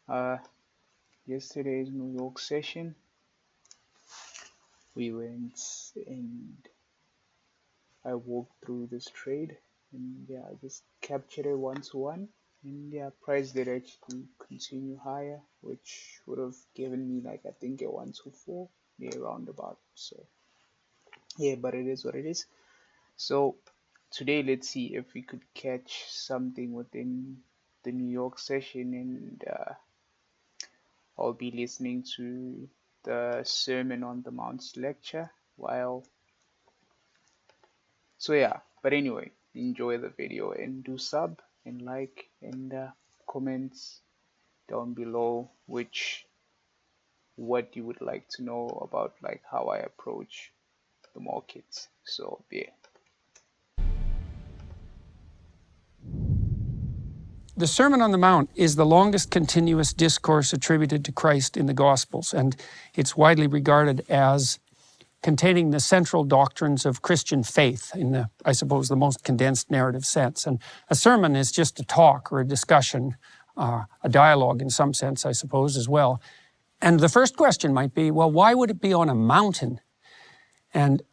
Uh, Yesterday's New York session, we went and I walked through this trade, and yeah, I just captured it 1 to 1, and yeah, price did actually continue higher, which would have given me like I think a 1 to 4, yeah, roundabout. So yeah, but it is what it is. So today, let's see if we could catch something within the New York session, and I'll be listening to the Sermon on the Mount lecture while. So yeah, but anyway, enjoy the video and do sub and like and comments down below which what you would like to know about, like how I approach the markets. So yeah. The Sermon on the Mount is the longest continuous discourse attributed to Christ in the Gospels, and it's widely regarded as containing the central doctrines of Christian faith in the, I suppose, the most condensed narrative sense. And a sermon is just a talk or a discussion, a dialogue in some sense, I suppose, as well. And the first question might be, well, why would it be on a mountain? And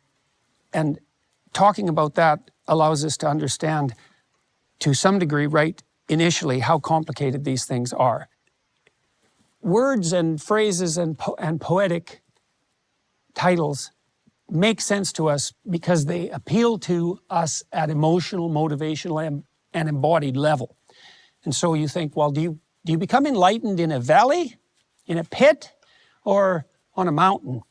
talking about that allows us to understand, to some degree, right initially, how complicated these things are. Words and phrases and poetic titles make sense to us because they appeal to us at emotional, motivational, and embodied level. And so you think, well, do you become enlightened in a valley, in a pit, or on a mountain?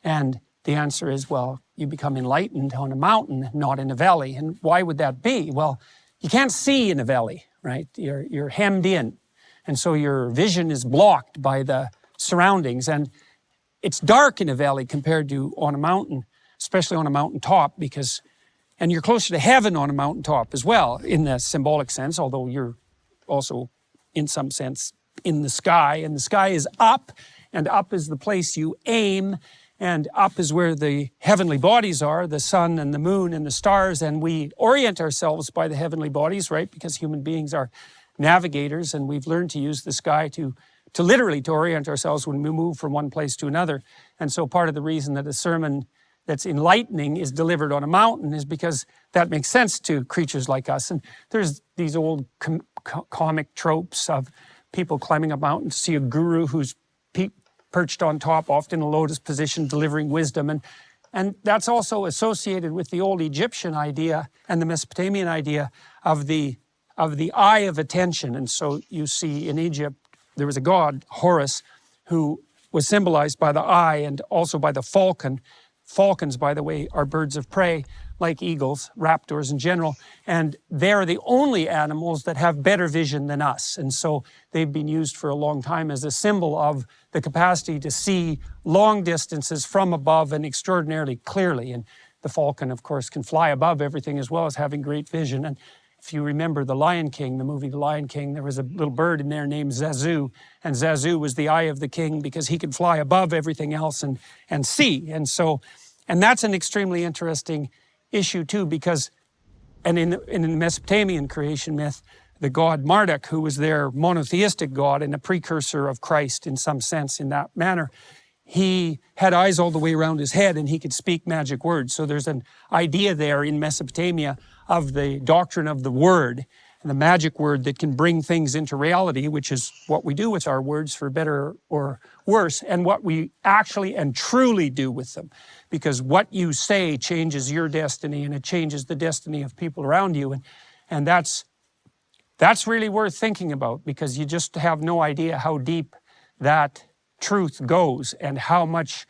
And the answer is, well, you become enlightened on a mountain, not in a valley. And why would that be? Well, you can't see in a valley, right? You're hemmed in. And so your vision is blocked by the surroundings. And it's dark in a valley compared to on a mountain, especially on a mountaintop, and you're closer to heaven on a mountaintop as well, in the symbolic sense, although you're also, in some sense, in the sky. And the sky is up, and up is the place you aim, and up is where the heavenly bodies are, the sun and the moon and the stars, and we orient ourselves by the heavenly bodies, right? Because human beings are navigators, and we've learned to use the sky to literally to orient ourselves when we move from one place to another. And so part of the reason that a sermon that's enlightening is delivered on a mountain is because that makes sense to creatures like us. And there's these old comic tropes of people climbing a mountain to see a guru who's perched on top, often in a lotus position, delivering wisdom. And that's also associated with the old Egyptian idea and the Mesopotamian idea of the eye of attention. And so you see in Egypt, there was a god, Horus, who was symbolized by the eye and also by the falcon. Falcons, by the way, are birds of prey, like eagles, raptors in general, and they're the only animals that have better vision than us. And so they've been used for a long time as a symbol of the capacity to see long distances from above and extraordinarily clearly. And the falcon, of course, can fly above everything as well as having great vision. And if you remember The Lion King, the movie The Lion King, there was a little bird in there named Zazu, and Zazu was the eye of the king because he could fly above everything else and see. And that's an extremely interesting issue too, because, and in the Mesopotamian creation myth, the god Marduk, who was their monotheistic god and a precursor of Christ in some sense in that manner, he had eyes all the way around his head and he could speak magic words. So there's an idea there in Mesopotamia of the doctrine of the word and the magic word that can bring things into reality, which is what we do with our words, for better or worse, and what we actually and truly do with them. Because what you say changes your destiny, and it changes the destiny of people around you. And that's really worth thinking about, because you just have no idea how deep that truth goes and how much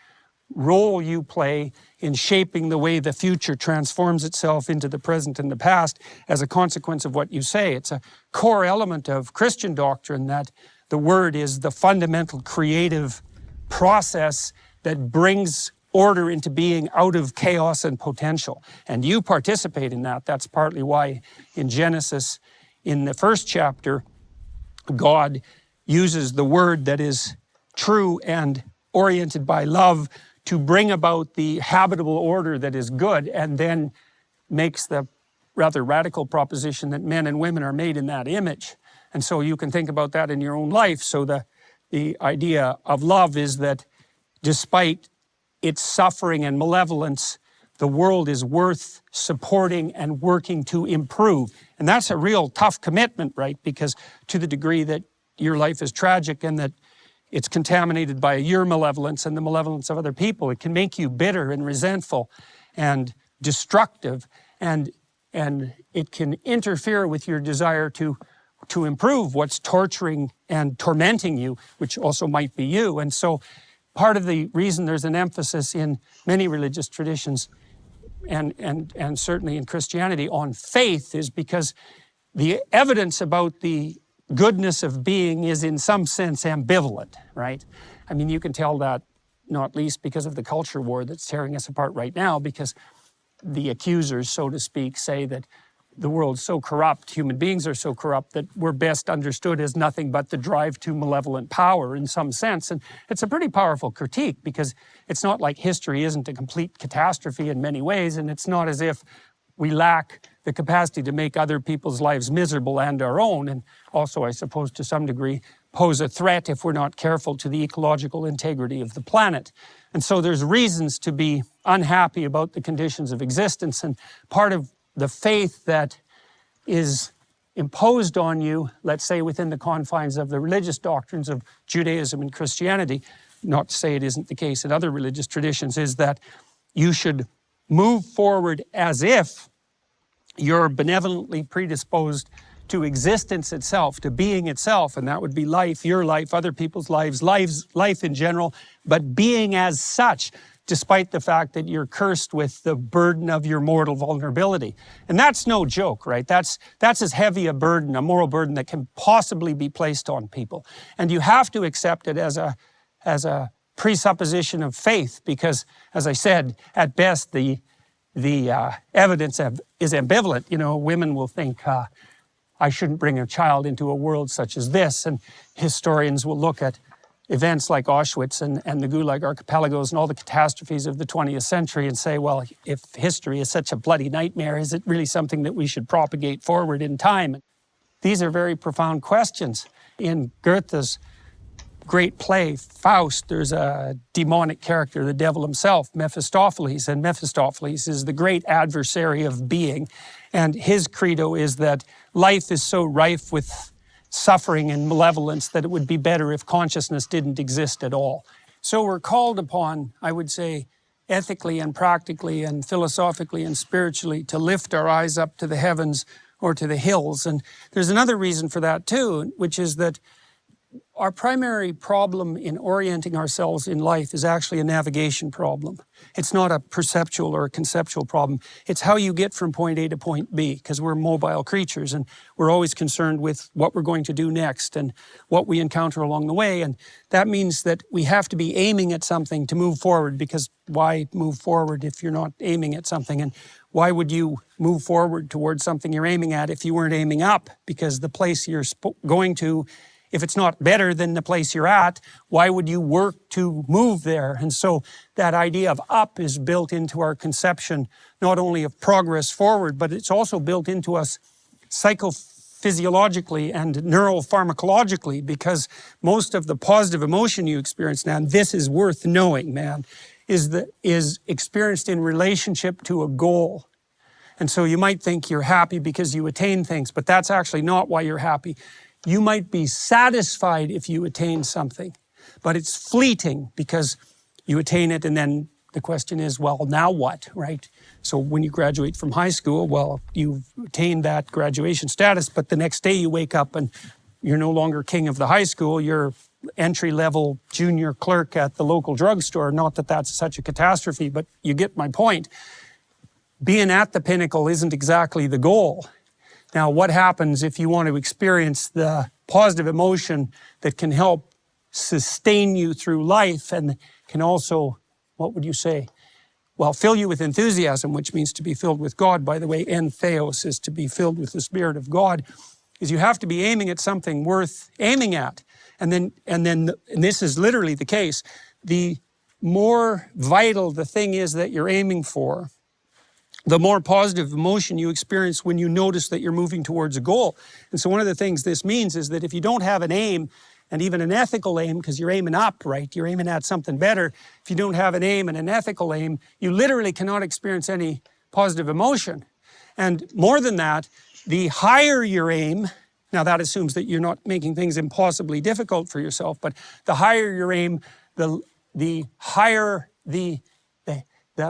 role you play in shaping the way the future transforms itself into the present and the past as a consequence of what you say. It's a core element of Christian doctrine that the word is the fundamental creative process that brings order into being out of chaos and potential. And you participate in that. That's partly why in Genesis, in the first chapter, God uses the word that is true and oriented by love to bring about the habitable order that is good, and then makes the rather radical proposition that men and women are made in that image. And so you can think about that in your own life. So the idea of love is that despite its suffering and malevolence, the world is worth supporting and working to improve. And that's a real tough commitment, right? Because to the degree that your life is tragic and that it's contaminated by your malevolence and the malevolence of other people, it can make you bitter and resentful and destructive, and it can interfere with your desire to improve what's torturing and tormenting you, which also might be you. And so part of the reason there's an emphasis in many religious traditions and certainly in Christianity on faith is because the evidence about the goodness of being is in some sense ambivalent, right? I mean, you can tell that not least because of the culture war that's tearing us apart right now, because the accusers, so to speak, say that the world's so corrupt, human beings are so corrupt, that we're best understood as nothing but the drive to malevolent power in some sense. And it's a pretty powerful critique, because it's not like history isn't a complete catastrophe in many ways, and it's not as if we lack the capacity to make other people's lives miserable and our own, and also, I suppose, to some degree, pose a threat if we're not careful to the ecological integrity of the planet. And so there's reasons to be unhappy about the conditions of existence, and part of the faith that is imposed on you, let's say within the confines of the religious doctrines of Judaism and Christianity, not to say it isn't the case in other religious traditions, is that you should move forward as if you're benevolently predisposed to existence itself, to being itself, and that would be life, your life, other people's lives, life in general, but being as such, despite the fact that you're cursed with the burden of your mortal vulnerability. And that's no joke, right? That's as heavy a burden, a moral burden, that can possibly be placed on people. And you have to accept it as a presupposition of faith, because, as I said, at best, the evidence is ambivalent. You know, women will think, I shouldn't bring a child into a world such as this, and historians will look at events like Auschwitz and the Gulag archipelagos and all the catastrophes of the 20th century and say, well, if history is such a bloody nightmare, is it really something that we should propagate forward in time? These are very profound questions. In Goethe's great play, Faust, there's a demonic character, the devil himself, Mephistopheles, and Mephistopheles is the great adversary of being. And his credo is that life is so rife with suffering and malevolence that it would be better if consciousness didn't exist at all. So we're called upon, I would say, ethically and practically and philosophically and spiritually to lift our eyes up to the heavens or to the hills. And there's another reason for that too, which is that our primary problem in orienting ourselves in life is actually a navigation problem. It's not a perceptual or a conceptual problem. It's how you get from point A to point B, because we're mobile creatures and we're always concerned with what we're going to do next and what we encounter along the way. And that means that we have to be aiming at something to move forward, because why move forward if you're not aiming at something? And why would you move forward towards something you're aiming at if you weren't aiming up? Because the place you're going to, if it's not better than the place you're at, why would you work to move there? And so that idea of up is built into our conception, not only of progress forward, but it's also built into us psychophysiologically and neuropharmacologically, because most of the positive emotion you experience now, and this is worth knowing, man, is experienced in relationship to a goal. And so you might think you're happy because you attain things, but that's actually not why you're happy. You might be satisfied if you attain something, but it's fleeting because you attain it, and then the question is, well, now what, right? So when you graduate from high school, well, you've attained that graduation status, but the next day you wake up and you're no longer king of the high school, you're entry-level junior clerk at the local drugstore. Not that that's such a catastrophe, but you get my point. Being at the pinnacle isn't exactly the goal. Now, what happens if you want to experience the positive emotion that can help sustain you through life and can also, what would you say? Well, fill you with enthusiasm, which means to be filled with God. By the way, entheos is to be filled with the Spirit of God, is you have to be aiming at something worth aiming at. And this is literally the case. The more vital the thing is that you're aiming for, the more positive emotion you experience when you notice that you're moving towards a goal. And so one of the things this means is that if you don't have an aim and even an ethical aim, because you're aiming up, right? You're aiming at something better. If you don't have an aim and an ethical aim, you literally cannot experience any positive emotion. And more than that, the higher your aim, now that assumes that you're not making things impossibly difficult for yourself, but the higher your aim, the higher the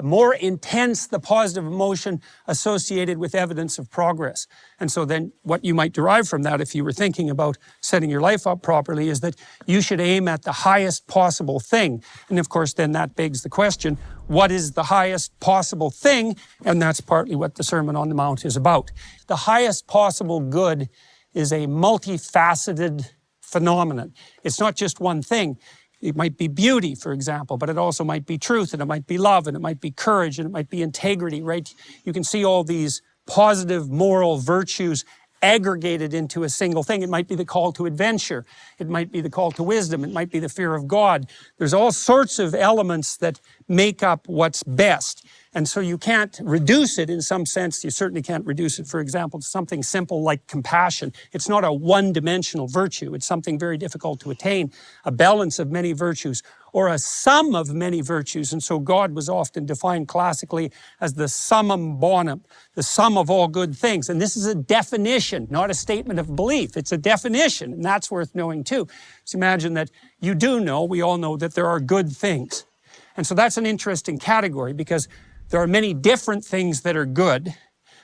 more intense the positive emotion associated with evidence of progress. And so then what you might derive from that, if you were thinking about setting your life up properly, is that you should aim at the highest possible thing. And of course, then that begs the question, what is the highest possible thing? And that's partly what the Sermon on the Mount is about. The highest possible good is a multifaceted phenomenon. It's not just one thing. It might be beauty, for example, but it also might be truth, and it might be love, and it might be courage, and it might be integrity, right? You can see all these positive moral virtues aggregated into a single thing. It might be the call to adventure. It might be the call to wisdom. It might be the fear of God. There's all sorts of elements that make up what's best. And so you can't reduce it in some sense. You certainly can't reduce it, for example, to something simple like compassion. It's not a one-dimensional virtue. It's something very difficult to attain, a balance of many virtues, or a sum of many virtues. And so God was often defined classically as the summum bonum, the sum of all good things. And this is a definition, not a statement of belief. It's a definition, and that's worth knowing too. So imagine that you do know, we all know that there are good things. And so that's an interesting category, because there are many different things that are good,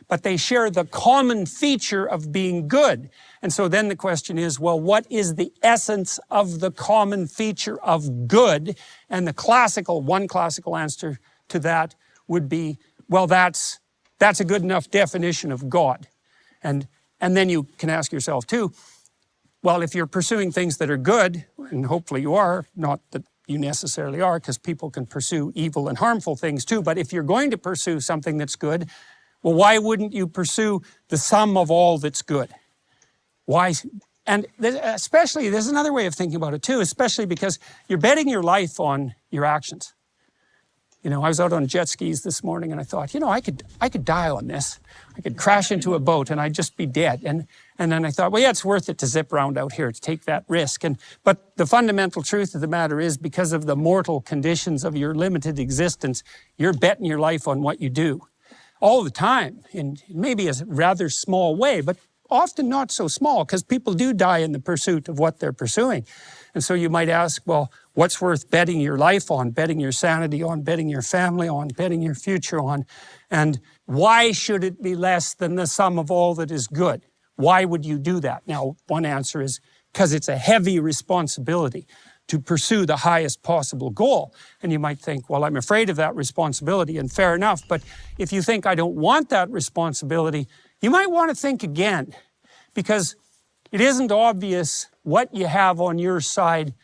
but they share the common feature of being good. And so then the question is, well, what is the essence of the common feature of good? And one classical answer to that would be, well, that's a good enough definition of God. And then you can ask yourself too, well, if you're pursuing things that are good, and hopefully you are, not that you necessarily are, because people can pursue evil and harmful things too, but if you're going to pursue something that's good, well, why wouldn't you pursue the sum of all that's good? Why? And especially, there's another way of thinking about it too, especially because you're betting your life on your actions. You know, I was out on jet skis this morning and I thought, you know, I could die on this. I could crash into a boat and I'd just be dead. And then I thought, well, yeah, it's worth it to zip around out here to take that risk. But the fundamental truth of the matter is, because of the mortal conditions of your limited existence, you're betting your life on what you do all the time, in maybe a rather small way, but often not so small, because people do die in the pursuit of what they're pursuing. And so you might ask, well, what's worth betting your life on, betting your sanity on, betting your family on, betting your future on? And why should it be less than the sum of all that is good? Why would you do that? Now, one answer is because it's a heavy responsibility to pursue the highest possible goal. And you might think, well, I'm afraid of that responsibility, and fair enough. But if you think I don't want that responsibility, you might want to think again, because it isn't obvious what you have on your side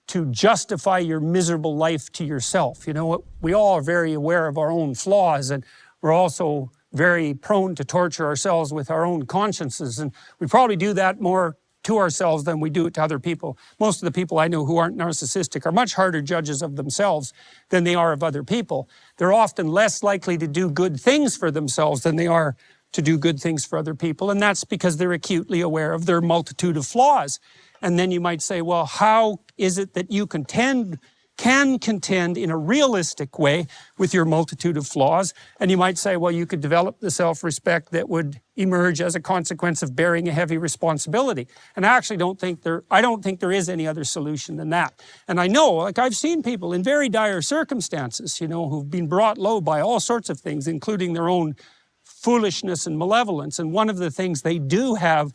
to justify your miserable life to yourself. You know, we all are very aware of our own flaws, and we're also very prone to torture ourselves with our own consciences. And we probably do that more to ourselves than we do it to other people. Most of the people I know who aren't narcissistic are much harder judges of themselves than they are of other people. They're often less likely to do good things for themselves than they are to do good things for other people. And that's because they're acutely aware of their multitude of flaws. And then you might say, well, how is it that you can contend in a realistic way with your multitude of flaws? And you might say, well, you could develop the self-respect that would emerge as a consequence of bearing a heavy responsibility. And I actually don't think there is any other solution than that. And I know, like, I've seen people in very dire circumstances, you know, who've been brought low by all sorts of things, including their own foolishness and malevolence. And one of the things they do have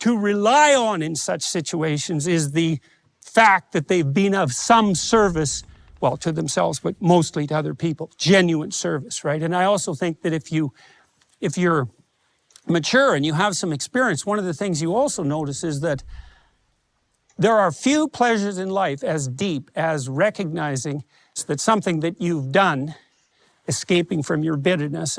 to rely on in such situations is the fact that they've been of some service, well, to themselves, but mostly to other people, genuine service, right? And I also think that if you're mature and you have some experience, one of the things you also notice is that there are few pleasures in life as deep as recognizing that something that you've done, escaping from your bitterness,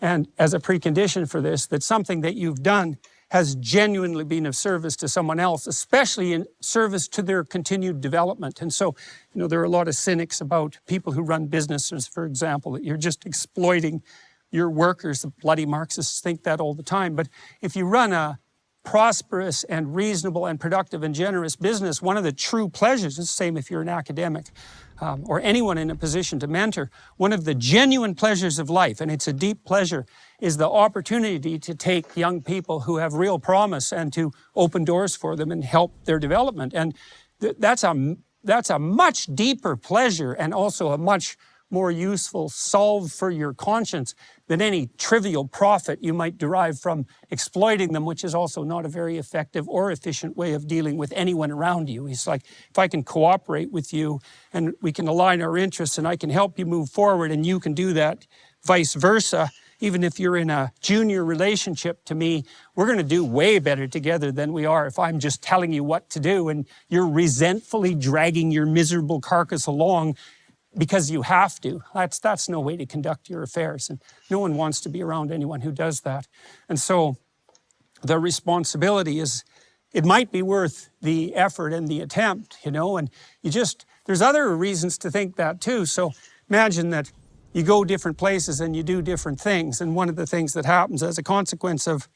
and as a precondition for this, that something that you've done has genuinely been of service to someone else, especially in service to their continued development. And so, you know, there are a lot of cynics about people who run businesses, for example, that you're just exploiting your workers. The bloody Marxists think that all the time. But if you run a prosperous and reasonable and productive and generous business, one of the true pleasures, it's the same if you're an academic or anyone in a position to mentor, one of the genuine pleasures of life, and it's a deep pleasure, is the opportunity to take young people who have real promise and to open doors for them and help their development. And that's a much deeper pleasure and also a much more useful solve for your conscience than any trivial profit you might derive from exploiting them, which is also not a very effective or efficient way of dealing with anyone around you. It's like, if I can cooperate with you and we can align our interests and I can help you move forward and you can do that, vice versa, even if you're in a junior relationship to me, we're going to do way better together than we are if I'm just telling you what to do and you're resentfully dragging your miserable carcass along because you have to. That's no way to conduct your affairs, and no one wants to be around anyone who does that. And so the responsibility is, it might be worth the effort and the attempt, you know, and there's other reasons to think that too. So imagine that you go different places and you do different things, and one of the things that happens as a consequence of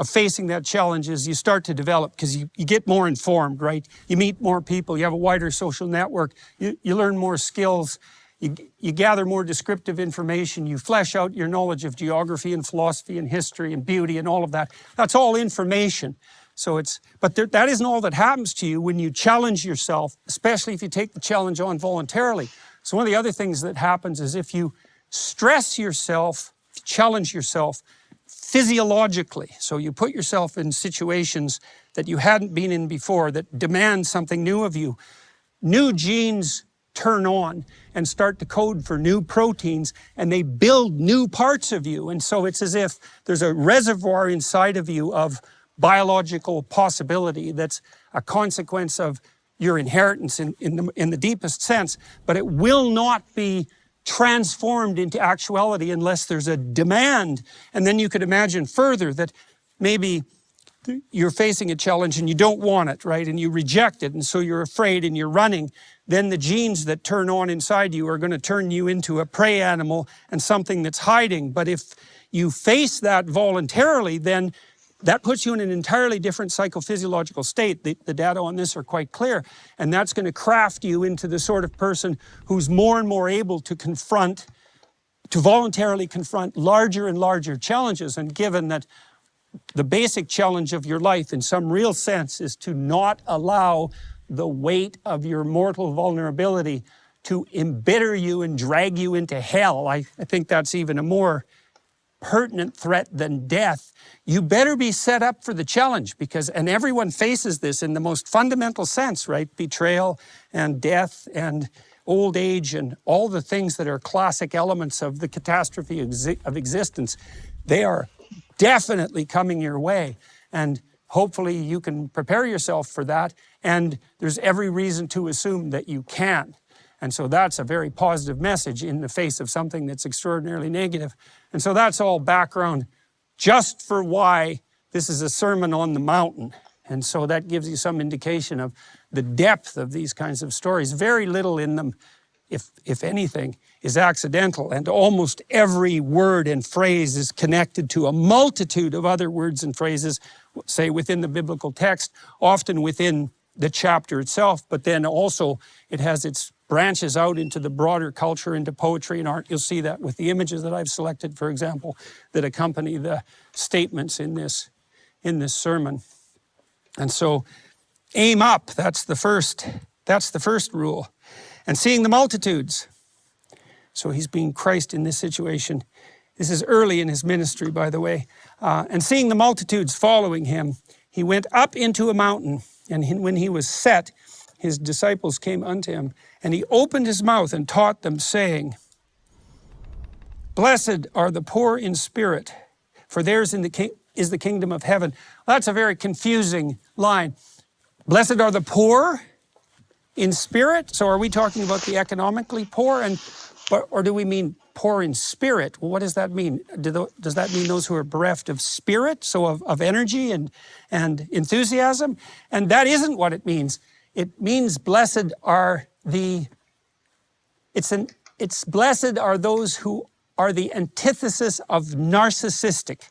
facing that challenge is you start to develop, because you get more informed, right? You meet more people, you have a wider social network, you learn more skills, you gather more descriptive information, you flesh out your knowledge of geography and philosophy and history and beauty and all of that. That's all information. So that isn't all that happens to you when you challenge yourself, especially if you take the challenge on voluntarily. So one of the other things that happens is if you stress yourself, challenge yourself, physiologically, so you put yourself in situations that you hadn't been in before that demand something new of you, new genes turn on and start to code for new proteins, and they build new parts of you. And so it's as if there's a reservoir inside of you of biological possibility that's a consequence of your inheritance in the deepest sense, but it will not be transformed into actuality unless there's a demand. And then you could imagine further that maybe you're facing a challenge and you don't want it, right? And you reject it, and so you're afraid and you're running. Then the genes that turn on inside you are going to turn you into a prey animal and something that's hiding. But if you face that voluntarily, then that puts you in an entirely different psychophysiological state. The data on this are quite clear. And that's going to craft you into the sort of person who's more and more able to voluntarily confront larger and larger challenges. And given that the basic challenge of your life in some real sense is to not allow the weight of your mortal vulnerability to embitter you and drag you into hell, I think that's even a more pertinent threat than death. You better be set up for the challenge, and everyone faces this in the most fundamental sense, right? Betrayal and death and old age and all the things that are classic elements of the catastrophe of existence. They are definitely coming your way, and hopefully you can prepare yourself for that, and there's every reason to assume that you can. And so that's a very positive message in the face of something that's extraordinarily negative. And so that's all background just for why this is a sermon on the mountain. And so that gives you some indication of the depth of these kinds of stories. Very little in them, if anything, is accidental. And almost every word and phrase is connected to a multitude of other words and phrases, say within the biblical text, often within the chapter itself, but then also it has its branches out into the broader culture, into poetry and art. You'll see that with the images that I've selected, for example, that accompany the statements in this sermon. And so aim up, that's the first rule. And seeing the multitudes. So he's being Christ in this situation. This is early in his ministry, by the way. And seeing the multitudes following him, he went up into a mountain, and when he was set, his disciples came unto him, and he opened his mouth and taught them, saying, Blessed are the poor in spirit, for theirs is the kingdom of heaven. Well, that's a very confusing line. Blessed are the poor in spirit? So are we talking about the economically poor, or do we mean poor in spirit? Well, what does that mean? Does that mean those who are bereft of spirit, so of energy and enthusiasm? And that isn't what it means. It means blessed are blessed are those who are the antithesis of narcissistic.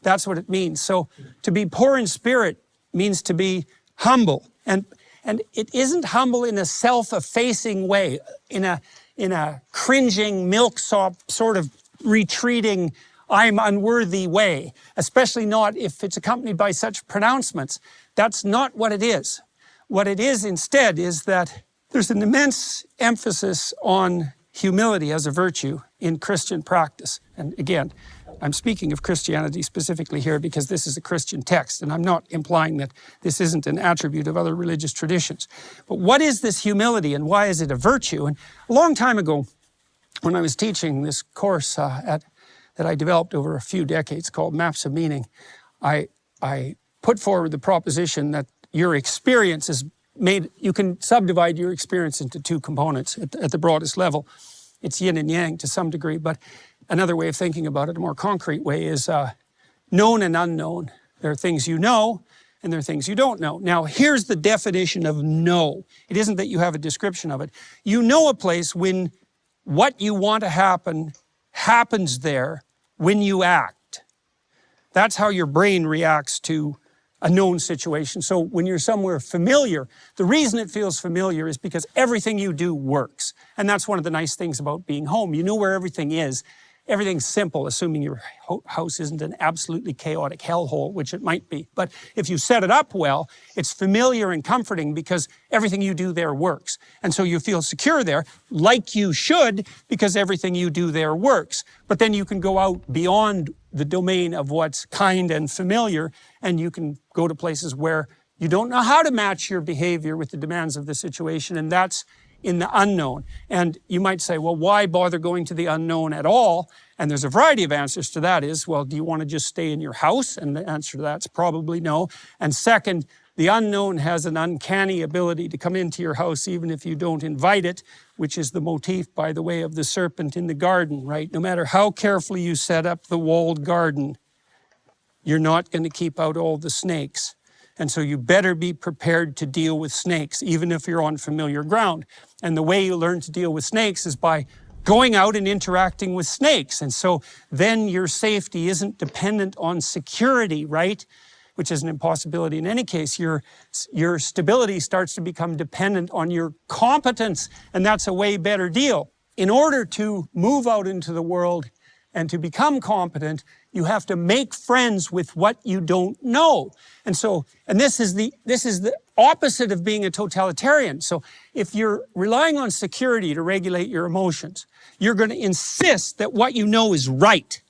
That's what it means. So to be poor in spirit means to be humble. And it isn't humble in a self-effacing way, in a cringing, milksop sort of retreating, I'm unworthy way, especially not if it's accompanied by such pronouncements. That's not what it is. What it is instead is that there's an immense emphasis on humility as a virtue in Christian practice. And again, I'm speaking of Christianity specifically here because this is a Christian text, and I'm not implying that this isn't an attribute of other religious traditions. But what is this humility, and why is it a virtue? And a long time ago, when I was teaching this course that I developed over a few decades called Maps of Meaning, I put forward the proposition that your experience is made, you can subdivide your experience into two components at the broadest level. It's yin and yang to some degree, but another way of thinking about it, a more concrete way, is known and unknown. There are things you know, and there are things you don't know. Now, here's the definition of know. It isn't that you have a description of it. You know a place when what you want to happen happens there when you act. That's how your brain reacts to a known situation. So when you're somewhere familiar, the reason it feels familiar is because everything you do works. And that's one of the nice things about being home. You know where everything is. Everything's simple, assuming your house isn't an absolutely chaotic hellhole, which it might be. But if you set it up well, it's familiar and comforting because everything you do there works. And so you feel secure there, like you should, because everything you do there works. But then you can go out beyond the domain of what's kind and familiar, and you can go to places where you don't know how to match your behavior with the demands of the situation, and that's in the unknown. And you might say, well, why bother going to the unknown at all? And there's a variety of answers to that. Is, well, do you want to just stay in your house? And the answer to that's probably no. And second, the unknown has an uncanny ability to come into your house even if you don't invite it, which is the motif, by the way, of the serpent in the garden, right? No matter how carefully you set up the walled garden, you're not going to keep out all the snakes. And so you better be prepared to deal with snakes, even if you're on familiar ground. And the way you learn to deal with snakes is by going out and interacting with snakes. And so then your safety isn't dependent on security, right? Which is an impossibility in any case. Your stability starts to become dependent on your competence, and that's a way better deal. In order to move out into the world and to become competent, you have to make friends with what you don't know. And so, and this is the opposite of being a totalitarian. So if you're relying on security to regulate your emotions, you're going to insist that what you know is right.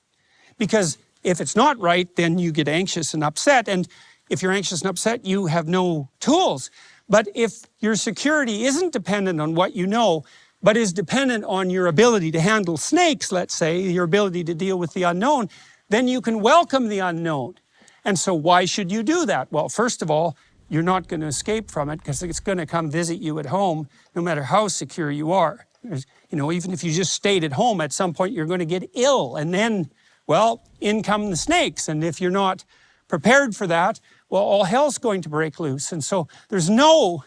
Because if it's not right, then you get anxious and upset. And if you're anxious and upset, you have no tools. But if your security isn't dependent on what you know, but is dependent on your ability to handle snakes, let's say, your ability to deal with the unknown, then you can welcome the unknown. And so why should you do that? Well, first of all, you're not going to escape from it because it's going to come visit you at home no matter how secure you are. You know, even if you just stayed at home, at some point you're going to get ill, and then, well, in come the snakes. And if you're not prepared for that, well, all hell's going to break loose. And so there's no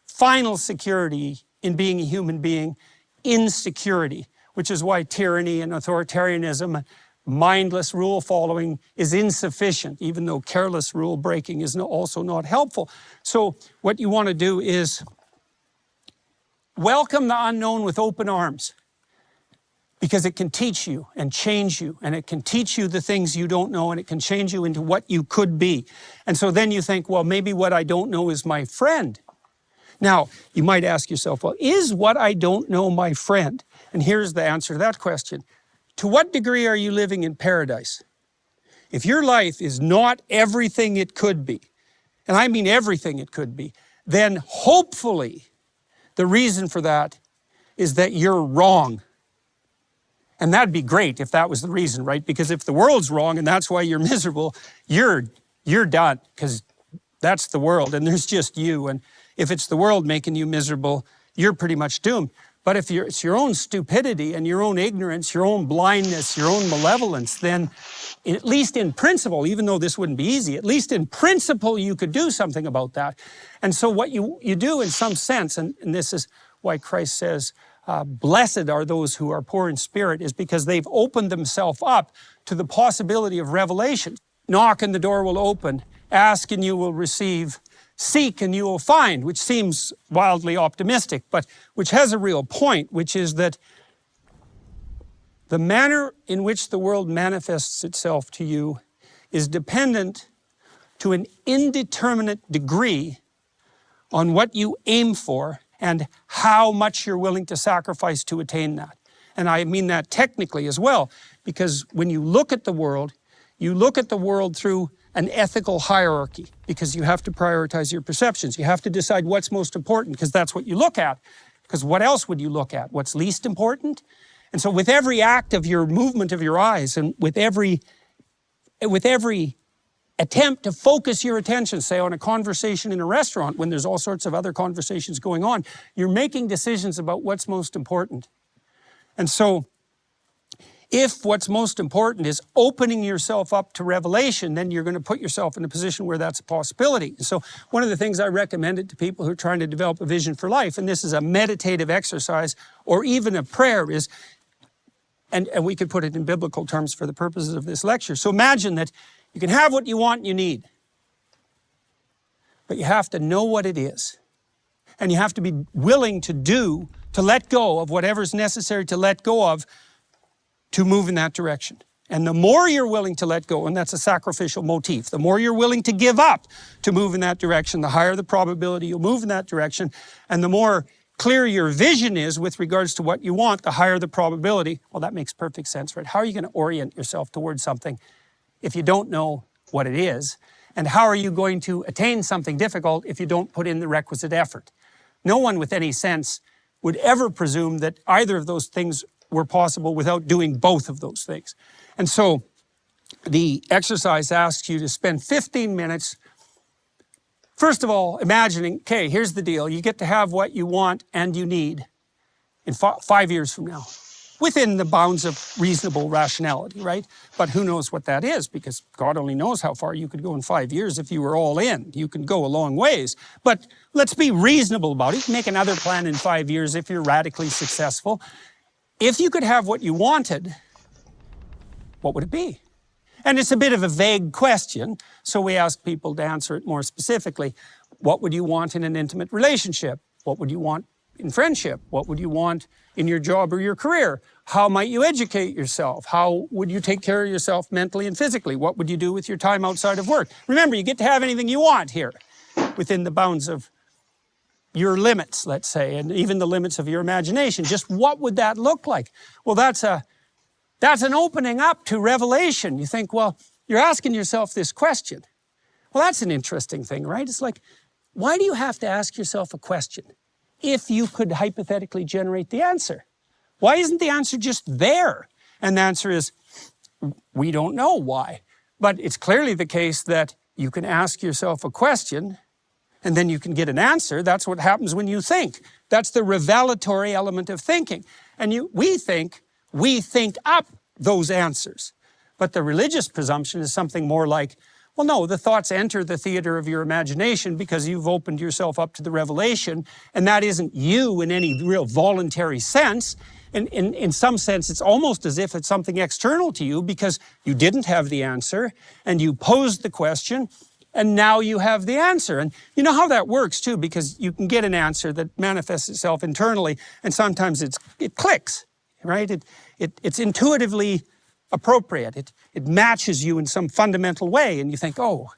final security in being a human being, insecurity, which is why tyranny and authoritarianism, mindless rule following is insufficient, even though careless rule breaking is also not helpful. So what you want to do is welcome the unknown with open arms, because it can teach you and change you, and it can teach you the things you don't know, and it can change you into what you could be. And so then you think, well, maybe what I don't know is my friend. Now, you might ask yourself, well, is what I don't know my friend? And here's the answer to that question. To what degree are you living in paradise? If your life is not everything it could be, and I mean everything it could be, then hopefully the reason for that is that you're wrong. And that'd be great if that was the reason, right? Because if the world's wrong and that's why you're miserable, you're done, because that's the world and there's just you. And if it's the world making you miserable, you're pretty much doomed. But if it's your own stupidity and your own ignorance, your own blindness, your own malevolence, then at least in principle, even though this wouldn't be easy, at least in principle you could do something about that. And so what you do in some sense, and this is why Christ says, blessed are those who are poor in spirit, is because they've opened themselves up to the possibility of revelation. Knock and the door will open. Ask and you will receive. Seek and you will find, which seems wildly optimistic, but which has a real point, which is that the manner in which the world manifests itself to you is dependent to an indeterminate degree on what you aim for and how much you're willing to sacrifice to attain that. And I mean that technically as well, because when you look at the world, you look at the world through an ethical hierarchy, because you have to prioritize your perceptions. You have to decide what's most important, because that's what you look at. Because what else would you look at? What's least important? And so with every act of your movement of your eyes, and with every attempt to focus your attention, say on a conversation in a restaurant when there's all sorts of other conversations going on, you're making decisions about what's most important. And so if what's most important is opening yourself up to revelation, then you're going to put yourself in a position where that's a possibility. And so one of the things I recommended to people who are trying to develop a vision for life, and this is a meditative exercise or even a prayer, is, and we could put it in biblical terms for the purposes of this lecture. So imagine that you can have what you want and you need, but you have to know what it is. And you have to be willing to let go of whatever's necessary to let go of to move in that direction. And the more you're willing to let go, and that's a sacrificial motif, the more you're willing to give up to move in that direction, the higher the probability you'll move in that direction. And the more clear your vision is with regards to what you want, the higher the probability. Well, that makes perfect sense, right? How are you going to orient yourself towards something if you don't know what it is? And how are you going to attain something difficult if you don't put in the requisite effort? No one with any sense would ever presume that either of those things were possible without doing both of those things. And so the exercise asks you to spend 15 minutes, first of all, imagining, okay, here's the deal. You get to have what you want and you need in 5 years from now, within the bounds of reasonable rationality, right? But who knows what that is, because God only knows how far you could go in 5 years if you were all in. You can go a long ways. But let's be reasonable about it. Make another plan in 5 years if you're radically successful. If you could have what you wanted, what would it be? And it's a bit of a vague question, so we ask people to answer it more specifically. What would you want in an intimate relationship? What would you want in friendship? What would you want in your job or your career? How might you educate yourself? How would you take care of yourself mentally and physically? What would you do with your time outside of work? Remember, you get to have anything you want here within the bounds of your limits, let's say, and even the limits of your imagination. Just what would that look like? Well, that's an opening up to revelation. You think, well, you're asking yourself this question. Well, that's an interesting thing, right? It's like, why do you have to ask yourself a question if you could hypothetically generate the answer? Why isn't the answer just there? And the answer is, we don't know why. But it's clearly the case that you can ask yourself a question and then you can get an answer. That's what happens when you think. That's the revelatory element of thinking. And we think up those answers. But the religious presumption is something more like, well, no, the thoughts enter the theater of your imagination because you've opened yourself up to the revelation, and that isn't you in any real voluntary sense. In some sense, it's almost as if it's something external to you because you didn't have the answer, and you posed the question, and now you have the answer. And you know how that works too, because you can get an answer that manifests itself internally, and sometimes it clicks, right? It's intuitively appropriate. It matches you in some fundamental way, and you think, oh,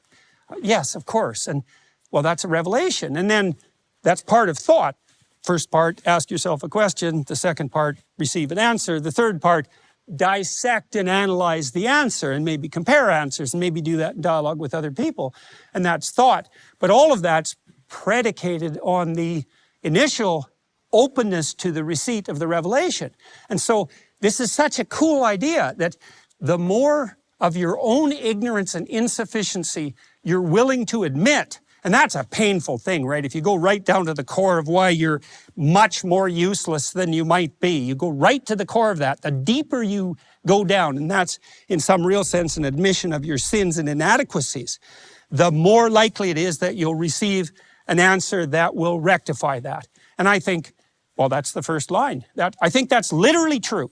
yes, of course. And well, that's a revelation. And then that's part of thought. First part, ask yourself a question. The second part, receive an answer. The third part, dissect and analyze the answer and maybe compare answers and maybe do that in dialogue with other people. And that's thought. But all of that's predicated on the initial openness to the receipt of the revelation. And so this is such a cool idea that the more of your own ignorance and insufficiency you're willing to admit, and that's a painful thing, right? If you go right down to the core of why you're much more useless than you might be, you go right to the core of that, the deeper you go down, and that's in some real sense an admission of your sins and inadequacies, the more likely it is that you'll receive an answer that will rectify that. And I think Well, that's the first line. I think that's literally true.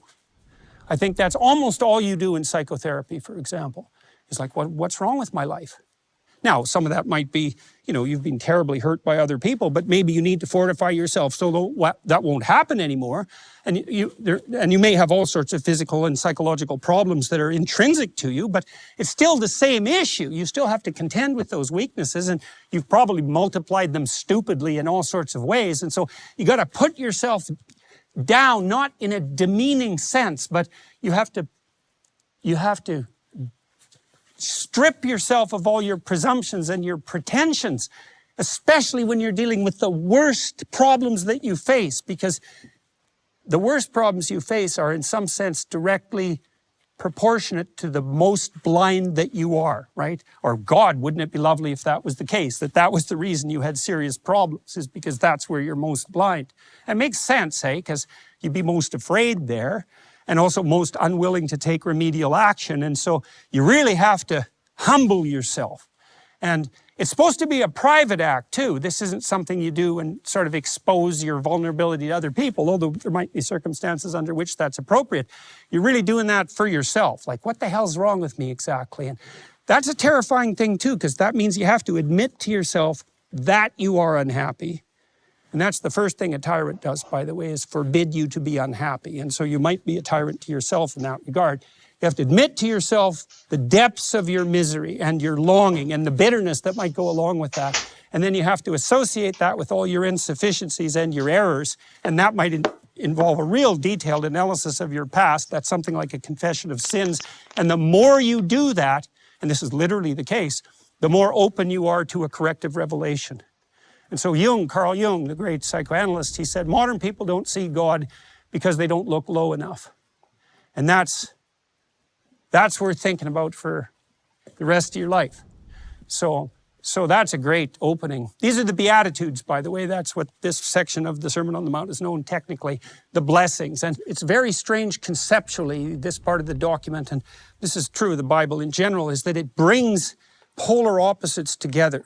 I think that's almost all you do in psychotherapy, for example. It's like, what's wrong with my life? Now, some of that might be, you've been terribly hurt by other people, but maybe you need to fortify yourself so that won't happen anymore. And you may have all sorts of physical and psychological problems that are intrinsic to you, but it's still the same issue. You still have to contend with those weaknesses, and you've probably multiplied them stupidly in all sorts of ways. And so you got to put yourself down, not in a demeaning sense, but you have to strip yourself of all your presumptions and your pretensions, especially when you're dealing with the worst problems that you face, because the worst problems you face are in some sense directly proportionate to the most blind that you are, right? Or God, wouldn't it be lovely if that was the case, that was the reason you had serious problems, is because that's where you're most blind. It makes sense, hey, because you'd be most afraid there, and also most unwilling to take remedial action. And so you really have to humble yourself. And it's supposed to be a private act too. This isn't something you do and sort of expose your vulnerability to other people, although there might be circumstances under which that's appropriate. You're really doing that for yourself. Like, what the hell's wrong with me exactly? And that's a terrifying thing too, because that means you have to admit to yourself that you are unhappy. And that's the first thing a tyrant does, by the way, is forbid you to be unhappy. And so you might be a tyrant to yourself in that regard. You have to admit to yourself the depths of your misery and your longing and the bitterness that might go along with that. And then you have to associate that with all your insufficiencies and your errors. And that might involve a real detailed analysis of your past. That's something like a confession of sins. And the more you do that, and this is literally the case, the more open you are to a corrective revelation. And so Carl Jung, the great psychoanalyst, he said, modern people don't see God because they don't look low enough. And that's worth thinking about for the rest of your life. So that's a great opening. These are the Beatitudes, by the way. That's what this section of the Sermon on the Mount is known technically, the blessings. And it's very strange conceptually, this part of the document, and this is true of the Bible in general, is that it brings polar opposites together.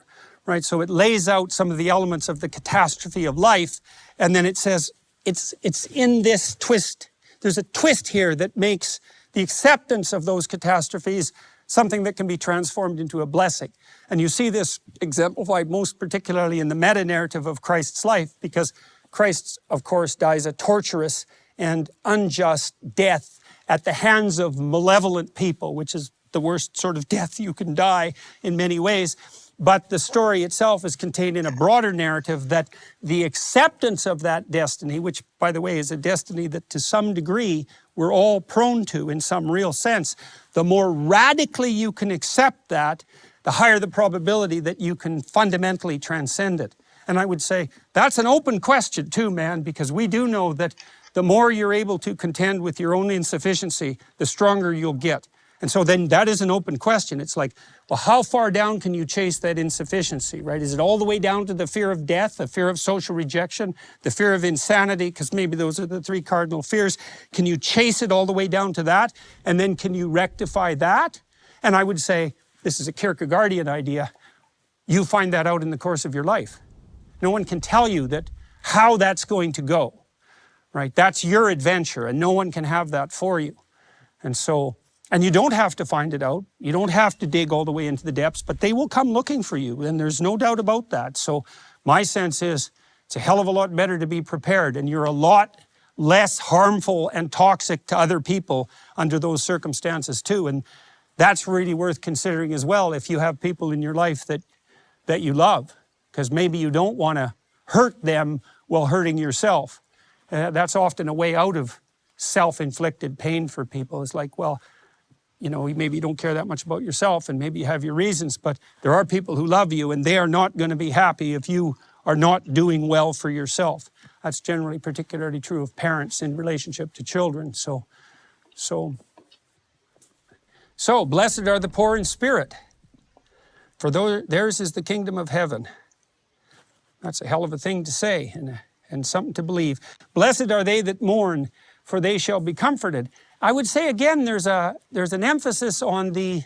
Right, so it lays out some of the elements of the catastrophe of life, and then it says it's in this twist. There's a twist here that makes the acceptance of those catastrophes something that can be transformed into a blessing. And you see this exemplified most particularly in the meta-narrative of Christ's life, because Christ, of course, dies a torturous and unjust death at the hands of malevolent people, which is the worst sort of death you can die in many ways. But the story itself is contained in a broader narrative that the acceptance of that destiny, which, by the way, is a destiny that to some degree we're all prone to in some real sense, the more radically you can accept that, the higher the probability that you can fundamentally transcend it. And I would say that's an open question too, man, because we do know that the more you're able to contend with your own insufficiency, the stronger you'll get. And so then that is an open question. It's like, well, how far down can you chase that insufficiency, right? Is it all the way down to the fear of death, the fear of social rejection, the fear of insanity, because maybe those are the three cardinal fears. Can you chase it all the way down to that? And then can you rectify that? And I would say, this is a Kierkegaardian idea, you find that out in the course of your life. No one can tell you that how that's going to go, right? That's your adventure, and no one can have that for you. And you don't have to find it out. You don't have to dig all the way into the depths, but they will come looking for you, and there's no doubt about that. So my sense is it's a hell of a lot better to be prepared, and you're a lot less harmful and toxic to other people under those circumstances too. And that's really worth considering as well if you have people in your life that you love, because maybe you don't want to hurt them while hurting yourself. That's often a way out of self-inflicted pain for people. It's like, well, maybe you don't care that much about yourself, and maybe you have your reasons, but there are people who love you, and they are not going to be happy if you are not doing well for yourself. That's generally particularly true of parents in relationship to children. So blessed are the poor in spirit, for theirs is the kingdom of heaven. That's a hell of a thing to say, and something to believe. Blessed are they that mourn, for they shall be comforted. I would say again, there's an emphasis on the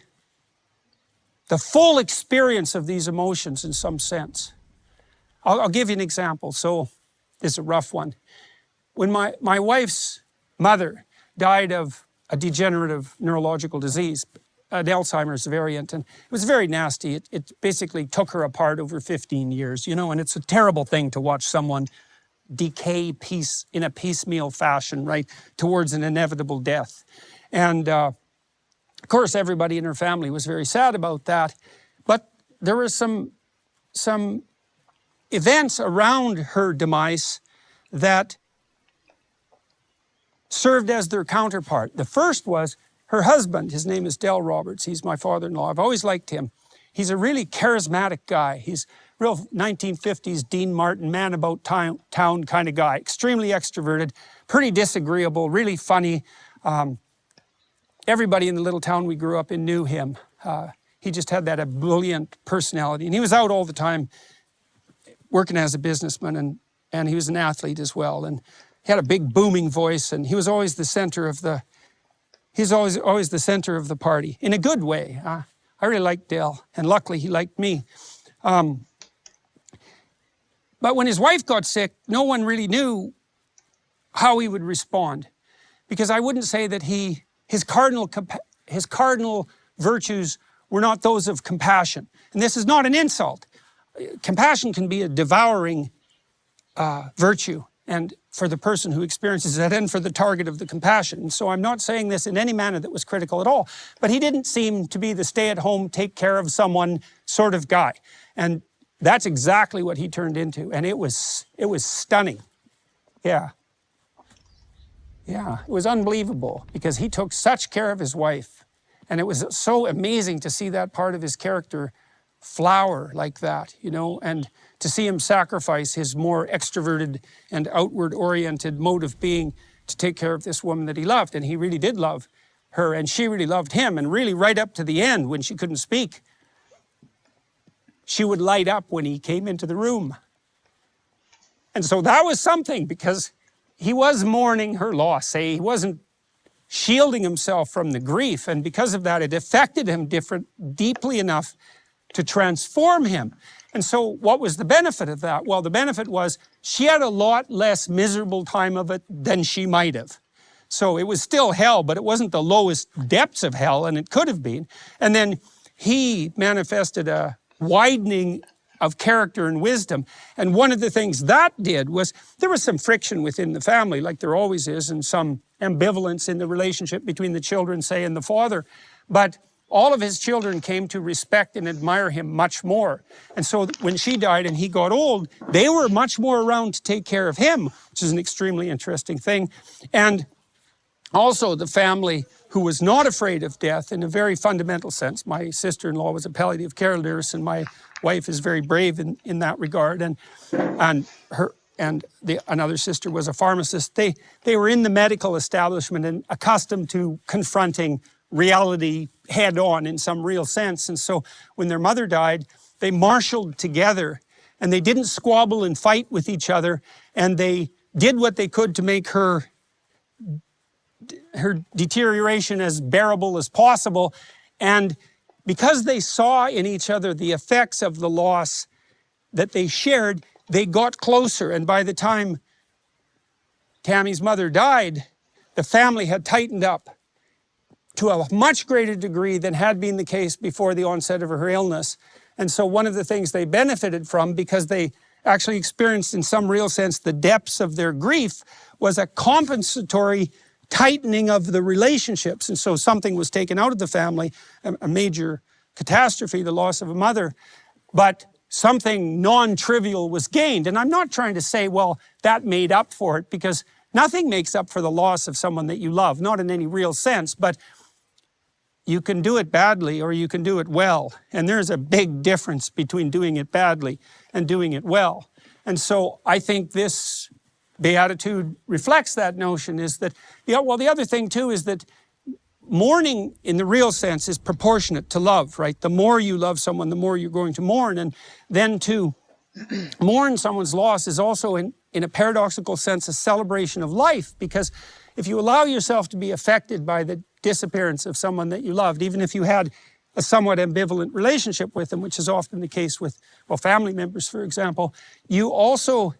full experience of these emotions in some sense. I'll give you an example. So this is a rough one. when my wife's mother died of a degenerative neurological disease, an Alzheimer's variant, and it was very nasty. It basically took her apart over 15 years, you know, and it's a terrible thing to watch someone decay in a piecemeal fashion, right, towards an inevitable death. And of course, everybody in her family was very sad about that, but there were some events around her demise that served as their counterpart. The first was her husband. His name is Del Roberts. He's my father-in-law. I've always liked him. He's a really charismatic guy. He's real 1950s Dean Martin, man about town kind of guy. Extremely extroverted, pretty disagreeable, really funny. Everybody in the little town we grew up in knew him. He just had that ebullient personality. And he was out all the time working as a businessman, and he was an athlete as well. And he had a big booming voice, and he was always the center of the party, in a good way. I really liked Dale, and luckily he liked me. But when his wife got sick, no one really knew how he would respond, because I wouldn't say that his cardinal virtues were not those of compassion. And this is not an insult. Compassion can be a devouring virtue, and for the person who experiences it and for the target of the compassion. And so I'm not saying this in any manner that was critical at all, but he didn't seem to be the stay-at-home, take care of someone sort of guy. And that's exactly what he turned into, and it was stunning. Yeah. Yeah, it was unbelievable, because he took such care of his wife, and it was so amazing to see that part of his character flower like that, you know, and to see him sacrifice his more extroverted and outward-oriented mode of being to take care of this woman that he loved. And he really did love her, and she really loved him, and really right up to the end when she couldn't speak, she would light up when he came into the room. And so that was something, because he was mourning her loss. He wasn't shielding himself from the grief, and because of that, it affected him deeply enough to transform him. And so what was the benefit of that? Well, the benefit was she had a lot less miserable time of it than she might have. So it was still hell, but it wasn't the lowest depths of hell, and it could have been. And then he manifested a widening of character and wisdom. And one of the things that did was there was some friction within the family, like there always is, and some ambivalence in the relationship between the children, say, and the father. But all of his children came to respect and admire him much more. And so when she died and he got old, they were much more around to take care of him, which is an extremely interesting thing. And also the family who was not afraid of death in a very fundamental sense. My sister-in-law was a palliative care nurse, and my wife is very brave in that regard. And another sister was a pharmacist. They were in the medical establishment and accustomed to confronting reality head on in some real sense. And so when their mother died, they marshaled together, and they didn't squabble and fight with each other, and they did what they could to make her deterioration as bearable as possible. And because they saw in each other the effects of the loss that they shared, they got closer. And by the time Tammy's mother died, the family had tightened up to a much greater degree than had been the case before the onset of her illness. And so one of the things they benefited from, because they actually experienced in some real sense the depths of their grief, was a compensatory tightening of the relationships. And so something was taken out of the family, a major catastrophe, the loss of a mother, but something non-trivial was gained. And I'm not trying to say, well, that made up for it, because nothing makes up for the loss of someone that you love, not in any real sense, but you can do it badly or you can do it well. And there's a big difference between doing it badly and doing it well. And so I think this beatitude reflects that notion, is that, well, the other thing too is that mourning in the real sense is proportionate to love, right? The more you love someone, the more you're going to mourn. And then to mourn someone's loss is also in a paradoxical sense a celebration of life, because if you allow yourself to be affected by the disappearance of someone that you loved, even if you had a somewhat ambivalent relationship with them, which is often the case with, well, family members, for example, you also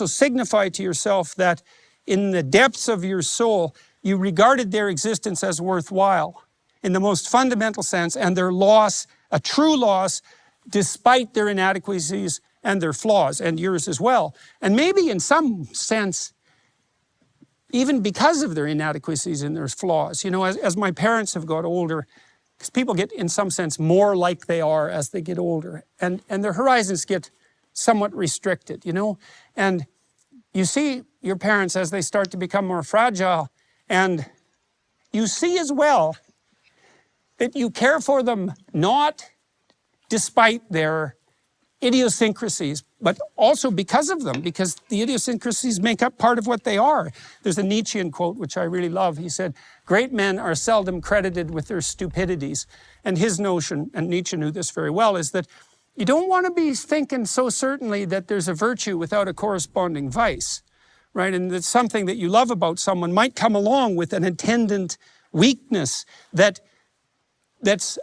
signify to yourself that in the depths of your soul, you regarded their existence as worthwhile in the most fundamental sense, and their loss, a true loss, despite their inadequacies and their flaws, and yours as well. And maybe in some sense, even because of their inadequacies and their flaws. You know, as my parents have got older, because people get, in some sense, more like they are as they get older, and their horizons get somewhat restricted, you know. And you see your parents as they start to become more fragile, and you see as well that you care for them not despite their idiosyncrasies, but also because of them, because the idiosyncrasies make up part of what they are. There's a Nietzschean quote, which I really love. He said, "Great men are seldom credited with their stupidities." And his notion, and Nietzsche knew this very well, is that you don't want to be thinking so certainly that there's a virtue without a corresponding vice, right? And that something that you love about someone might come along with an attendant weakness that's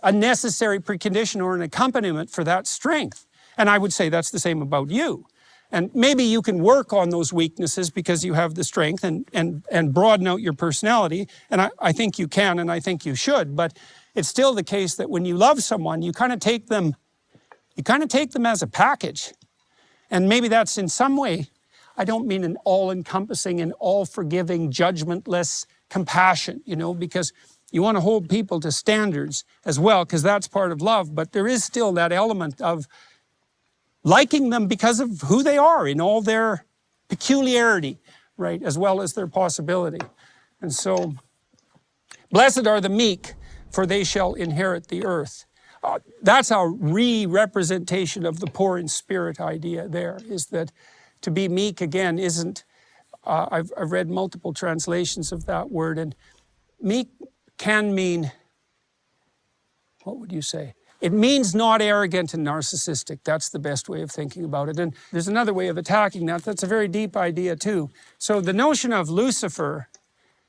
a necessary precondition or an accompaniment for that strength. And I would say that's the same about you. And maybe you can work on those weaknesses because you have the strength and broaden out your personality. And I think you can, and I think you should. But it's still the case that when you love someone, you kind of take them as a package. And maybe that's in some way, I don't mean an all-encompassing and all-forgiving, judgmentless compassion, you know, because you want to hold people to standards as well, because that's part of love. But there is still that element of liking them because of who they are in all their peculiarity, right, as well as their possibility. And so, blessed are the meek, for they shall inherit the earth. That's a re-representation of the poor in spirit idea there, is that to be meek, again, isn't, I've read multiple translations of that word, and meek can mean, what would you say? It means not arrogant and narcissistic. That's the best way of thinking about it. And there's another way of attacking that. That's a very deep idea too. So the notion of Lucifer,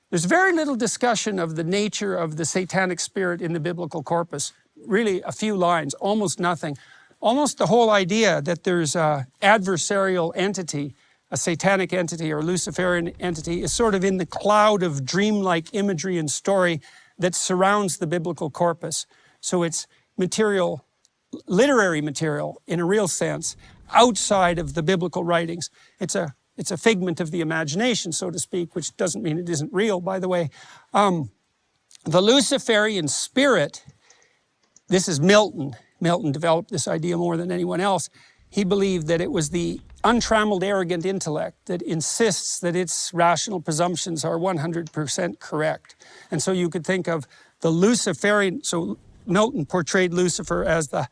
there's very little discussion of the nature of the satanic spirit in the biblical corpus. Really a few lines, almost nothing. Almost the whole idea that there's an adversarial entity, a satanic entity or Luciferian entity, is sort of in the cloud of dreamlike imagery and story that surrounds the biblical corpus. So it's material, literary material in a real sense, outside of the biblical writings. It's a figment of the imagination, so to speak, which doesn't mean it isn't real, by the way. The Luciferian spirit, this is Milton. Milton developed this idea more than anyone else. He believed that it was the untrammeled, arrogant intellect that insists that its rational presumptions are 100% correct. And so you could think of the Luciferian, so Milton portrayed Lucifer as the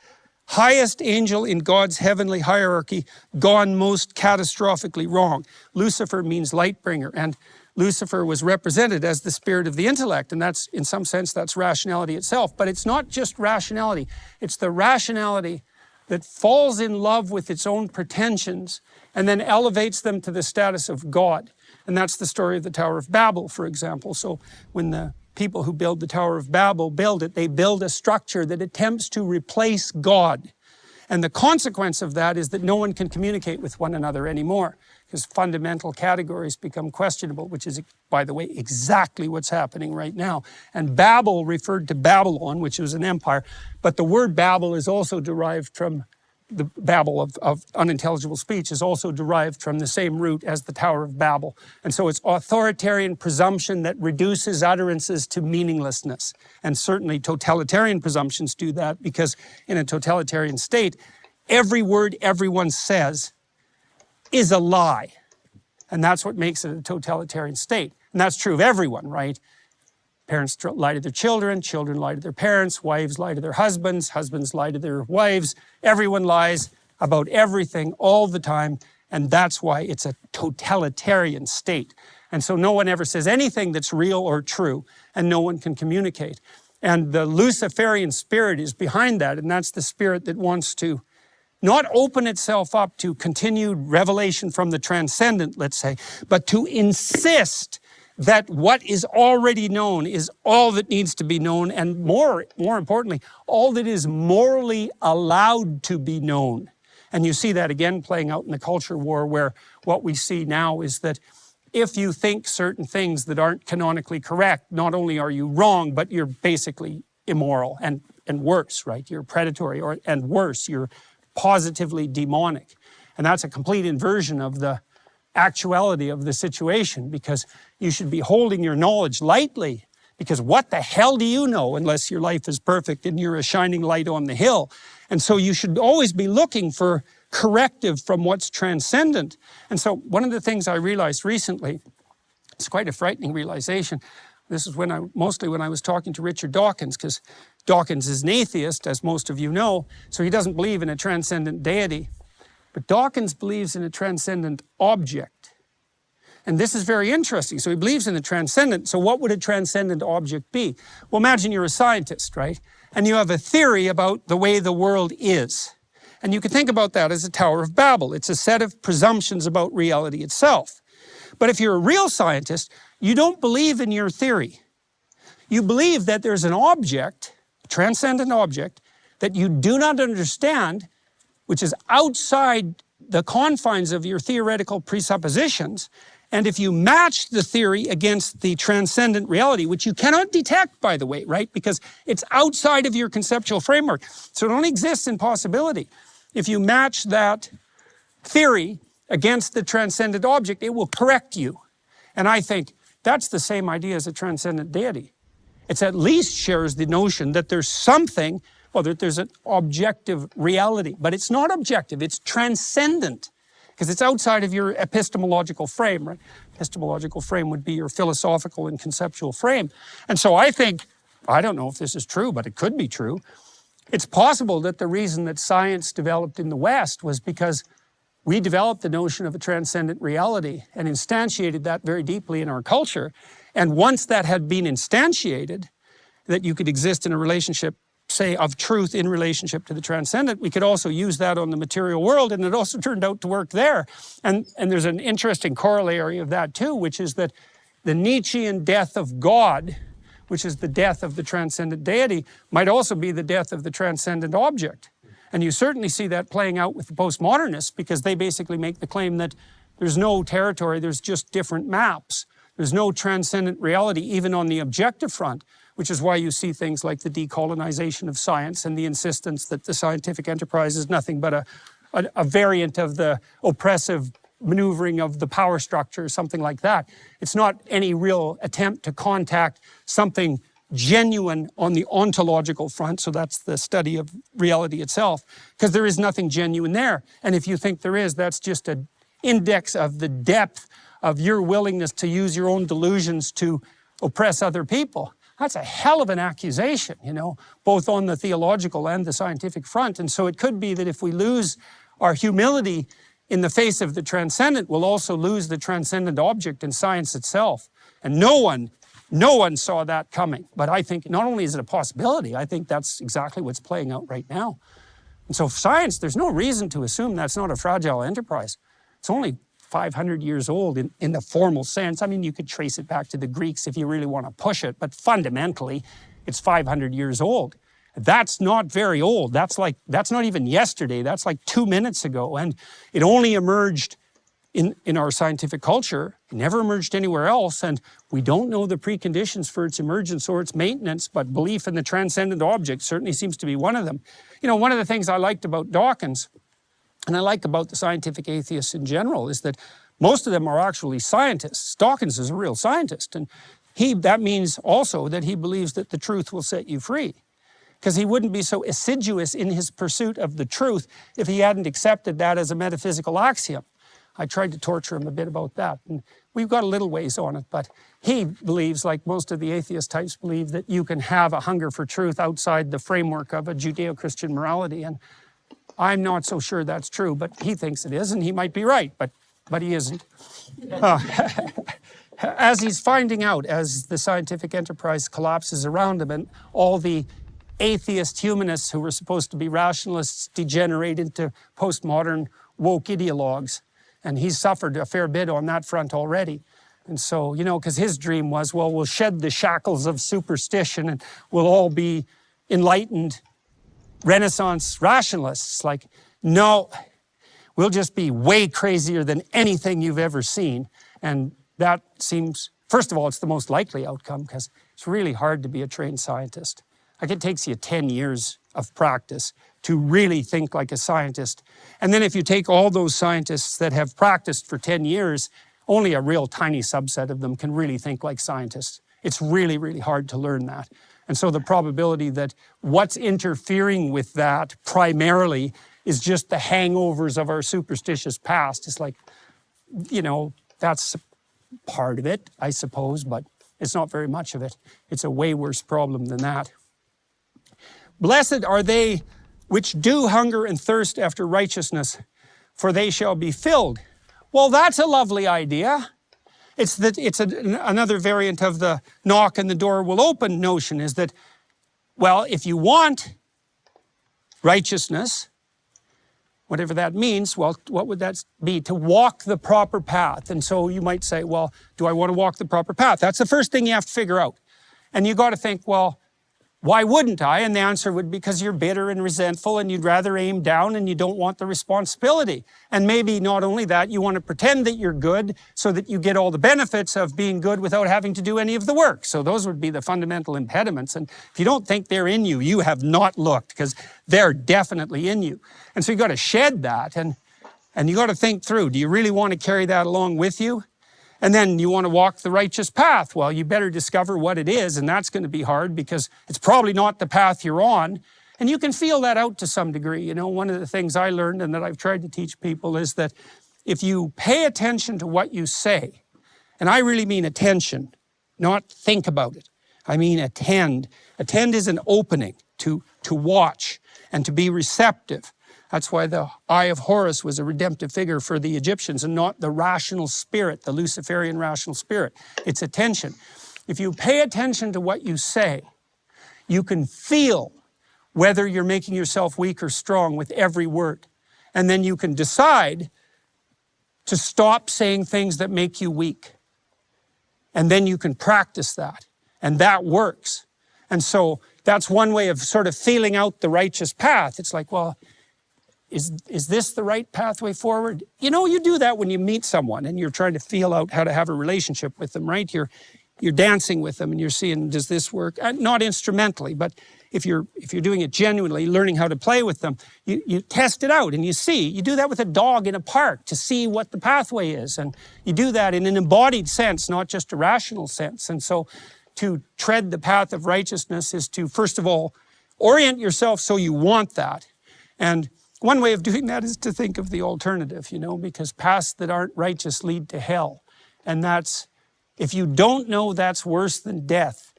highest angel in God's heavenly hierarchy, gone most catastrophically wrong. Lucifer means light bringer, and Lucifer was represented as the spirit of the intellect, and that's, in some sense, that's rationality itself. But it's not just rationality. It's the rationality that falls in love with its own pretensions and then elevates them to the status of God. And that's the story of the Tower of Babel, for example. So when the people who build the Tower of Babel build it, they build a structure that attempts to replace God. And the consequence of that is that no one can communicate with one another anymore, because fundamental categories become questionable, which is, by the way, exactly what's happening right now. And Babel referred to Babylon, which was an empire, but the word Babel is also derived from the Babel of unintelligible speech is also derived from the same root as the Tower of Babel. And so it's authoritarian presumption that reduces utterances to meaninglessness. And certainly totalitarian presumptions do that, because in a totalitarian state, every word everyone says is a lie. And that's what makes it a totalitarian state. And that's true of everyone, right? Parents lie to their children, children lie to their parents, wives lie to their husbands, husbands lie to their wives. Everyone lies about everything all the time, and that's why it's a totalitarian state. And so no one ever says anything that's real or true, and no one can communicate. And the Luciferian spirit is behind that, and that's the spirit that wants to not open itself up to continued revelation from the transcendent, let's say, but to insist that what is already known is all that needs to be known, and more importantly, all that is morally allowed to be known. And you see that again playing out in the culture war, where what we see now is that if you think certain things that aren't canonically correct, not only are you wrong, but you're basically immoral and worse, right? You're predatory, and worse, you're positively demonic. And that's a complete inversion of the actuality of the situation, because you should be holding your knowledge lightly, because what the hell do you know unless your life is perfect and you're a shining light on the hill? And so you should always be looking for corrective from what's transcendent. And so one of the things I realized recently, it's quite a frightening realization. This is mostly when I was talking to Richard Dawkins, because Dawkins is an atheist, as most of you know, so he doesn't believe in a transcendent deity. But Dawkins believes in a transcendent object. And this is very interesting. So he believes in the transcendent. So what would a transcendent object be? Well, imagine you're a scientist, right? And you have a theory about the way the world is. And you can think about that as a Tower of Babel. It's a set of presumptions about reality itself. But if you're a real scientist, you don't believe in your theory. You believe that there's an object, a transcendent object, that you do not understand, which is outside the confines of your theoretical presuppositions. And if you match the theory against the transcendent reality, which you cannot detect, by the way, right? Because it's outside of your conceptual framework. So it only exists in possibility. If you match that theory against the transcendent object, it will correct you. And I think that's the same idea as a transcendent deity. It at least shares the notion that there's something, well, that there's an objective reality. But it's not objective, it's transcendent, because it's outside of your epistemological frame, right? Epistemological frame would be your philosophical and conceptual frame. And so I think, I don't know if this is true, but it could be true. It's possible that the reason that science developed in the West was because we developed the notion of a transcendent reality and instantiated that very deeply in our culture. And once that had been instantiated, that you could exist in a relationship, say, of truth in relationship to the transcendent, we could also use that on the material world, and it also turned out to work there. And there's an interesting corollary of that too, which is that the Nietzschean death of God, which is the death of the transcendent deity, might also be the death of the transcendent object. And you certainly see that playing out with the postmodernists, because they basically make the claim that there's no territory, there's just different maps. There's no transcendent reality, even on the objective front, which is why you see things like the decolonization of science and the insistence that the scientific enterprise is nothing but a variant of the oppressive maneuvering of the power structure, something like that. It's not any real attempt to contact something genuine on the ontological front, so that's the study of reality itself, because there is nothing genuine there. And if you think there is, that's just an index of the depth of your willingness to use your own delusions to oppress other people. That's a hell of an accusation, you know, both on the theological and the scientific front. And so it could be that if we lose our humility in the face of the transcendent, we'll also lose the transcendent object in science itself. And no one saw that coming. But I think not only is it a possibility, I think that's exactly what's playing out right now. And so science, there's no reason to assume that's not a fragile enterprise. It's only 500 years old in the formal sense. I mean, you could trace it back to the Greeks if you really want to push it, but fundamentally, it's 500 years old. That's not very old. That's not even yesterday. That's like 2 minutes ago. And it only emerged in our scientific culture, never emerged anywhere else. And we don't know the preconditions for its emergence or its maintenance, but belief in the transcendent object certainly seems to be one of them. You know, one of the things I liked about Dawkins, and I like about the scientific atheists in general, is that most of them are actually scientists. Dawkins is a real scientist, and that means also that he believes that the truth will set you free, because he wouldn't be so assiduous in his pursuit of the truth if he hadn't accepted that as a metaphysical axiom. I tried to torture him a bit about that, and we've got a little ways on it, but he believes, like most of the atheist types believe, that you can have a hunger for truth outside the framework of a Judeo-Christian morality, and I'm not so sure that's true, but he thinks it is, and he might be right, but he isn't. As he's finding out, as the scientific enterprise collapses around him, and all the atheist humanists who were supposed to be rationalists degenerate into postmodern woke ideologues, and he's suffered a fair bit on that front already. And so, you know, because his dream was, well, we'll shed the shackles of superstition and we'll all be enlightened Renaissance rationalists. Like, no, we'll just be way crazier than anything you've ever seen. And that seems, first of all, it's the most likely outcome because it's really hard to be a trained scientist. Like it takes you 10 years of practice to really think like a scientist. And then if you take all those scientists that have practiced for 10 years, only a real tiny subset of them can really think like scientists. It's really, really hard to learn that. And so the probability that what's interfering with that primarily is just the hangovers of our superstitious past is like, you know, that's part of it, I suppose, but it's not very much of it. It's a way worse problem than that. Blessed are they which do hunger and thirst after righteousness, for they shall be filled. Well, that's a lovely idea. Another variant of the knock and the door will open notion is that, well, if you want righteousness, whatever that means, well, what would that be? To walk the proper path. And so you might say, well, do I want to walk the proper path? That's the first thing you have to figure out. And you got to think, well, why wouldn't I? And the answer would be because you're bitter and resentful and you'd rather aim down and you don't want the responsibility. And maybe not only that, you want to pretend that you're good so that you get all the benefits of being good without having to do any of the work. So those would be the fundamental impediments. And if you don't think they're in you, you have not looked because they're definitely in you. And so you got to shed that and you got to think through, do you really want to carry that along with you? And then you want to walk the righteous path. Well, you better discover what it is, and that's going to be hard because it's probably not the path you're on. And you can feel that out to some degree. You know, one of the things I learned and that I've tried to teach people is that if you pay attention to what you say, and I really mean attention, not think about it. I mean attend. Attend is an opening to watch and to be receptive. That's why the Eye of Horus was a redemptive figure for the Egyptians and not the rational spirit, the Luciferian rational spirit. It's attention. If you pay attention to what you say, you can feel whether you're making yourself weak or strong with every word. And then you can decide to stop saying things that make you weak. And then you can practice that. And that works. And so that's one way of sort of feeling out the righteous path. It's like, well, is this the right pathway forward? You know, you do that when you meet someone and you're trying to feel out how to have a relationship with them, right? You're dancing with them and you're seeing, does this work? Not instrumentally, but if you're doing it genuinely, learning how to play with them, you test it out and you see. You do that with a dog in a park to see what the pathway is. And you do that in an embodied sense, not just a rational sense. And so to tread the path of righteousness is to, first of all, orient yourself so you want that. And one way of doing that is to think of the alternative, you know, because paths that aren't righteous lead to hell. And that's, if you don't know that's worse than death,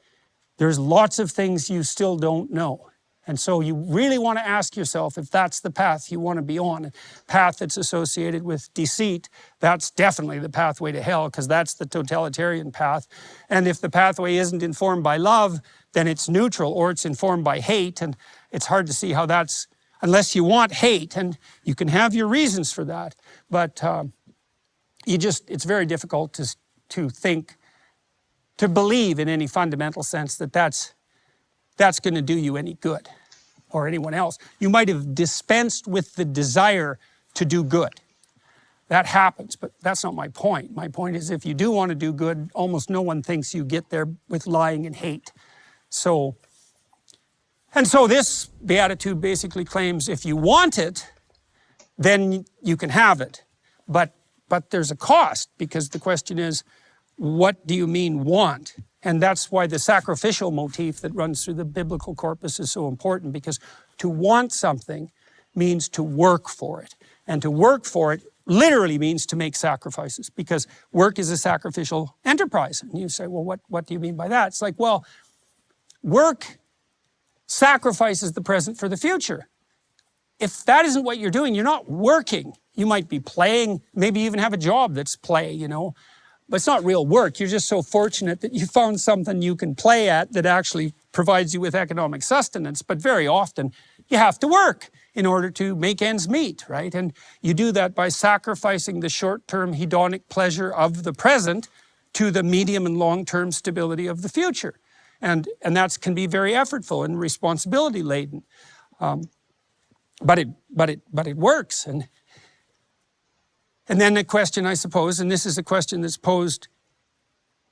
there's lots of things you still don't know. And so you really want to ask yourself if that's the path you want to be on. A path that's associated with deceit, that's definitely the pathway to hell because that's the totalitarian path. And if the pathway isn't informed by love, then it's neutral or it's informed by hate. And it's hard to see how that's, unless you want hate, and you can have your reasons for that, but it's very difficult to think, to believe in any fundamental sense that that's going to do you any good or anyone else. You might have dispensed with the desire to do good. That happens, but that's not my point. My point is if you do want to do good, almost no one thinks you get there with lying and hate. And so this beatitude basically claims if you want it, then you can have it. But there's a cost, because the question is, what do you mean want? And that's why the sacrificial motif that runs through the biblical corpus is so important, because to want something means to work for it. And to work for it literally means to make sacrifices, because work is a sacrificial enterprise. And you say, well, what do you mean by that? It's like, well, work sacrifices the present for the future. If that isn't what you're doing, you're not working. You might be playing, maybe even have a job that's play, you know, but it's not real work. You're just so fortunate that you found something you can play at that actually provides you with economic sustenance. But very often you have to work in order to make ends meet, right? And you do that by sacrificing the short-term hedonic pleasure of the present to the medium and long-term stability of the future. And that can be very effortful and responsibility laden, but it works. And then the question, I suppose, and this is a question that's posed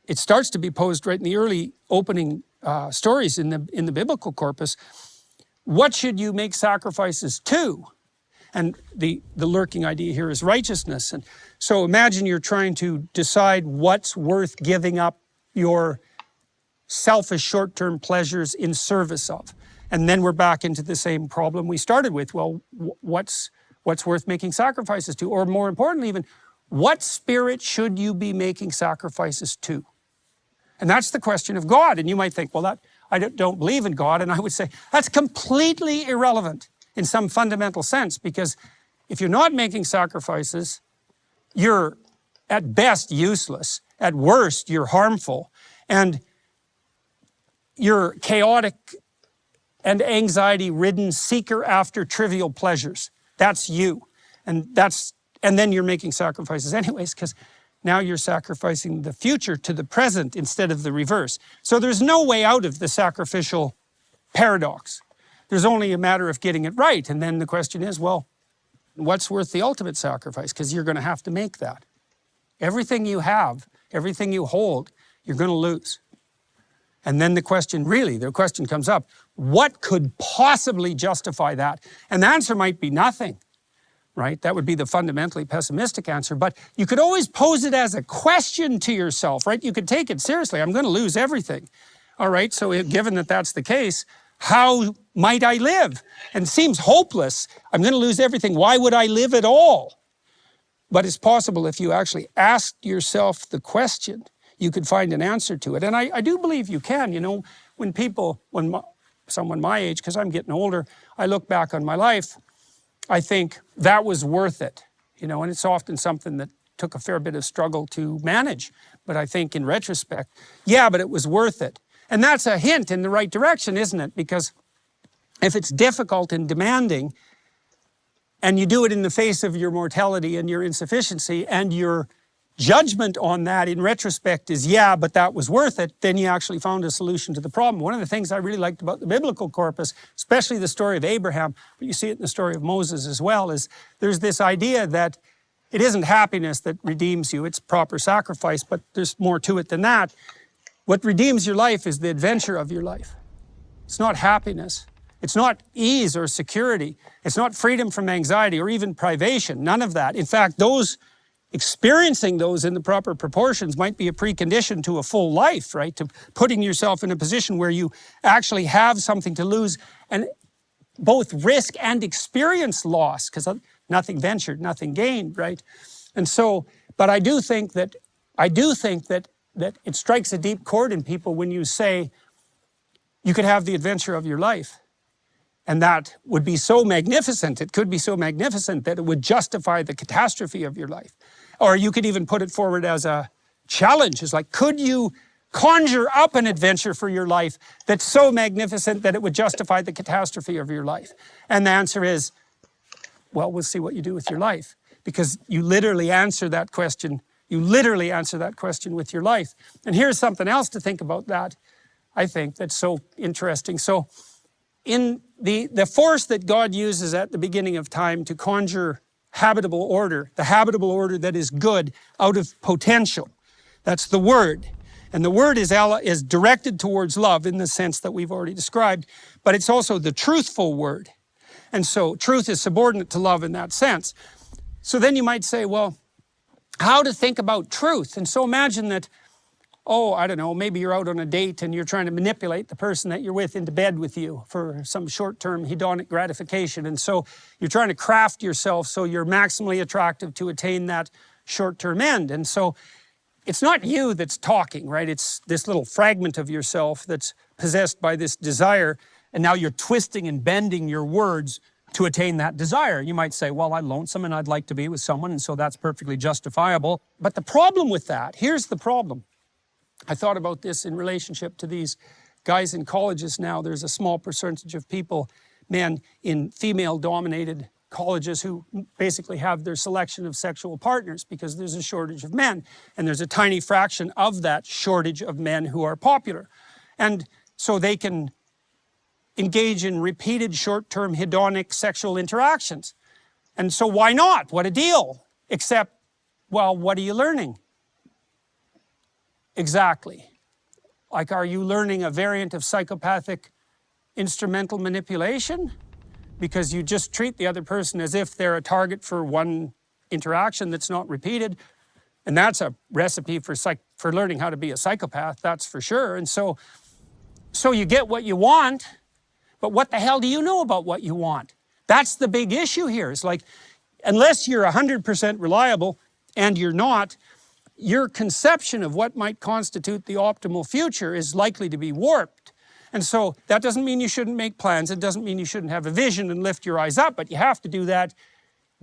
it starts to be posed right in the early opening stories in the biblical corpus. What should you make sacrifices to? And the lurking idea here is righteousness. And so imagine you're trying to decide what's worth giving up your selfish short-term pleasures in service of. And then we're back into the same problem we started with. Well, what's worth making sacrifices to? Or more importantly even, what spirit should you be making sacrifices to? And that's the question of God. And you might think, well, that I don't believe in God. And I would say that's completely irrelevant in some fundamental sense, because if you're not making sacrifices, you're at best useless. At worst, you're harmful. And you're chaotic and anxiety-ridden seeker after trivial pleasures. That's you. And then you're making sacrifices anyways, because now you're sacrificing the future to the present instead of the reverse. So there's no way out of the sacrificial paradox. There's only a matter of getting it right. And then the question is, well, what's worth the ultimate sacrifice? Because you're going to have to make that. Everything you have, everything you hold, you're going to lose. And then the question comes up, what could possibly justify that? And the answer might be nothing, right? That would be the fundamentally pessimistic answer. But you could always pose it as a question to yourself, right? You could take it seriously. I'm going to lose everything. All right, so given that that's the case, how might I live? And it seems hopeless. I'm going to lose everything. Why would I live at all? But it's possible if you actually asked yourself the question, you could find an answer to it. And I do believe you can. You know, when someone my age, because I'm getting older, I look back on my life, I think that was worth it. You know, and it's often something that took a fair bit of struggle to manage. But I think in retrospect, yeah, but it was worth it. And that's a hint in the right direction, isn't it? Because if it's difficult and demanding, and you do it in the face of your mortality and your insufficiency, and your judgment on that in retrospect is, yeah, but that was worth it, then you actually found a solution to the problem. One of the things I really liked about the biblical corpus, especially the story of Abraham, but you see it in the story of Moses as well, is there's this idea that it isn't happiness that redeems you, it's proper sacrifice, but there's more to it than that. What redeems your life is the adventure of your life. It's not happiness. It's not ease or security. It's not freedom from anxiety or even privation, none of that. In fact, experiencing those in the proper proportions might be a precondition to a full life, right? To putting yourself in a position where you actually have something to lose and both risk and experience loss, because nothing ventured, nothing gained, right? And so, but I do think that it strikes a deep chord in people when you say you could have the adventure of your life. And that would be so magnificent, it could be so magnificent that it would justify the catastrophe of your life. Or you could even put it forward as a challenge. It's like, could you conjure up an adventure for your life that's so magnificent that it would justify the catastrophe of your life? And the answer is, well, we'll see what you do with your life. Because you literally answer that question. You literally answer that question with your life. And here's something else to think about that, I think, that's so interesting. So in the force that God uses at the beginning of time to conjure habitable order, the habitable order that is good out of potential, that's the Word. And the Word is directed towards love in the sense that we've already described, but it's also the truthful Word. And so truth is subordinate to love in that sense. So then you might say, well, how to think about truth? And so imagine that, oh, I don't know, maybe you're out on a date and you're trying to manipulate the person that you're with into bed with you for some short-term hedonic gratification. And so you're trying to craft yourself so you're maximally attractive to attain that short-term end. And so it's not you that's talking, right? It's this little fragment of yourself that's possessed by this desire. And now you're twisting and bending your words to attain that desire. You might say, well, I'm lonesome and I'd like to be with someone, and so that's perfectly justifiable. But the problem with that, here's the problem. I thought about this in relationship to these guys in colleges now. There's a small percentage of people, men, in female-dominated colleges who basically have their selection of sexual partners because there's a shortage of men. And there's a tiny fraction of that shortage of men who are popular. And so they can engage in repeated short-term hedonic sexual interactions. And so why not? What a deal. Except, well, what are you learning? Exactly. Like, are you learning a variant of psychopathic instrumental manipulation? Because you just treat the other person as if they're a target for one interaction that's not repeated. And that's a recipe for learning how to be a psychopath, that's for sure. And so you get what you want, but what the hell do you know about what you want? That's the big issue here. It's like, unless you're 100% reliable, and you're not, your conception of what might constitute the optimal future is likely to be warped. And so that doesn't mean you shouldn't make plans. It doesn't mean you shouldn't have a vision and lift your eyes up, but you have to do that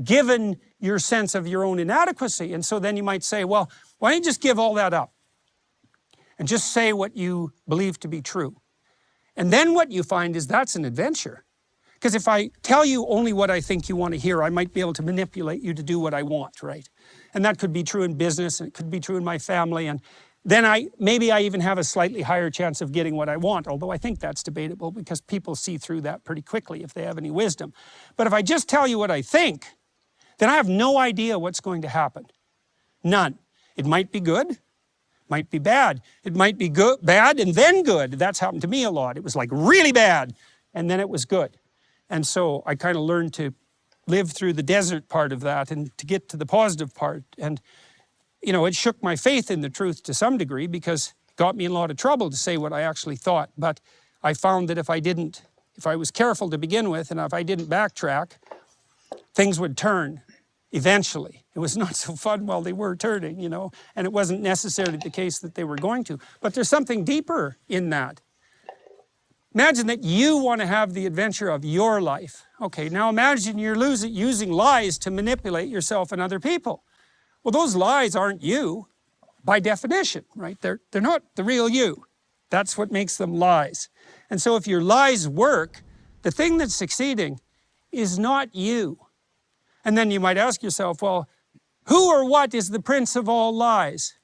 given your sense of your own inadequacy. And so then you might say, well, why don't you just give all that up and just say what you believe to be true? And then what you find is that's an adventure. Because if I tell you only what I think you want to hear, I might be able to manipulate you to do what I want, right? And that could be true in business, and it could be true in my family, and then maybe I even have a slightly higher chance of getting what I want, although I think that's debatable because people see through that pretty quickly if they have any wisdom. But if I just tell you what I think, then I have no idea what's going to happen. None. It might be good, might be bad. It might be good, bad, and then good. That's happened to me a lot. It was like really bad, and then it was good. And so I kind of learned to live through the desert part of that and to get to the positive part. And, you know, it shook my faith in the truth to some degree because it got me in a lot of trouble to say what I actually thought. But I found that if I was careful to begin with, and if I didn't backtrack, things would turn eventually. It was not so fun while they were turning, you know, and it wasn't necessarily the case that they were going to. But there's something deeper in that. Imagine that you want to have the adventure of your life. Okay, now imagine you're using lies to manipulate yourself and other people. Well, those lies aren't you by definition, right? They're not the real you. That's what makes them lies. And so if your lies work, the thing that's succeeding is not you. And then you might ask yourself, well, who or what is the prince of all lies?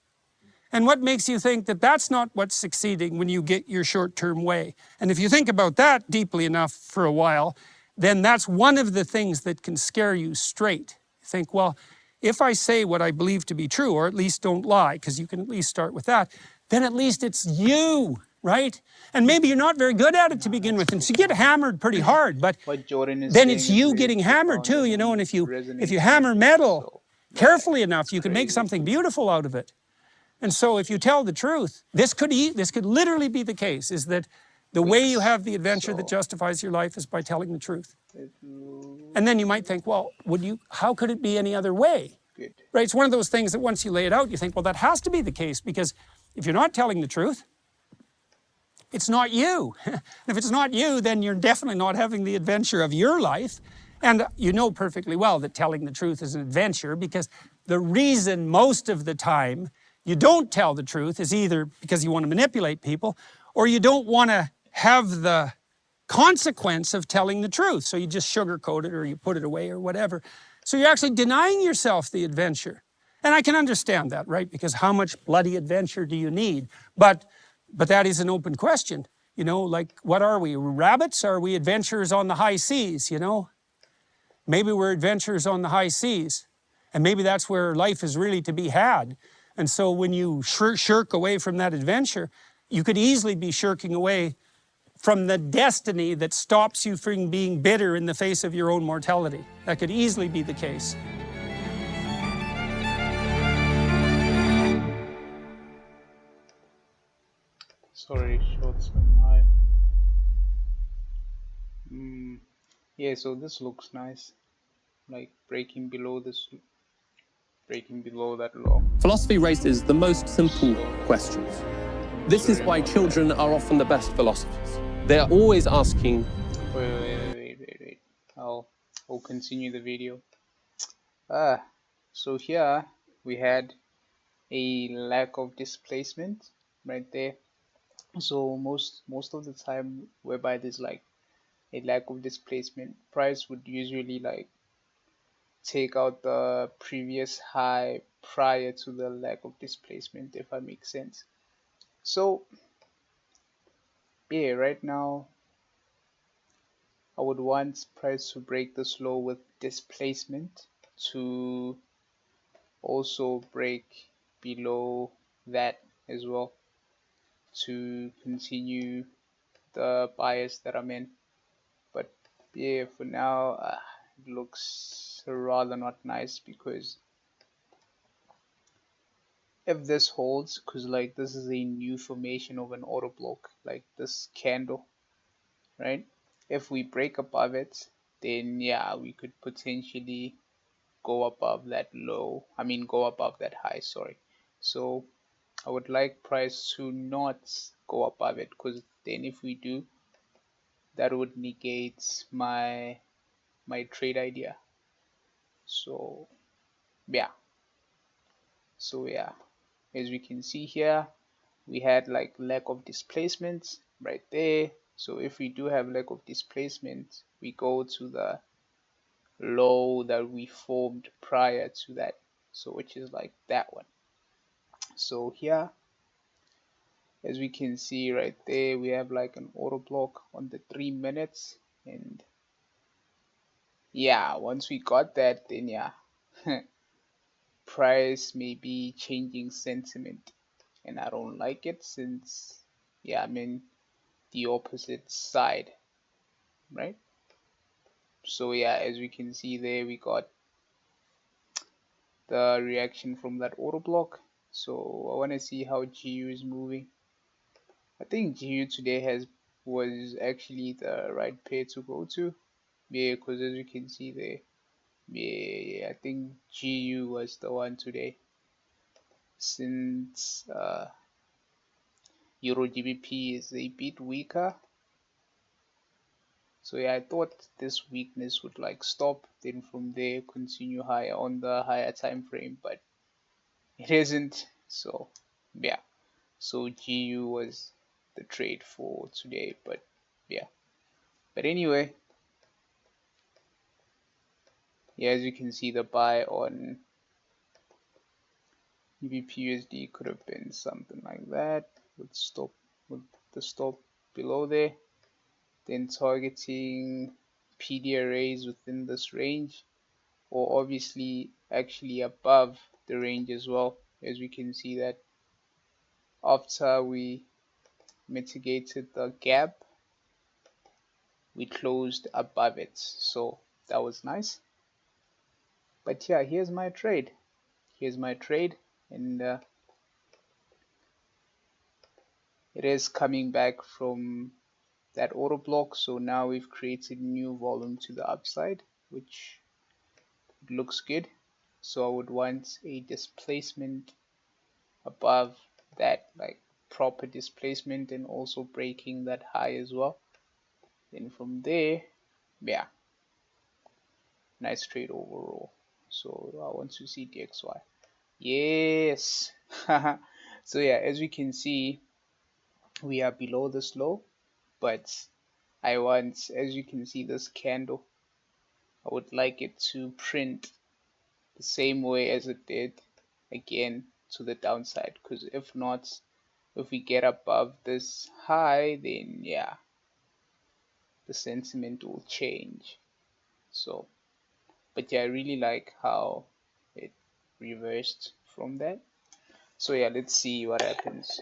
And what makes you think that that's not what's succeeding when you get your short-term way? And if you think about that deeply enough for a while, then that's one of the things that can scare you straight. You think, well, if I say what I believe to be true, or at least don't lie, because you can at least start with that, then at least it's you, right? And maybe you're not very good at it to begin with, and so you get hammered pretty hard, but What Jordan is then saying it's is you very getting hammered profound too, you know, and if you resonates hammer with me. metal So, yeah, carefully enough, it's you can make crazy. something beautiful out of it. And so if you tell the truth, this could literally be the case, is that the way you have the adventure that So, justifies your life is by telling the truth. if you And then you might think, well, how could it be any other way? good. Right? It's one of those things that once you lay it out, you think, well, that has to be the case, because if you're not telling the truth, it's not you. And if it's not you, then you're definitely not having the adventure of your life. And you know perfectly well that telling the truth is an adventure, because the reason most of the time you don't tell the truth is either because you want to manipulate people, or you don't want to have the consequence of telling the truth. So you just sugarcoat it, or you put it away, or whatever. So you're actually denying yourself the adventure. And I can understand that, right? Because how much bloody adventure do you need? But that is an open question. You know, like, what are we? Rabbits? Are we adventurers on the high seas, you know? Maybe we're adventurers on the high seas. And maybe that's where life is really to be had. And so when you shirk away from that adventure, you could easily be shirking away from the destiny that stops you from being bitter in the face of your own mortality. That could easily be the case. Sorry, short some high. Yeah, so this looks nice. Like breaking below that low. Philosophy raises the most simple So, questions. This is why children are often the best philosophers. They're always asking, wait. I'll continue the video. So here we had a lack of displacement right there. So most of the time whereby there's like a lack of displacement, price would usually like take out the previous high prior to the lack of displacement, if that makes sense. So yeah, right now I would want price to break this low with displacement to also break below that as well to continue the bias that I'm in. But yeah, for now, it looks rather not nice, because if this holds, because like this is a new formation of an auto block, like this candle, right? If we break above it, then yeah, we could potentially go above that low. I mean, go above that high, sorry. So I would like price to not go above it, because then if we do, that would negate my trade idea. So yeah, yeah, as we can see here, we had like lack of displacement right there. So if we do have lack of displacement, we go to the low that we formed prior to that, so which is like that one. So here, as we can see right there, we have like an auto block on the 3 minutes, and yeah, once we got that, then yeah, price may be changing sentiment, and I don't like it, since yeah, I'm in the opposite side, right? So yeah, as we can see there, we got the reaction from that auto block. So I want to see how GU is moving. I think GU today was actually the right pair to go to. Yeah, because as you can see there, yeah, I think GU was the one today, since Euro GBP is a bit weaker. So yeah, I thought this weakness would like stop, then from there continue higher on the higher time frame, but it isn't. So yeah, so GU was the trade for today, but yeah. But anyway, yeah, as you can see, the buy on USD could have been something like that, with the stop below there, then targeting PD arrays within this range, or obviously actually above the range as well. As we can see that after we mitigated the gap, we closed above it, so that was nice. But yeah, here's my trade. And it is coming back from that auto block, so now we've created new volume to the upside, which looks good. So I would want a displacement above that, like proper displacement, and also breaking that high as well. Then from there, yeah, nice trade overall. So I want to see DXY. Yes. So yeah, as we can see, we are below this low, but I want, as you can see, this candle, I would like it to print the same way as it did again to the downside, because if not, if we get above this high, then yeah, the sentiment will change. So but yeah, I really like how it reversed from that. So yeah, let's see what happens.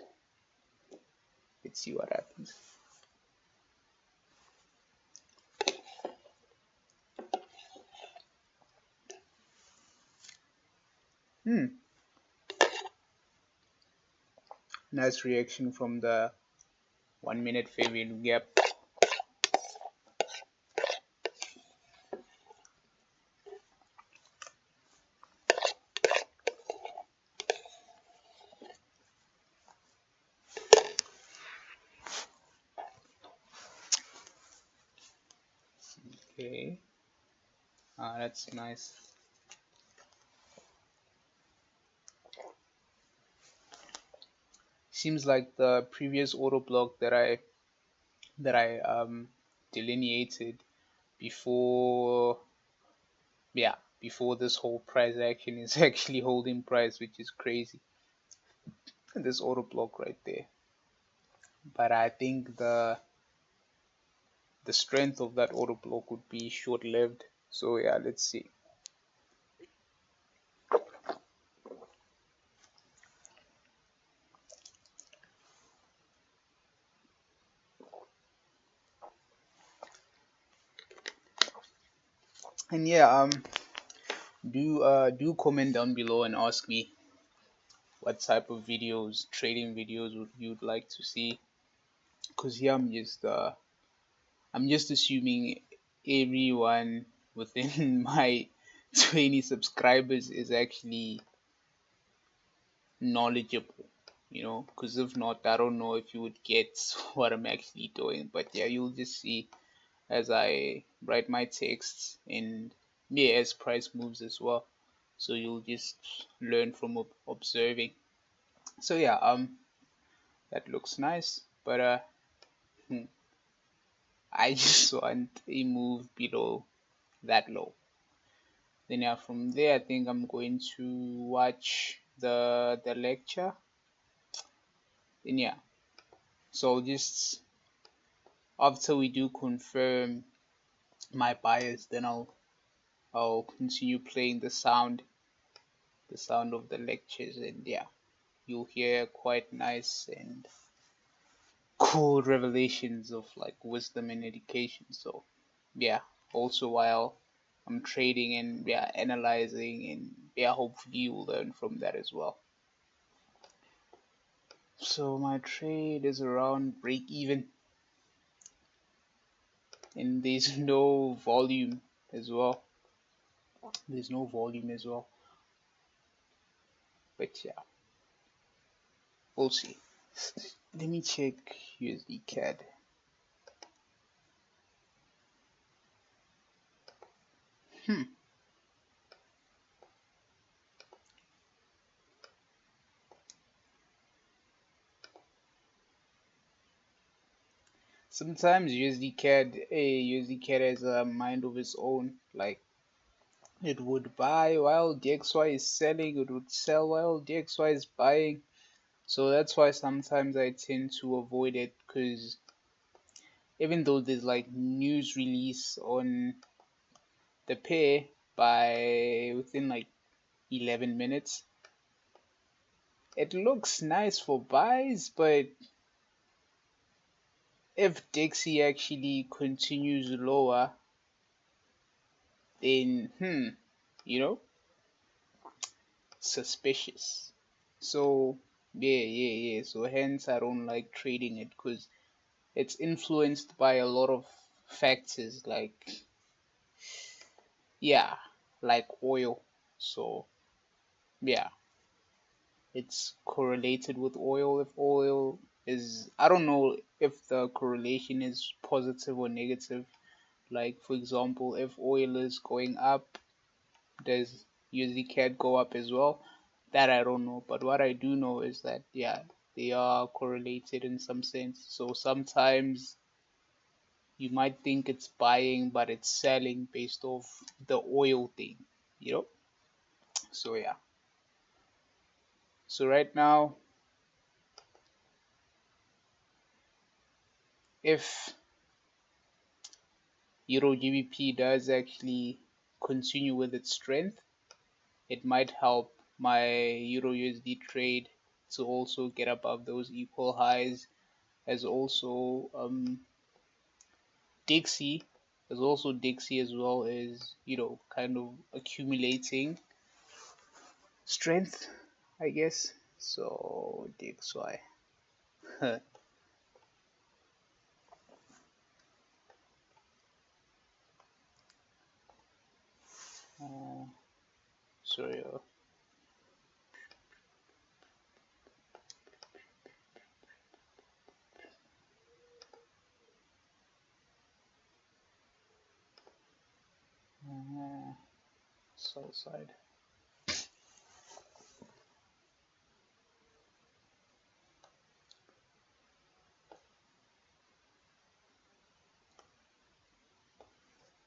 Hmm, nice reaction from the 1 minute fair value gap. Okay, that's nice. Seems like the previous auto block that I delineated before, yeah, before this whole price action is actually holding price, which is crazy. This auto block right there. But I think the strength of that auto block would be short lived. So yeah, let's see. And yeah, do comment down below and ask me what type of videos, trading videos would you'd like to see. Cause here I'm just assuming everyone within my 20 subscribers is actually knowledgeable, because if not, I don't know if you would get what I'm actually doing. But yeah, you'll just see as I write my texts, and yeah, as price moves as well. So you'll just learn from observing. So yeah, that looks nice, but hmm, I just want a move below that low. Then yeah, from there I think I'm going to watch the lecture. Then yeah, so just after we do confirm my bias, then I'll continue playing the sound of the lectures, and yeah, you'll hear quite nice and cool revelations of like wisdom and education. So yeah, also while I'm trading and yeah, analyzing, and yeah, hopefully you'll learn from that as well. So my trade is around break even, and there's no volume as well. There's no volume as well. But yeah, we'll see. Let me check USD CAD. Hmm. Sometimes USD CAD has a mind of its own. Like it would buy while DXY is selling, it would sell while DXY is buying. So that's why sometimes I tend to avoid it, because even though there's like news release on the pair by within like 11 minutes, it looks nice for buys, but if Dixie actually continues lower, then you know, suspicious. So yeah. So hence I don't like trading it, because it's influenced by a lot of factors, like yeah, like oil. So yeah, it's correlated with oil. If oil is, I don't know if the correlation is positive or negative. Like for example, if oil is going up, does USD CAD go up as well? That I don't know. But what I do know is that yeah, they are correlated in some sense. So sometimes you might think it's buying, but it's selling based off the oil thing, you know? So yeah. So right now, if Euro GBP does actually continue with its strength, it might help my Euro USD trade to also get above those equal highs, as also Dixie, Dixie as well, is kind of accumulating strength, I guess. So DXY. Sorry. Sell side.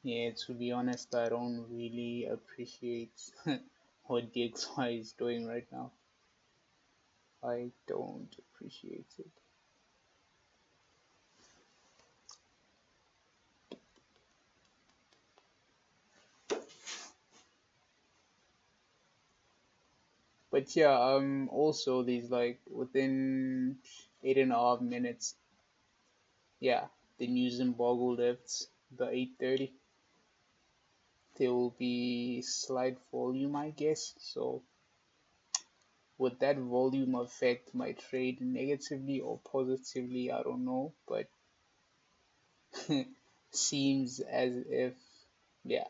Yeah, to be honest, I don't really appreciate what DXY is doing right now. I don't appreciate it. But yeah, also these like within 8.5 minutes, yeah, the news embargo lifts the 8:30. there will be slight volume, I guess. So would that volume affect my trade negatively or positively? I don't know, but seems as if, yeah,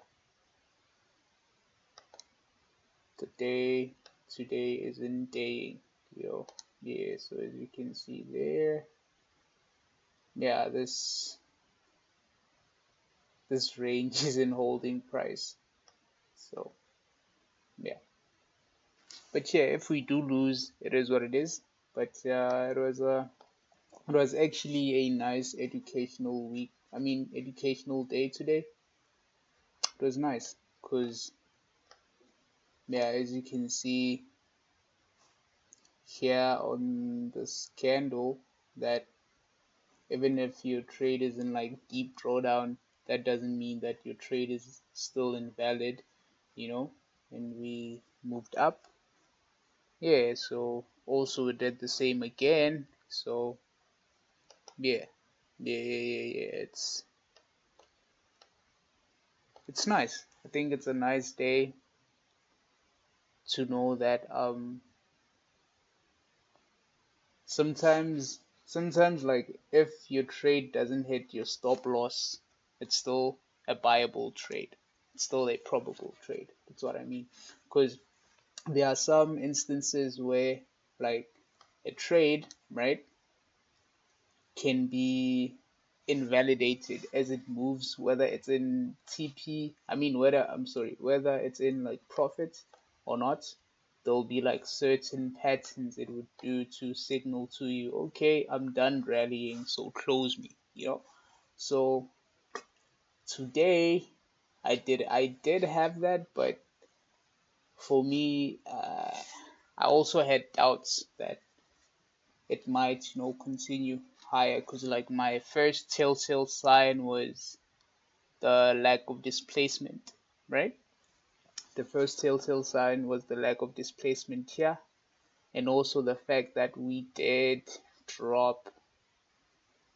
today isn't daying, yo. Yeah, so as you can see there, yeah, this range isn't holding price. So yeah, but yeah, if we do lose, it is what it is. But it was actually a nice educational week. I mean, educational day today. It was nice because, yeah, as you can see here on this candle, that even if your trade is in like deep drawdown, that doesn't mean that your trade is still invalid, you know. And we moved up. Yeah, so also we did the same again. So yeah, yeah. It's nice. I think it's a nice day to know that sometimes like if your trade doesn't hit your stop loss, it's still a buyable trade. It's still a probable trade. That's what I mean. Because there are some instances where like a trade, right, can be invalidated as it moves, whether it's in TP, I mean, whether it's in like profit or not. There'll be like certain patterns it would do to signal to you, okay, I'm done rallying, so close me, you know. So today I did have that, but for me, I also had doubts that it might, continue higher, because like my first telltale sign was the lack of displacement, right? The first telltale sign was the lack of displacement here, and also the fact that we did drop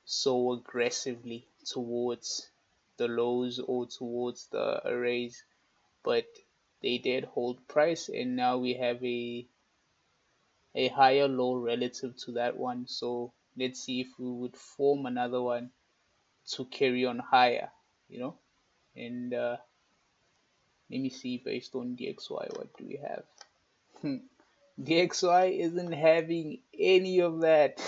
so aggressively towards the lows or towards the arrays, but they did hold price, and now we have a higher low relative to that one. So let's see if we would form another one to carry on higher, you know. And let me see, based on DXY, what do we have? DXY isn't having any of that.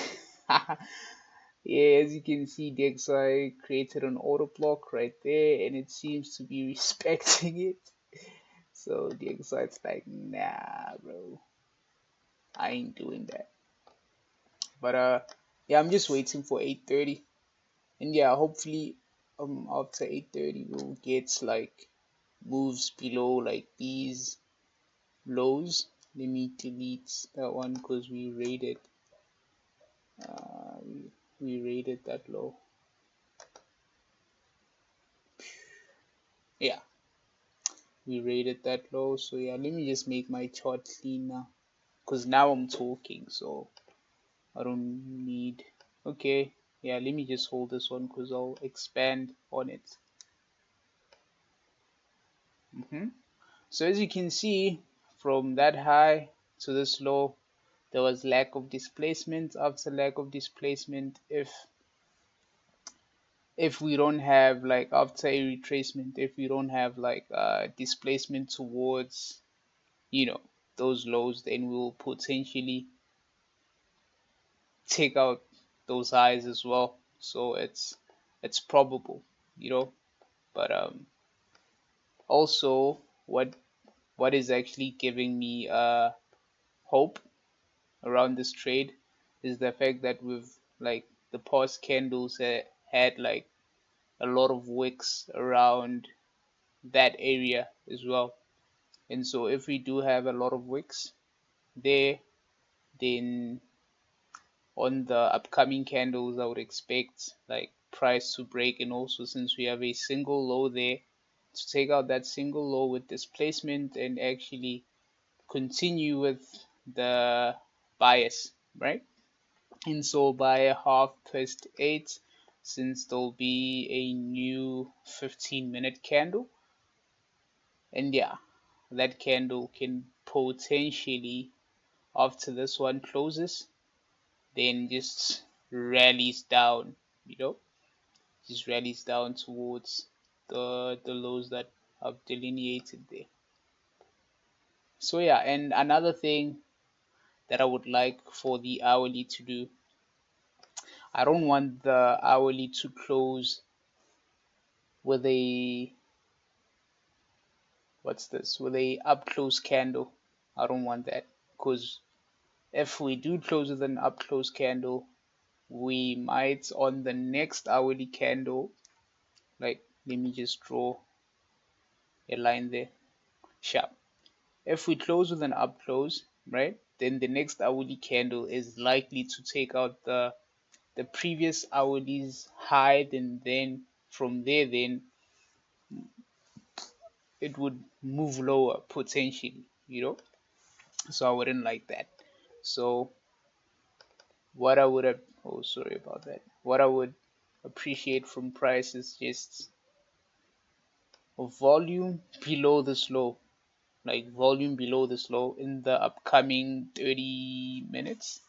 Yeah, as you can see, DXY created an auto block right there, and it seems to be respecting it. So DXY is like, nah, bro, I ain't doing that. But yeah, I'm just waiting for 8:30, and yeah, hopefully after 8:30 we'll get like moves below like these lows. Let me delete that one because we rated that low. Yeah, we rated that low. So yeah, let me just make my chart clean now, because now I'm talking, so I don't need. Okay, yeah, let me just hold this one because I'll expand on it. So as you can see, from that high to this low, there was lack of displacement. After lack of displacement, if we don't have like after a retracement, if we don't have like displacement towards, you know, those lows, then we will potentially take out those highs as well. So it's probable, you know. But also what is actually giving me hope around this trade is the fact that we've like the past candles had like a lot of wicks around that area as well. And so if we do have a lot of wicks there, then on the upcoming candles I would expect like price to break, and also since we have a single low there, to take out that single low with displacement and actually continue with the bias, right? And so by 8:30, since there'll be a new 15-minute candle, And yeah, that candle can potentially, after this one closes, then just rallies down, you know, just rallies down towards the lows that I've delineated there. So yeah, and another thing that I would like for the hourly to do, I don't want the hourly to close with a, what's this, with a up close candle. I don't want that, because if we do close with an up close candle, we might on the next hourly candle, like, let me just draw a line there, sharp. If we close with an up close, right, then the next hourly candle is likely to take out the previous hourly's high, then from there, then it would move lower potentially, you know. So I wouldn't like that. So what I would have, oh, sorry about that, what I would appreciate from price is just a volume below this low, like volume below this low in the upcoming 30 minutes.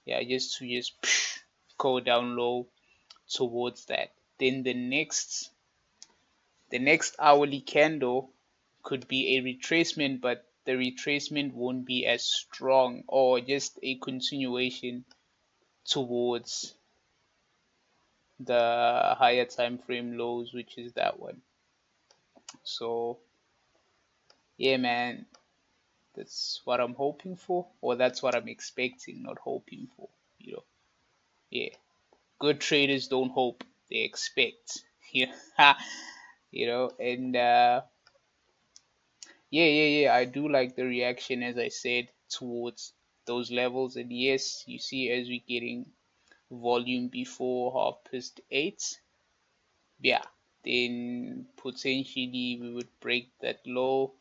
Yeah, just to just go down low towards that. Then the next hourly candle could be a retracement, but the retracement won't be as strong, or just a continuation towards the higher time frame lows, which is that one. So yeah, man, that's what I'm hoping for, or that's what I'm expecting, not hoping for, you know. Yeah, good traders don't hope, they expect. Yeah, you know. And yeah, I do like the reaction, as I said, towards those levels. And yes, you see, as we're getting volume before 8:30, yeah, then potentially we would break that low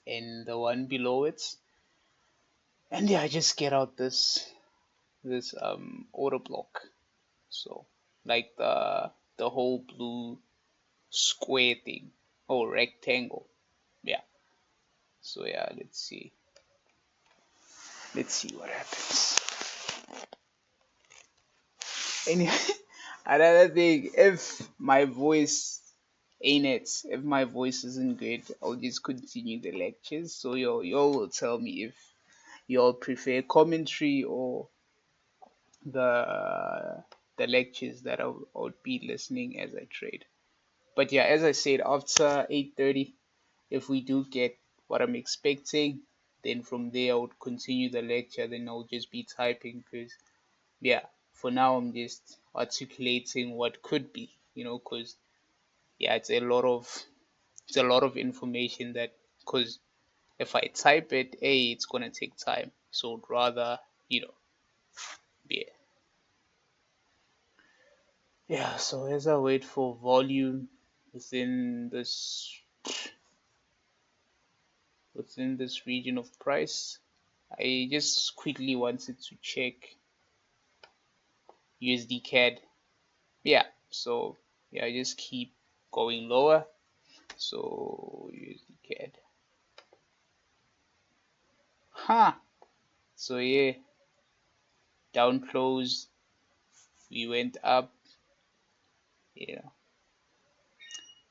and the one below it, and yeah, just get out this order block. So like the whole blue square thing, or rectangle. Yeah. So yeah, let's see what happens. Anyway, another thing, if my voice isn't good, I'll just continue the lectures. So y'all will tell me if y'all prefer commentary or the the lectures that I would be listening as I trade. But yeah, as I said, after 8:30, if we do get what I'm expecting, then from there I would continue the lecture. Then I'll just be typing, because yeah, for now I'm just articulating what could be, because yeah, it's a lot of information, that because if I type it, it's gonna take time. So I'd rather, yeah. Yeah, so as I wait for volume within this within this region of price, I just quickly wanted to check USD CAD. Yeah, so yeah, I just keep going lower. So USD CAD. Huh. So yeah, down close, we went up. Yeah.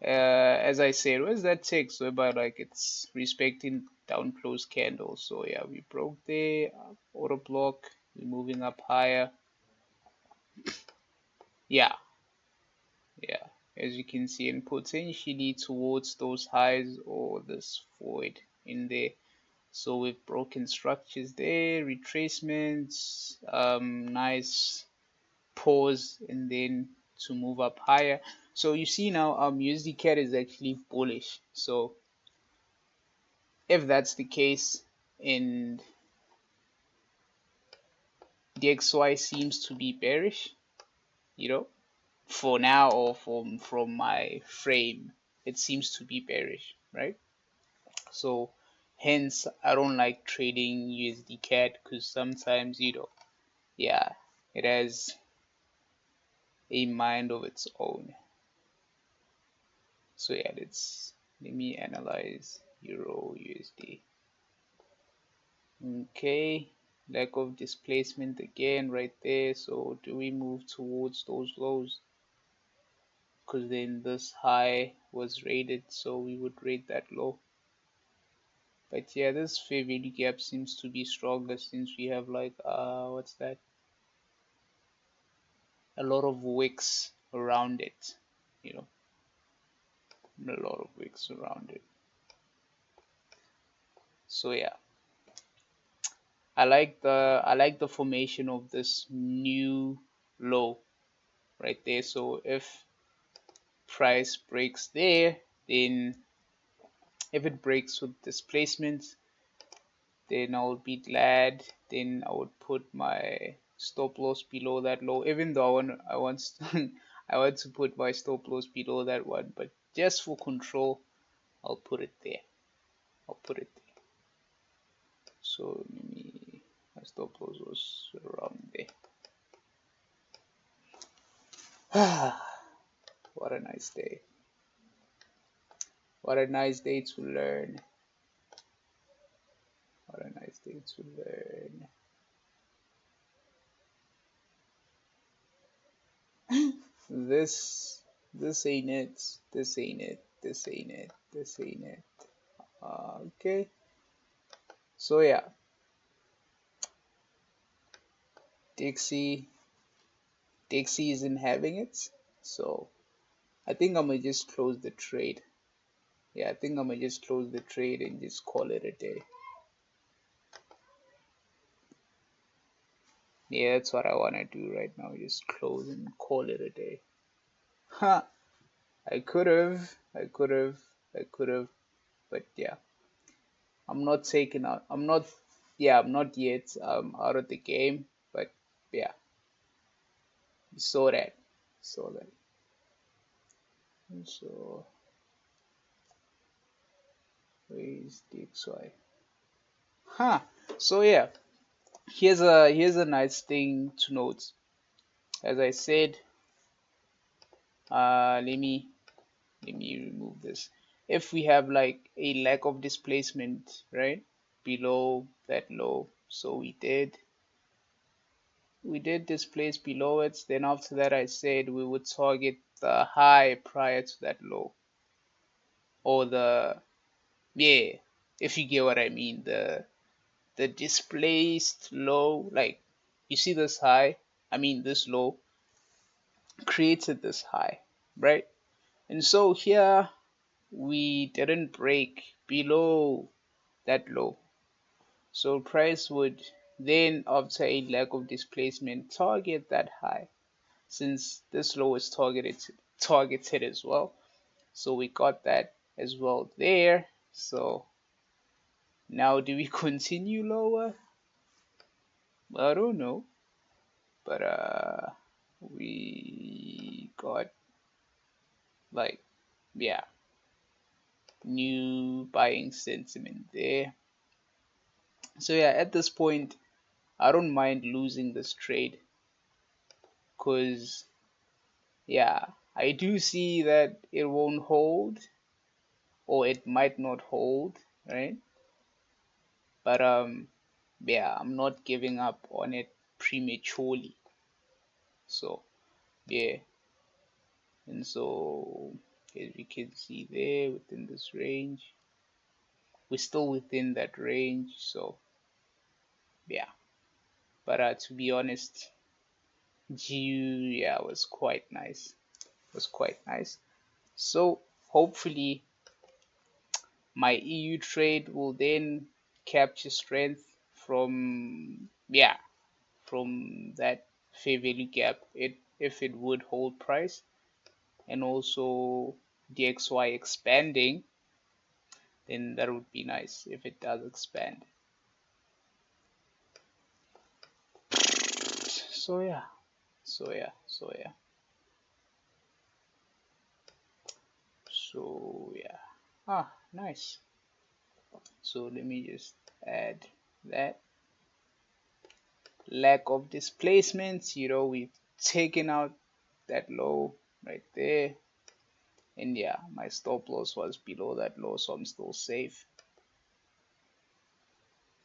As I said, where's that tick? So about like it's respecting down close candle. So yeah, we broke there, order block, we're moving up higher. Yeah, yeah. As you can see, and potentially towards those highs or this void in there. So we've broken structures there, retracements, nice pause, and then to move up higher. So you see now, USD CAD is actually bullish. So if that's the case, and DXY seems to be bearish, for now, or from my frame, it seems to be bearish, right? So hence I don't like trading USD CAD, because sometimes, yeah, it has a mind of its own. So yeah, Let me analyze Euro USD. Okay, lack of displacement again right there. So do we move towards those lows? Because then this high was rated, so we would rate that low. But yeah, this fair value gap seems to be stronger since we have like what's that? A lot of wicks around it, you know, a lot of wicks around it. So yeah, I like the formation of this new low right there. So if price breaks there, then if it breaks with displacement, then I would be glad. Then I would put my stop loss below that low, even though I want I want to put my stop loss below that one, but just for control, I'll put it there. I'll put it there. So let me, my stop loss was around there. What a nice day. What a nice day to learn. What a nice day to learn. This ain't it. This ain't it. This ain't it. This ain't it. Okay. So yeah, Dixie isn't having it. So I think I'm gonna just close the trade. Yeah, I think I'm gonna just close the trade and just call it a day. Yeah, that's what I wanna do right now. Just close and call it a day. Ha! I could have, but yeah, I'm not taking out. I'm not. Yeah, I'm not yet out of the game. But yeah, you saw that. Saw that. So where is DXY? Huh. So yeah, here's a nice thing to note. As I said, let me remove this. If we have like a lack of displacement, right, below that low, so we did displace below it. Then after that, I said we would target the high prior to that low, or the, yeah, if you get what I mean, the displaced low. Like, you see this high, I mean this low created this high, right? And so here we didn't break below that low. So price would then, after a lack of displacement, target that high, since this low is targeted as well. So we got that as well there. So now do we continue lower? I don't know. But we got, like, yeah, new buying sentiment there. So yeah, at this point, I don't mind losing this trade, because yeah, I do see that it won't hold, or it might not hold, right? But yeah, I'm not giving up on it prematurely. So yeah, and so as we can see there, within this range, we're still within that range. So yeah, but to be honest, GU, yeah, was quite nice. Was quite nice. So hopefully my EU trade will then capture strength from, yeah, from that fair value gap, it if it would hold price, and also DXY expanding, then that would be nice if it does expand. So yeah, so yeah, so yeah, so yeah. Nice. So let me just add that lack of displacements. We've taken out that low right there. And yeah, my stop loss was below that low, so I'm still safe.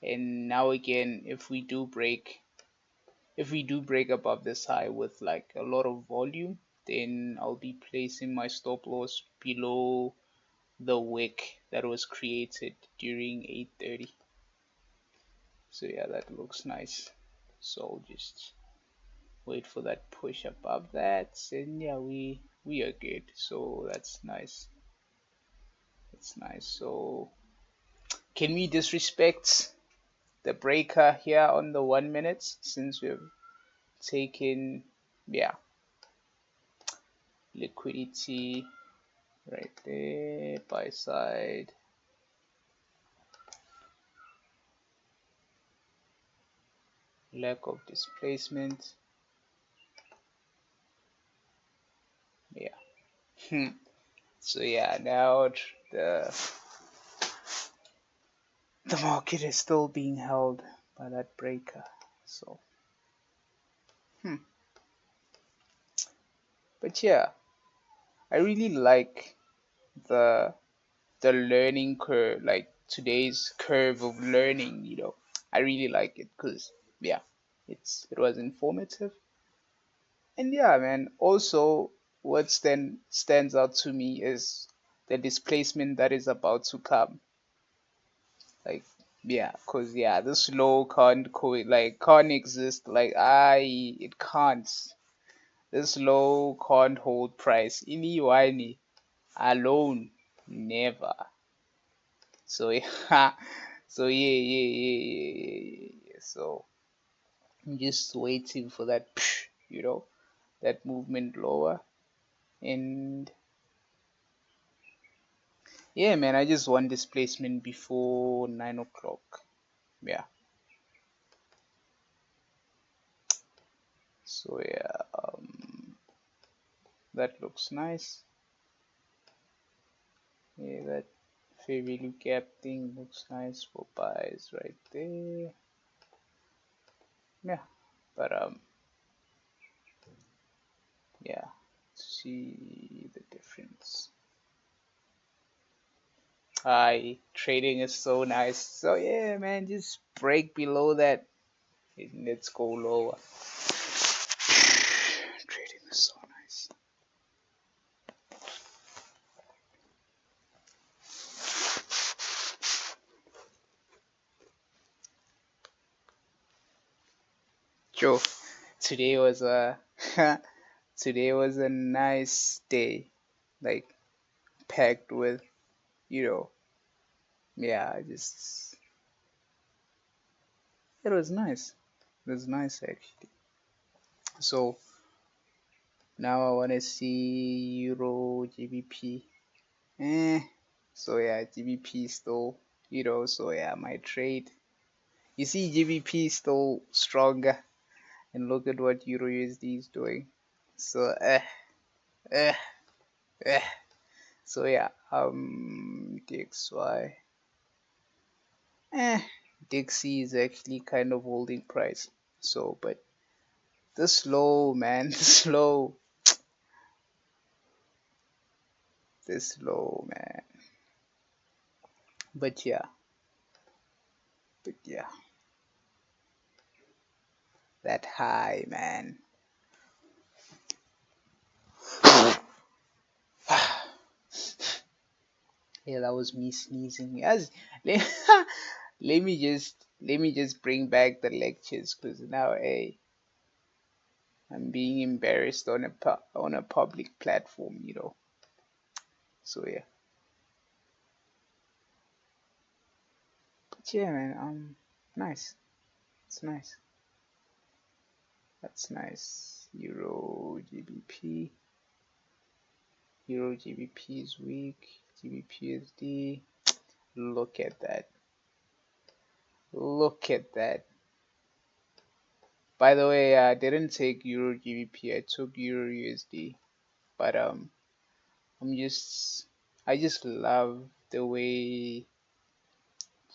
And now again, if we do break above this high with like a lot of volume, then I'll be placing my stop loss below the wick that was created during 8:30. So yeah, that looks nice. So I'll just wait for that push above that, and yeah, we are good. So that's nice. That's nice. So can we disrespect the breaker here on the 1 minute since we've taken, yeah, liquidity right there, buy side, lack of displacement, yeah. So yeah, now the market is still being held by that breaker. So but yeah, I really like the learning curve, like today's curve of learning, I really like it because yeah, it was informative. And yeah, man, also what stands out to me is the displacement that is about to come. Like yeah, cause yeah, this low can't exist. Like it can't. This low can't hold price. Iniwani alone, never. So yeah, so yeah. So I'm just waiting for that, that movement lower. And yeah, man, I just want displacement before 9 o'clock. Yeah. So yeah, that looks nice. Yeah, that fair value gap thing looks nice for buys right there. Yeah, but yeah, see the difference. Hi, trading is so nice. So yeah, man, just break below that and let's go lower. Trading is so nice. Joe, today was a today was a nice day, like packed with, you know, yeah, just it was nice. It was nice actually. So now I wanna see Euro GBP. Eh. So yeah, GBP still, so yeah, my trade. You see GBP still stronger, and look at what Euro USD is doing. So eh, eh. So yeah, DXY. Eh, Dixie is actually kind of holding price. So, but this low, man, this low, man. But yeah, but yeah, that high, man. Yeah, that was me sneezing. Yes, let, let me just bring back the lectures because now, hey, I'm being embarrassed on a public platform. So yeah, but yeah, man. Nice. It's nice. That's nice. Euro GBP. Euro GBP is weak. GBP USD. Look at that. Look at that. By the way, I didn't take Euro GBP. I took Euro USD. But I just love the way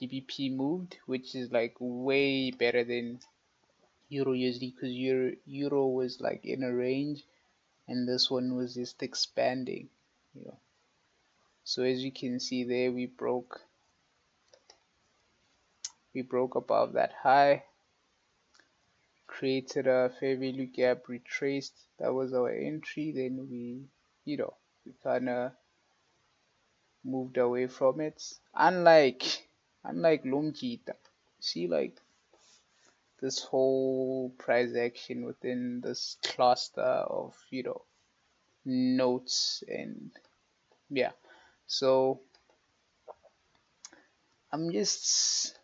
GBP moved, which is like way better than Euro USD because Euro was like in a range and this one was just expanding. you know. So as you can see there, we broke above that high, created a fair value gap, retraced. That was our entry. Then we kind of moved away from it. Unlike Lumjita, see, like, this whole price action within this cluster of notes, and yeah. So I'm just,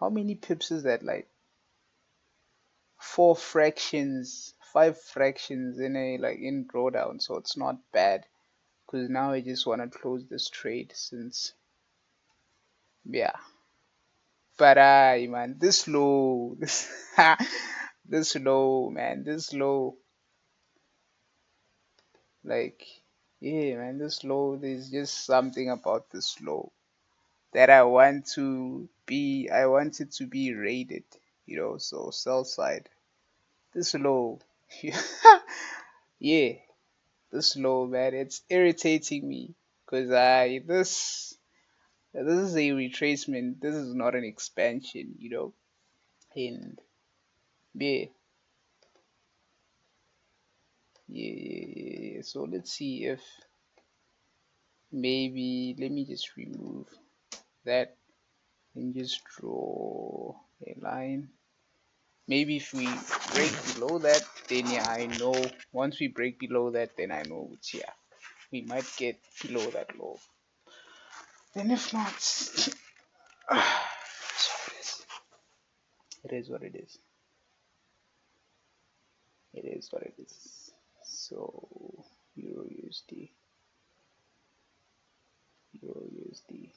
how many pips is that? Like 4 fractions, 5 fractions in a like in drawdown. So it's not bad, because now I just want to close this trade since, yeah. But man, this low, this low, man, this low, like, yeah, man, this low. There's just something about this low that I want it to be rated, so sell side. This low, yeah, this low, man, it's irritating me, because this is a retracement. This is not an expansion, and yeah, yeah. So let's see if maybe, let me just remove that and just draw a line. Maybe if we break below that, then yeah, I know. Once we break below that, then I know which, yeah, we might get below that low. Then if not, it is what it is. It is what it is. So Euro USD, Euro USD.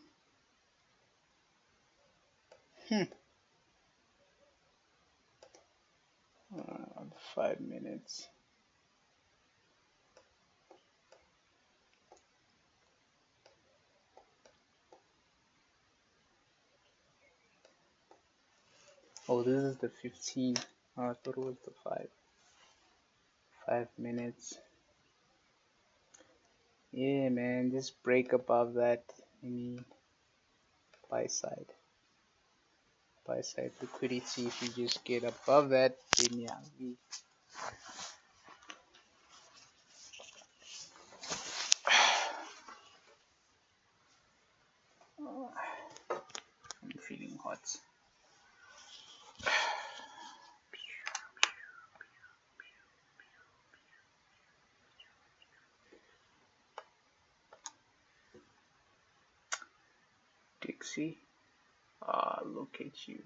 5 minutes. Oh, this is the 15. Oh, I thought it was the 5. 5 minutes. Yeah, man, just break above that. I mean, buy side. Buy side liquidity. If you just get above that, then yeah, I'm feeling hot. Dixie. Look at you.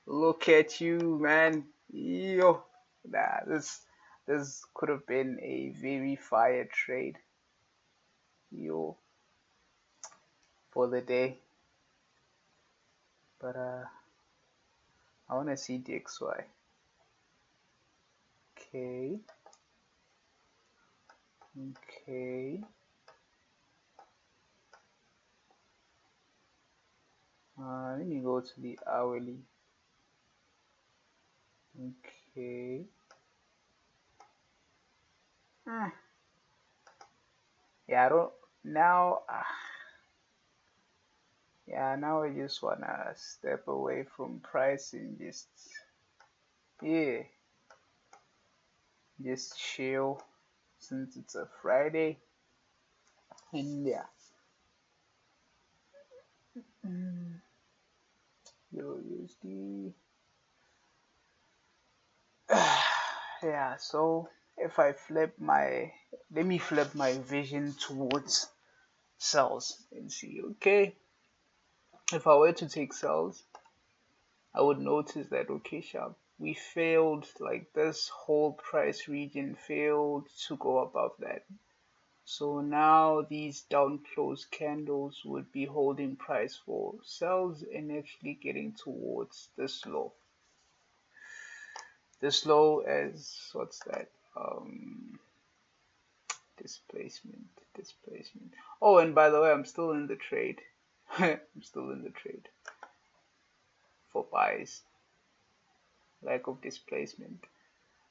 Look at you, man. Yo. Nah, this could have been a very fire trade. Yo. For the day. But I wanna see DXY. Okay. Okay. Let me go to the hourly. Okay. Yeah, I don't now. Yeah, now I just wanna step away from price and yeah, just chill since it's a Friday, and yeah. Euro USD. Yeah, so if I let me flip my vision towards sells and see. Okay, if I were to take sells, I would notice that, okay, sharp, we failed, like this whole price region failed to go above that. So now these down close candles would be holding price for sells and actually getting towards this low. This low as, what's that? Displacement. Oh, and by the way, I'm still in the trade. I'm still in the trade for buys. Lack of displacement.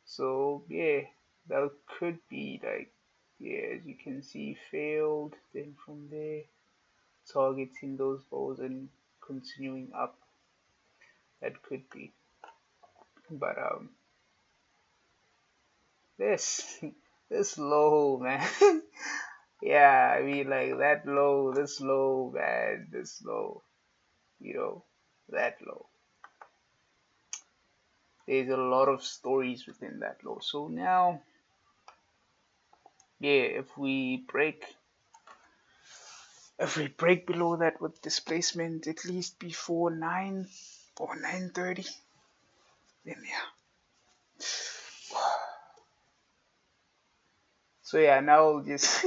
So yeah, that could be like, yeah, as you can see, failed. Then from there, targeting those balls and continuing up. That could be, but this this low, man. Yeah, I mean, like that low, this low, man, this low, you know, that low. There's a lot of stories within that low. So now, yeah, if we break below that with displacement at least before 9 or 9:30, then yeah. So yeah, now just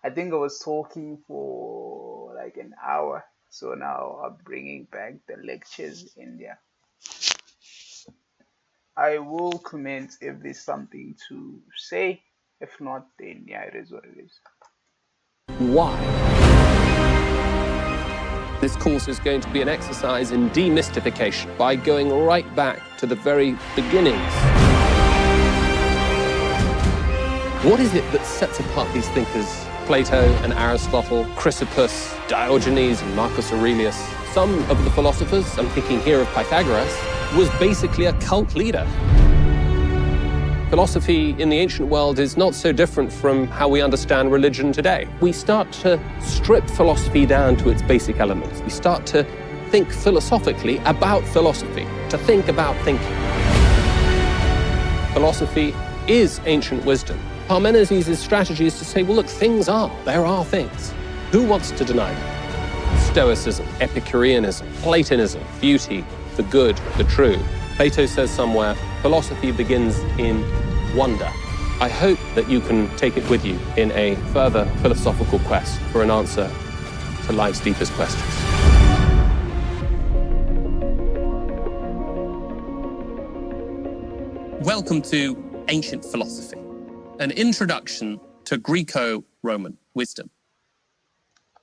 I think I was talking for like an hour. So now I'm bringing back the lectures in there. I will comment if there's something to say. If not, then yeah, it is what it is. Why? This course is going to be an exercise in demystification by going right back to the very beginnings. What is it that sets apart these thinkers? Plato and Aristotle, Chrysippus, Diogenes and Marcus Aurelius. Some of the philosophers, I'm thinking here of Pythagoras, was basically a cult leader. Philosophy in the ancient world is not so different from how we understand religion today. We start to strip philosophy down to its basic elements. We start to think philosophically about philosophy, to think about thinking. Philosophy is ancient wisdom. Parmenides' strategy is to say, well, look, there are things. Who wants to deny them? Stoicism, Epicureanism, Platonism, beauty, the good, the true. Plato says somewhere, philosophy begins in wonder. I hope that you can take it with you in a further philosophical quest for an answer to life's deepest questions. Welcome to Ancient Philosophy, an introduction to Greco-Roman wisdom.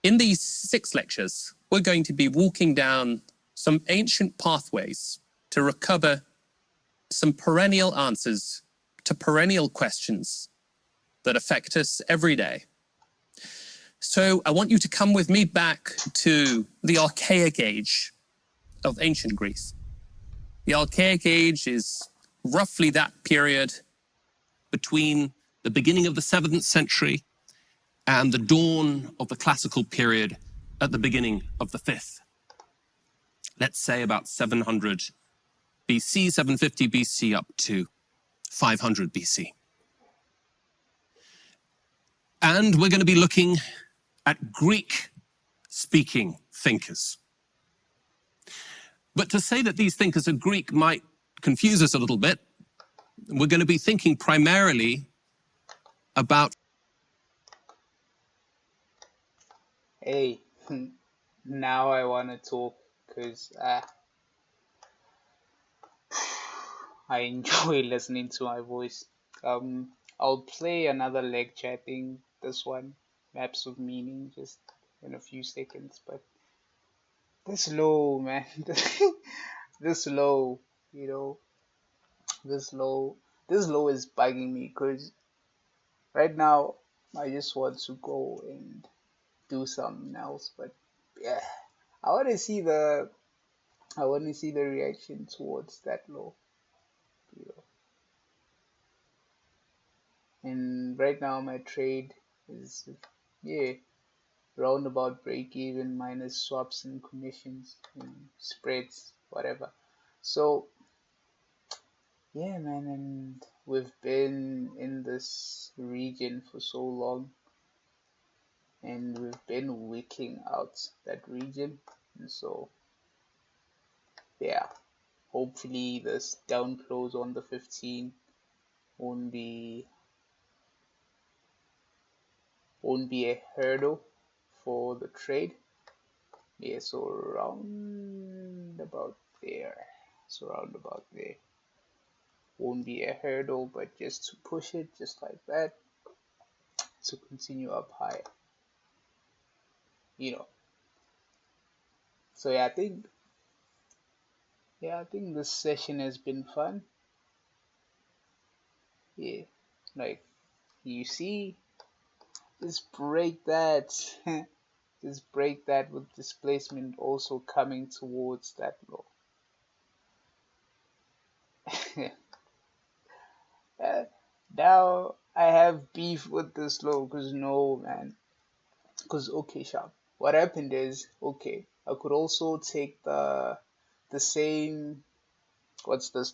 In these 6 lectures, we're going to be walking down some ancient pathways to recover some perennial answers to perennial questions that affect us every day. So I want you to come with me back to the Archaic Age of ancient Greece. The Archaic Age is roughly that period between the beginning of the 7th century and the dawn of the classical period at the beginning of the 5th. Let's say about 700 BC, 750 BC up to 500 BC. And we're going to be looking at Greek-speaking thinkers. But to say that these thinkers are Greek might confuse us a little bit. We're going to be thinking primarily about... Hey, now I want to talk because I enjoy listening to my voice. I'll play another lecture. I think this one, Maps of Meaning, just in a few seconds. But this low, man, this low, you know, this low is bugging me because right now I just want to go and do something else. But yeah, I want to see the reaction towards that low, you know. And right now my trade is, yeah, roundabout break even minus swaps and commissions and spreads, whatever. So yeah, man, and we've been in this region for so long, and we've been wicking out that region, and so yeah, hopefully this down close on the 15 won't be a hurdle for the trade. Yeah, so around about there. So around about there. Won't be a hurdle, but just to push it just like that to continue up higher. You know. So yeah, I think this session has been fun. Yeah. Like you see Just break that. Just break that with displacement also coming towards that low. Uh, Now I have beef with this low because no, man. Because okay, sharp. What happened is, okay, I could also take the same, what's this,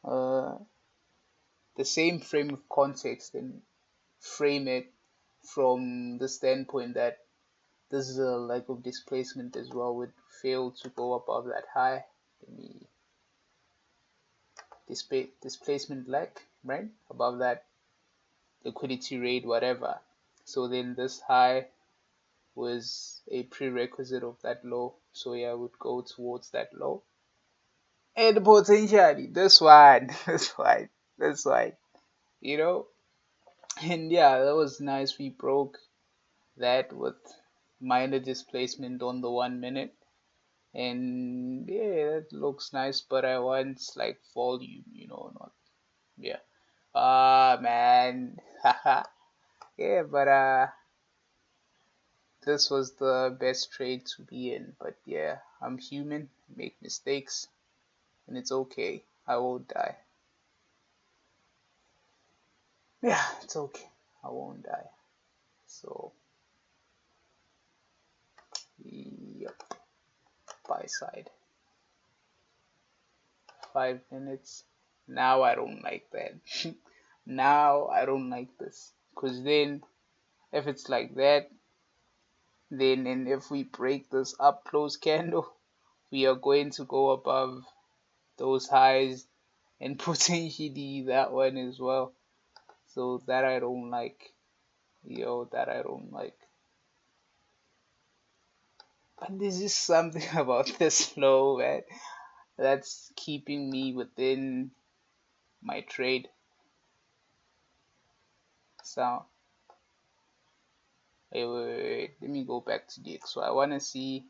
uh the same frame of context and frame it from the standpoint that this is a lack of displacement as well, would fail to go above that high. Let me displacement lag, right? Above that liquidity rate, whatever. So then this high was a prerequisite of that low. So yeah, I would go towards that low. And potentially this one, this one, you know. And yeah, that was nice. We broke that with minor displacement on the 1 minute. And yeah, that looks nice, but I want like volume, not yeah. Ah man, haha. Yeah, but this was the best trade to be in. But yeah, I'm human, make mistakes, and it's okay. I won't die. Yeah, it's okay. I won't die. So, yep, buy side. 5 minutes. Now I don't like that. Now I don't like this. Because then, if it's like that, then and if we break this up close candle, we are going to go above those highs and potentially that one as well. So that I don't like. That I don't like. But there's just something about this flow, man, that's keeping me within my trade. So wait, let me go back to the so I want to see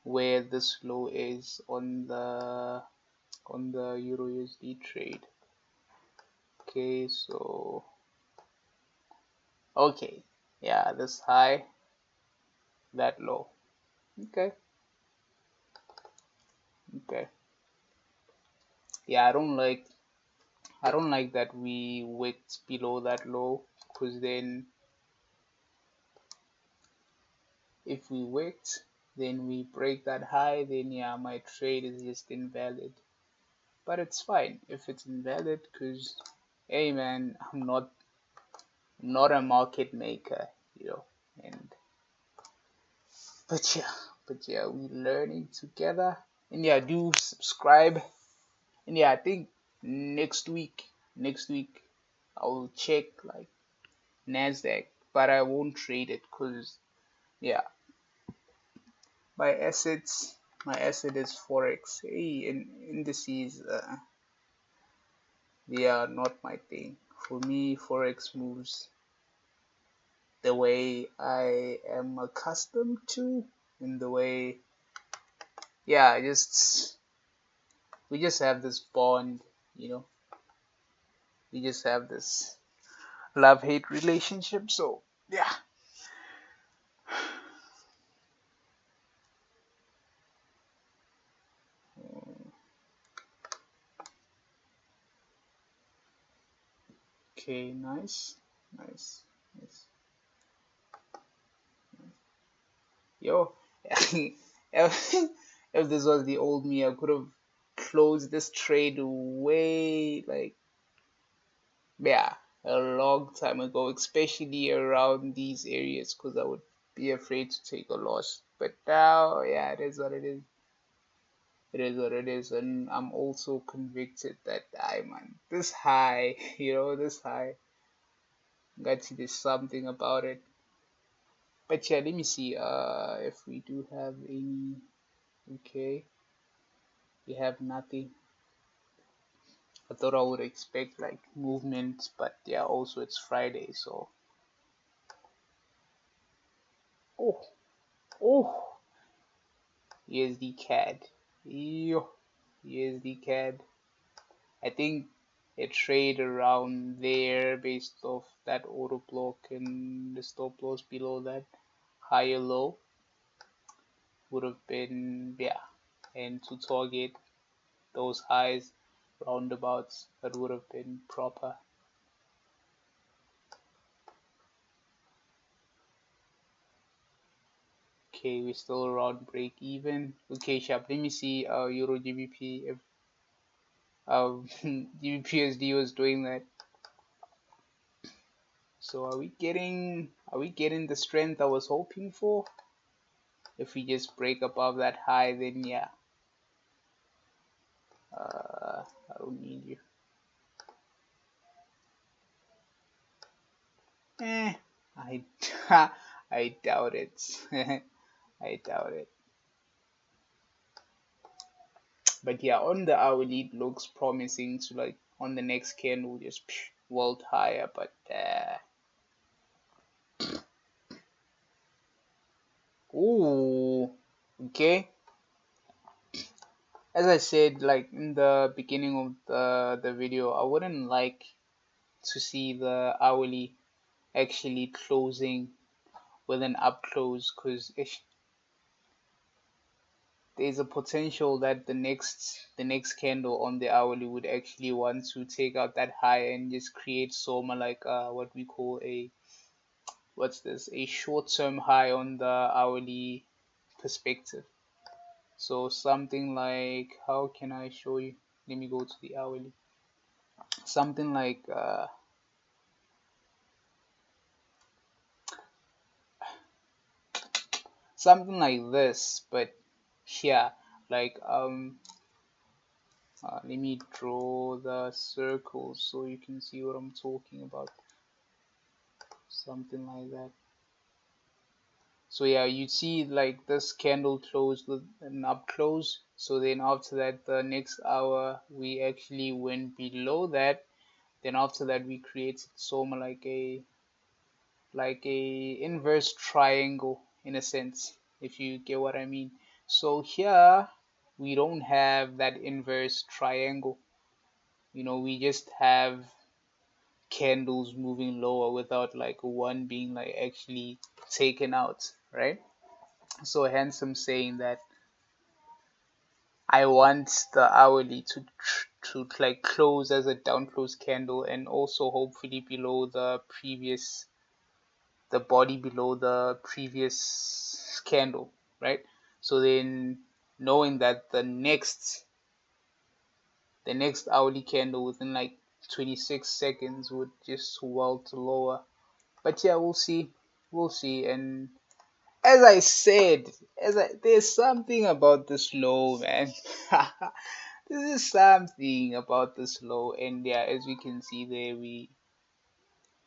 where this low is on the Euro USD trade. Okay, so okay, yeah, this high, that low. Okay, okay. Yeah, I don't like that we wicked below that low, because then if we wicked, then we break that high, then yeah, my trade is just invalid. But it's fine if it's invalid, because hey man, I'm not a market maker, and but yeah, we learning together. And yeah, do subscribe. And yeah, I think next week I'll check like Nasdaq, but I won't trade it because yeah, my assets, my asset is forex. Hey, and indices, they are not my thing. For me, forex moves the way I am accustomed to, in the way, yeah, just we just have this bond, you know, we just have this love hate relationship. So yeah. Okay, nice, nice, nice. Yo, if this was the old me, I could have closed this trade way, like, yeah, a long time ago, especially around these areas, because I would be afraid to take a loss. But now, yeah, it is what it is. It is what it is, and I'm also convicted that I, man, this high, this high, got to do something about it. But yeah, let me see. If we do have any, okay, we have nothing. I thought I would expect like movement, but yeah, also it's Friday, so oh, oh, USD CAD, yo, USD CAD. I think a trade around there based off that order block, and the stop loss below that higher low would have been, yeah, and to target those highs roundabouts, that would have been proper. Okay, we're still around break even. Okay, sharp. Let me see Euro GBP if GBPUSD was doing that. So are we getting the strength I was hoping for? If we just break above that high, then yeah. I don't need you. I I doubt it. I doubt it. But yeah, on the hourly it looks promising to, like, on the next candle just world higher, but ooh, okay. As I said, like in the beginning of the video, I wouldn't like to see the hourly actually closing with an up close, because there's a potential that the next candle on the hourly would actually want to take out that high and just create soma, like what we call a, what's this, a short-term high on the hourly perspective. So something like, how can I show you? Let me go to the hourly. Something like something like this, but yeah, like let me draw the circles so you can see what I'm talking about. Something like that. So yeah, you see like this candle closed with an up close. So then after that, the next hour we actually went below that. Then after that we created soma like a inverse triangle in a sense, if you get what I mean. So here we don't have that inverse triangle. We just have candles moving lower without like one being like actually taken out, right? So hence I'm saying that I want the hourly to like close as a down close candle, and also hopefully below the body below the previous candle, right? So then knowing that the next hourly candle within like 26 seconds would just welt lower. But yeah, we'll see. And as I said, there's something about this low, man. This is something about this low, and yeah, as we can see there, we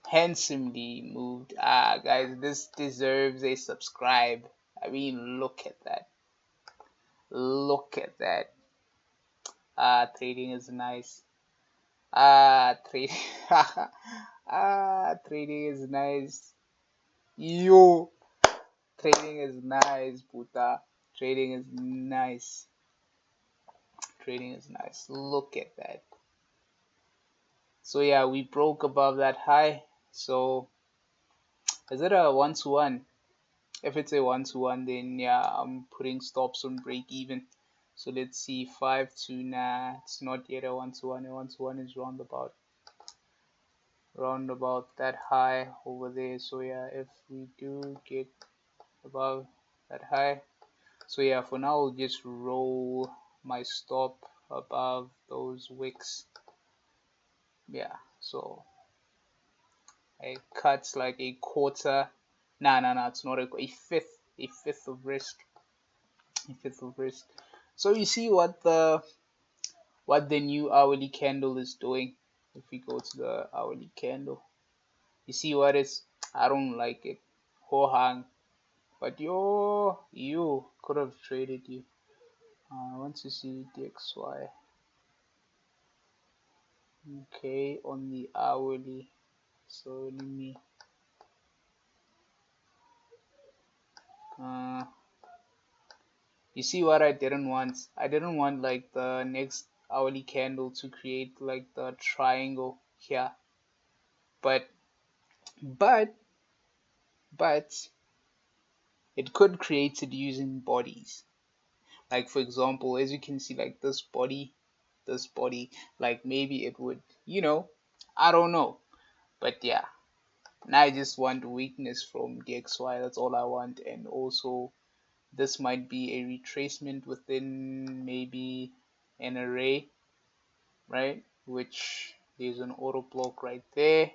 handsomely moved. Guys, this deserves a subscribe. I mean, look at that. Look at that. Trading is nice. Trading. Trading is nice. Yo, trading is nice, puta. Trading is nice. Trading is nice. Look at that. So yeah, we broke above that high. So is it a one-to-one? If it's a one-to-one, then yeah, I'm putting stops on break even. So let's see, 5-2. Nah, it's not yet a one-to-one. A one-to-one is roundabout that high over there. So yeah, if we do get above that high, so yeah, for now I'll just roll my stop above those wicks. Yeah, so it cuts like a quarter. Nah, it's not a fifth of risk. So you see what the new hourly candle is doing. If we go to the hourly candle, you see what is. I don't like it. Ho hang. But you could have traded you. I want to see DXY. Okay, on the hourly. So let me you see what I didn't want. I didn't want like the next hourly candle to create like the triangle here. But but but it could create it using bodies. Like for example, as you can see, like this body, like maybe it would, I don't know. But yeah, now I just want weakness from DXY. That's all I want. And also, this might be a retracement within maybe an array, right? Which there's an auto block right there.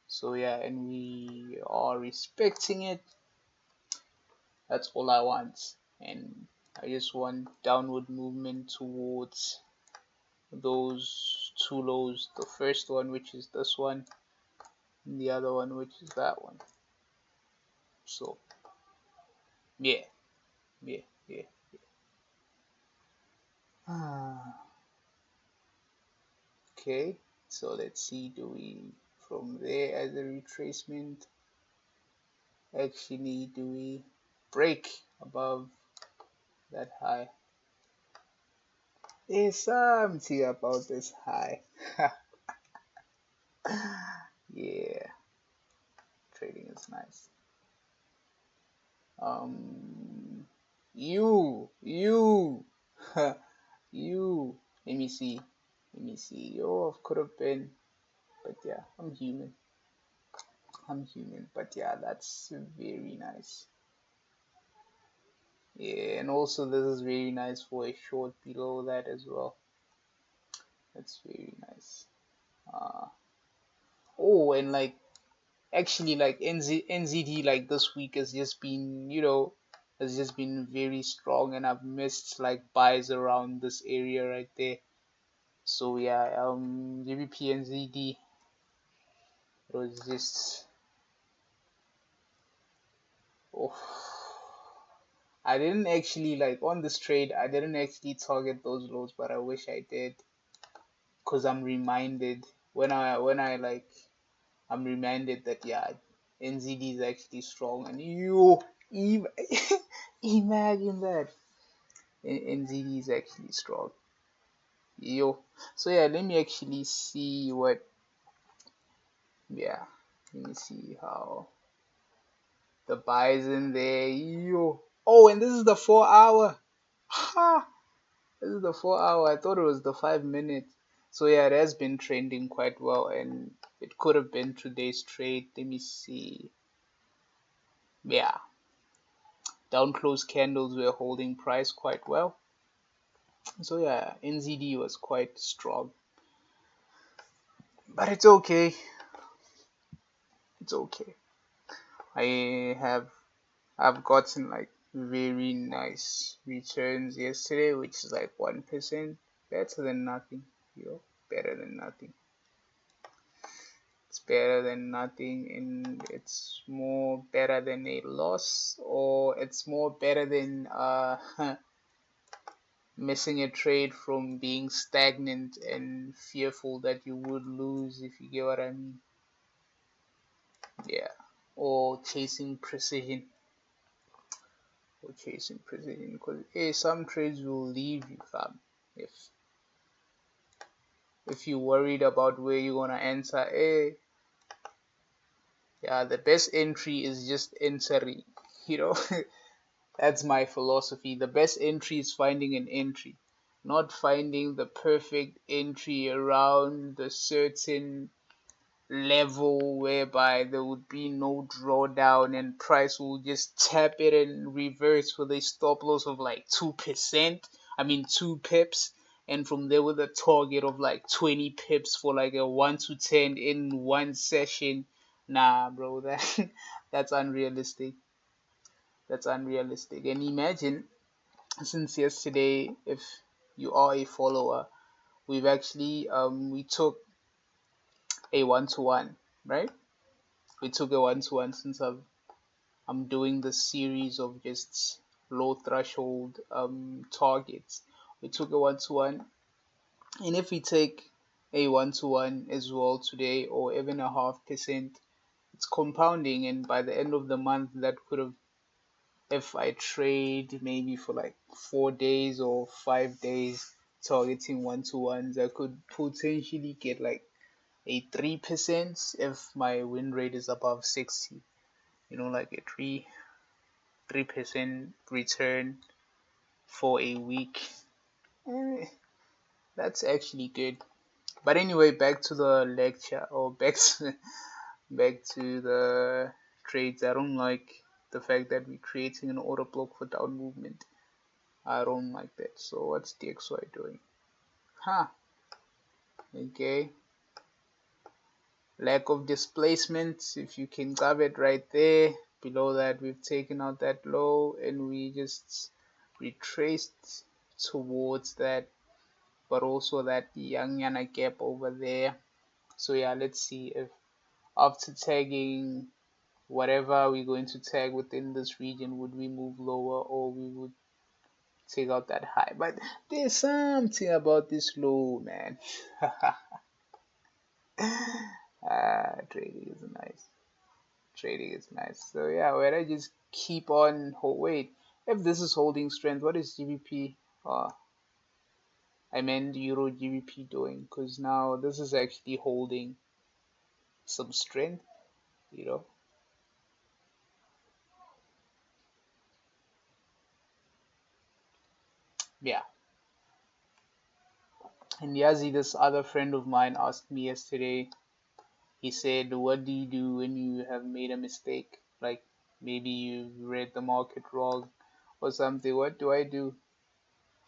So yeah, and we are respecting it. That's all I want. And I just want downward movement towards those two lows. The first one, which is this one, and the other one, which is that one. So yeah, yeah, yeah. Okay, so let's see, do we from there as a retracement, actually do we break above that high? There's something about this high. Yeah, trading is nice. You, you, you. Let me see. Let me see. Oh, could have been, but yeah, I'm human. I'm human, but yeah, that's very nice. Yeah, and also this is very nice for a short below that as well. That's very nice. Oh, and like actually like NZD like this week has just been, has just been very strong, and I've missed like buys around this area right there. So yeah, GBP NZD, it was just, oh, I didn't actually like on this trade, I didn't actually target those lows, but I wish I did, because I'm reminded when I like, I'm reminded that yeah, NZD is actually strong, and imagine that NZD is actually strong. Yo, so yeah, let me actually see what, yeah, let me see how the buys in there. Yo, oh, and this is the 4 hour. Ha, this is the 4 hour. I thought it was the 5 minute. So yeah, it has been trending quite well, and it could have been today's trade. Let me see. Yeah, down close candles were holding price quite well. So yeah, NZD was quite strong, but it's okay. It's okay. I have I've gotten like very nice returns yesterday, which is like 1%, better than nothing. Better than nothing. It's better than nothing, and it's more better than a loss, or it's more better than missing a trade from being stagnant and fearful that you would lose, if you get what I mean. Yeah, or chasing precision, because some trades will leave you, fam. If you're worried about where you're gonna enter, yeah, the best entry is just entering, you know. That's my philosophy. The best entry is finding an entry, not finding the perfect entry around the certain level whereby there would be no drawdown and price will just tap it and reverse with a stop loss of like 2%. I mean 2 pips, and from there with a target of like 20 pips for like a 1 to 10 in one session. Nah, bro, that's unrealistic. That's unrealistic. And imagine, since yesterday, if you are a follower, we've actually we took a 1-to-1, right? We took a 1-to-1 since I'm doing this series of just low threshold targets. We took a 1-to-1, and if we take a 1-to-1 as well today, or even a 0.5%, it's compounding, and by the end of the month, that could have, if I trade maybe for like 4 days or 5 days, targeting 1-to-1s, I could potentially get like a 3% if my win rate is above 60. Like a 3% return for a week. That's actually good. But anyway, back to the lecture, or back to the trades. I don't like the fact that we're creating an order block for down movement. I don't like that. So what's DXY doing? Okay. Lack of displacement. If you can grab it right there. Below that, we've taken out that low and we just retraced towards that, but also that young yana gap over there. So yeah, let's see if after tagging whatever we're going to tag within this region, would we move lower or we would take out that high. But there's something about this low, man. Trading is nice. Trading is nice. So yeah, where I just keep on wait. If this is holding strength, what is GBP? I meant Euro GBP doing, because now this is actually holding some strength, you know. Yeah. And Yazi, this other friend of mine, asked me yesterday. He said, what do you do when you have made a mistake? Like maybe you read the market wrong or something. What do?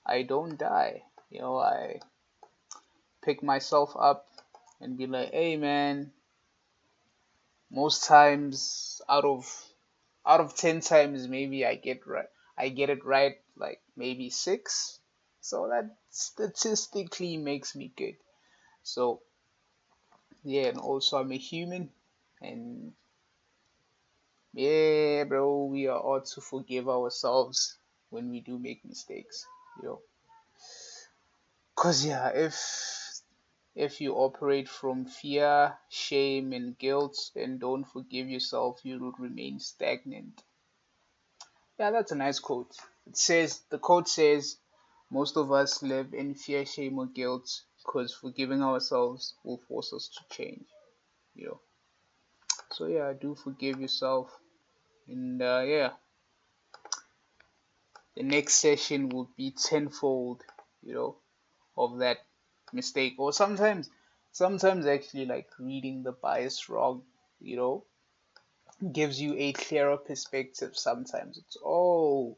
I don't die. I pick myself up and be like, hey man, most times out of 10 times maybe I get it right like maybe 6. So that statistically makes me good. So yeah, and also I'm a human, and yeah, bro, we are ought to forgive ourselves when we do make mistakes, you know. Cause yeah, if you operate from fear, shame, and guilt and don't forgive yourself, you will remain stagnant. Yeah, that's a nice quote. The quote says, most of us live in fear, shame, or guilt because forgiving ourselves will force us to change, you know. So yeah, do forgive yourself, and yeah, the next session will be tenfold, of that mistake. Or sometimes actually like reading the bias wrong, you know, gives you a clearer perspective. Sometimes it's, oh,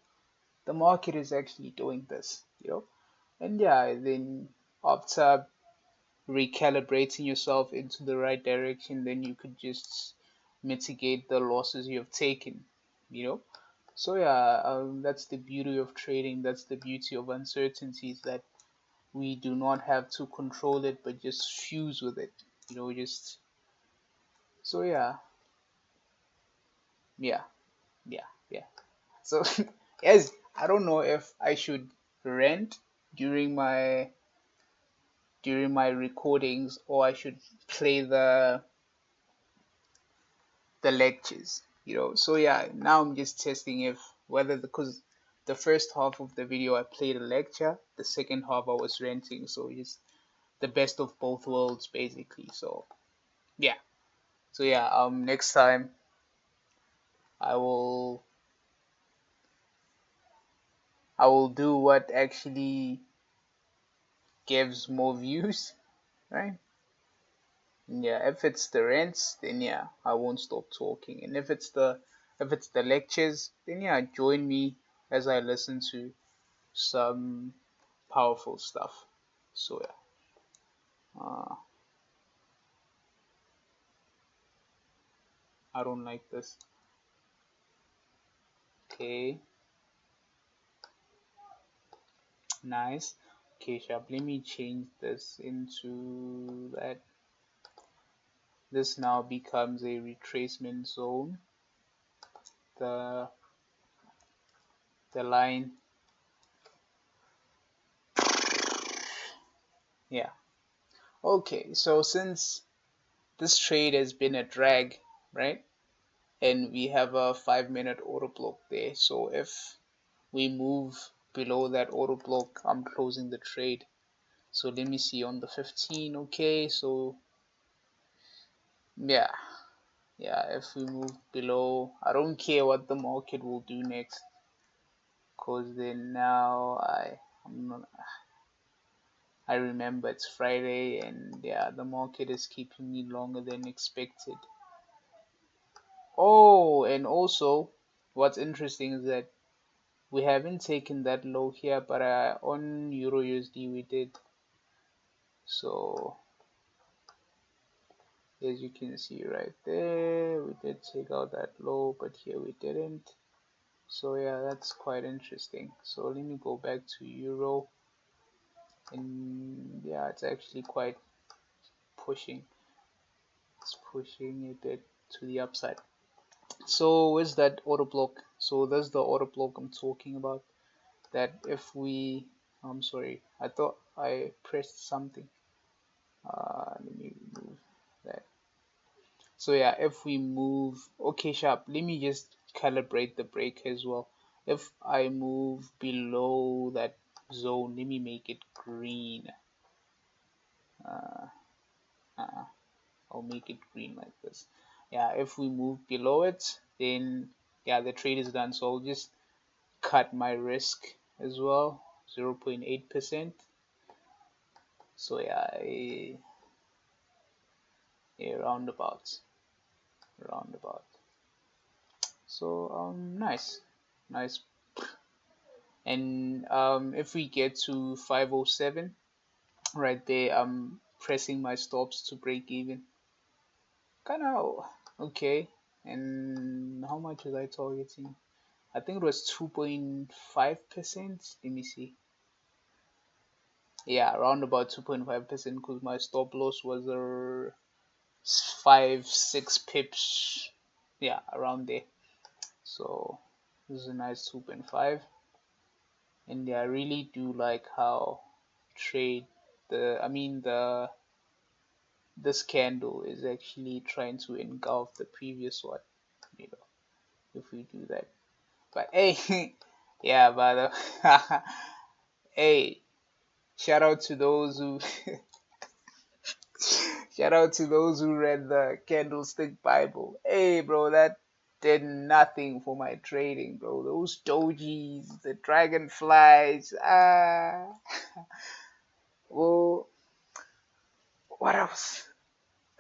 the market is actually doing this, and yeah, then after recalibrating yourself into the right direction, then you could just mitigate the losses you have taken, you know. So yeah, that's the beauty of trading. That's the beauty of uncertainties, that we do not have to control it, but just fuse with it. Just so yeah, yeah, yeah, yeah. So yes, I don't know if I should rant during my recordings, or I should play the lectures. So yeah, now I'm just testing if whether because the first half of the video I played a lecture, the second half I was ranting, so it's the best of both worlds basically. So yeah. So yeah, next time I will I will do what actually gives more views, right? Yeah, if it's the rants, then yeah, I won't stop talking. And if it's the lectures, then yeah, join me as I listen to some powerful stuff. So yeah, I don't like this. Okay, nice. Okay, sharp. Let me change this into that. This now becomes a retracement zone. The the line, yeah. Okay, so since this trade has been a drag, right? And we have a 5-minute order block there. So if we move below that order block, I'm closing the trade. So let me see on the 15. Okay, so yeah, if we move below, I don't care what the market will do next, because then now I'm not, I remember it's Friday, and yeah, the market is keeping me longer than expected. Oh, and also what's interesting is that we haven't taken that low here, but on Euro USD we did. So as you can see right there, we did take out that low, but here we didn't. So yeah, that's quite interesting. So let me go back to Euro, and yeah, it's actually quite pushing. It's pushing a bit to the upside. So where's that order block? So that's the order block I'm talking about. That if we, I'm sorry, I thought I pressed something. Let me remove that. So yeah, if we move, okay, sharp. Let me just calibrate the break as well. If I move below that zone, let me make it green. Uh, I'll make it green like this. Yeah, if we move below it, then yeah, the trade is done. So I'll just cut my risk as well, 0.8%. So yeah, a roundabout. So nice. And if we get to 507, right there, I'm pressing my stops to break even. Kind of okay. And how much was I targeting? I think it was 2.5%. Let me see. Yeah, around about 2.5%, because my stop loss was 5-6 pips. Yeah, around there. So this is a nice 2.5. And yeah, I really do like how trade this candle is actually trying to engulf the previous one, you know, if we do that. But hey, yeah, but hey, shout out to those who shout out to those who read the candlestick Bible. Hey, bro, that did nothing for my trading, bro. Those dojis, the dragonflies, well, what else?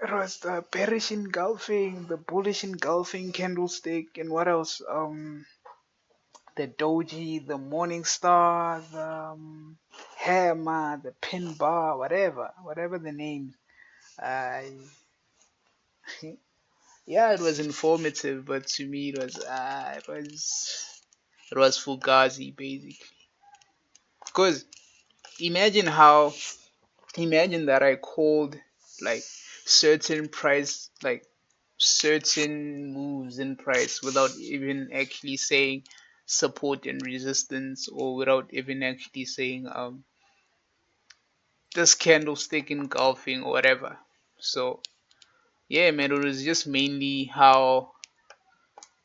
It was the bearish engulfing, the bullish engulfing candlestick, and what else? The doji, the morning star, the hammer, the pin bar, whatever the name. I Yeah, it was informative, but to me it was fugazi basically. Because imagine how imagine that I called like certain price, like certain moves in price without even actually saying support and resistance, or without even actually saying this candlestick engulfing or whatever. So yeah, man, it was just mainly how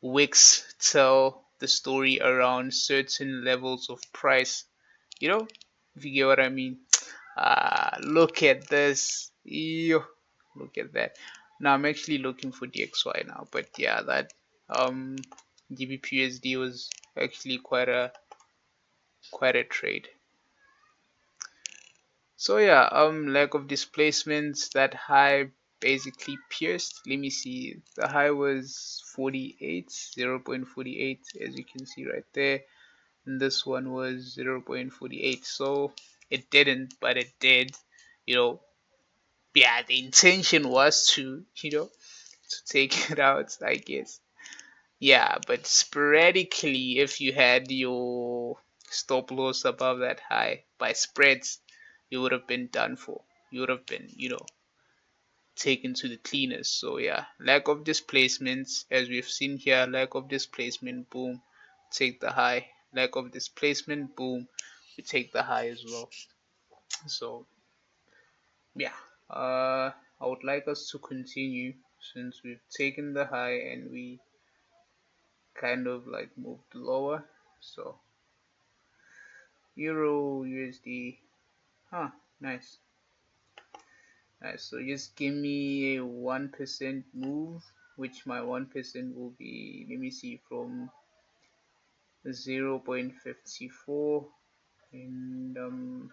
wicks tell the story around certain levels of price, you know, if you get what I mean. Look at this. Ew, look at that. Now I'm actually looking for DXY now, but yeah, that GBPUSD was actually quite a trade. So yeah, lack of displacements, that high basically pierced. Let me see, the high was 48, 0.48, as you can see right there, and this one was 0.48. So it didn't, but it did, you know. Yeah, the intention was to, to take it out, I guess. Yeah, but sporadically, if you had your stop loss above that high by spreads, you would have been done for. You would have been, taken to the cleaners. So yeah, lack of displacements, as we've seen here, lack of displacement, boom, take the high. Lack of displacement, boom, we take the high as well. So yeah, I would like us to continue, since we've taken the high and we kind of like moved lower. So Euro USD, huh? Nice. Nice. So just give me a 1% move, which my 1% will be, let me see, from 0.54, and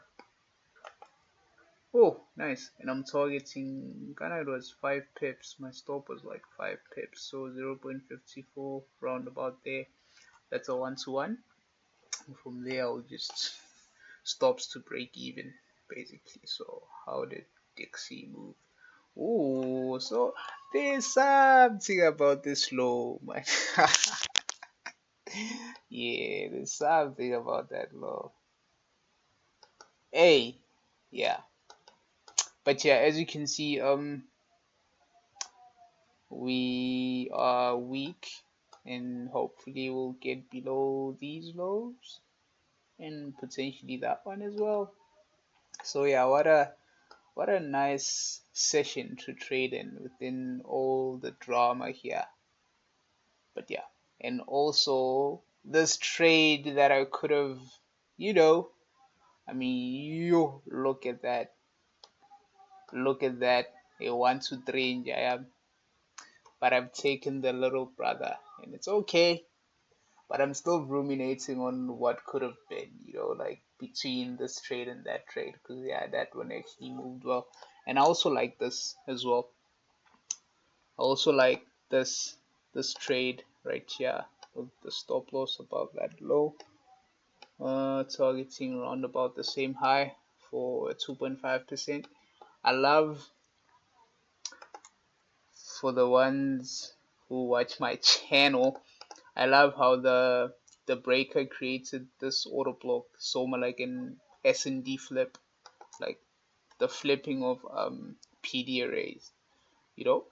oh, nice. And I'm targeting kinda, it was 5 pips. My stop was like 5 pips, so 0.54 round about there. That's a 1-to-1. From there I'll just stops to break even, basically. So how did Dixie move? Oh, so there's something about this low, man. Yeah, there's something about that low. Hey, yeah. But yeah, as you can see, we are weak, and hopefully we'll get below these lows and potentially that one as well. So yeah, what a nice session to trade in within all the drama here. But yeah, and also this trade that I could have, you know, I mean, you look at that, a 1, 2, 3 in Jayam, but I've taken the little brother, and it's okay. But I'm still ruminating on what could have been, like between this trade and that trade, because yeah, that one actually moved well, and I also like this as well. I also like this trade right here with the stop loss above that low, targeting around about the same high for 2.5%. I love, for the ones who watch my channel, I love how the breaker created this auto block, so much like an S&D flip, like the flipping of PD arrays, you know,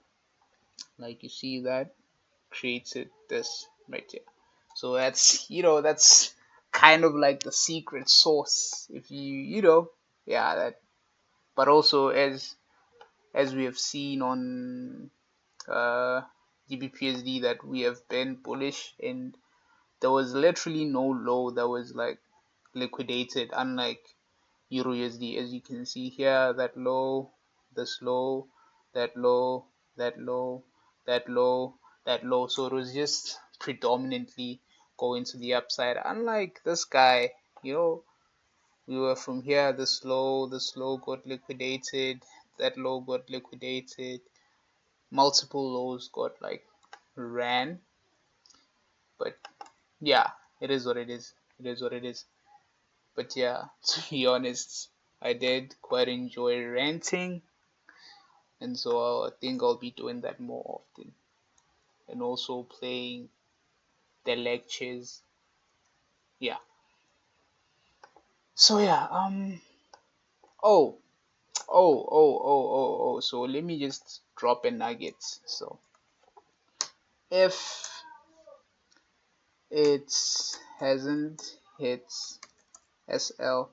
like you see that created this right here. So that's kind of like the secret sauce, if yeah, that. But also, as we have seen on GBPSD, that we have been bullish, and there was literally no low that was like liquidated, unlike Euro USD. As you can see here, that low, this low, that low, that low, that low, that low. So it was just predominantly going to the upside. Unlike this guy, we were from here, this low got liquidated, that low got liquidated, multiple lows got like ran. But yeah, it is what it is. It is what it is. But yeah, to be honest, I did quite enjoy ranting, and so I think I'll be doing that more often, and also playing the lectures. Yeah. So yeah, oh, oh. So let me just drop a nugget. So if it hasn't hit SL,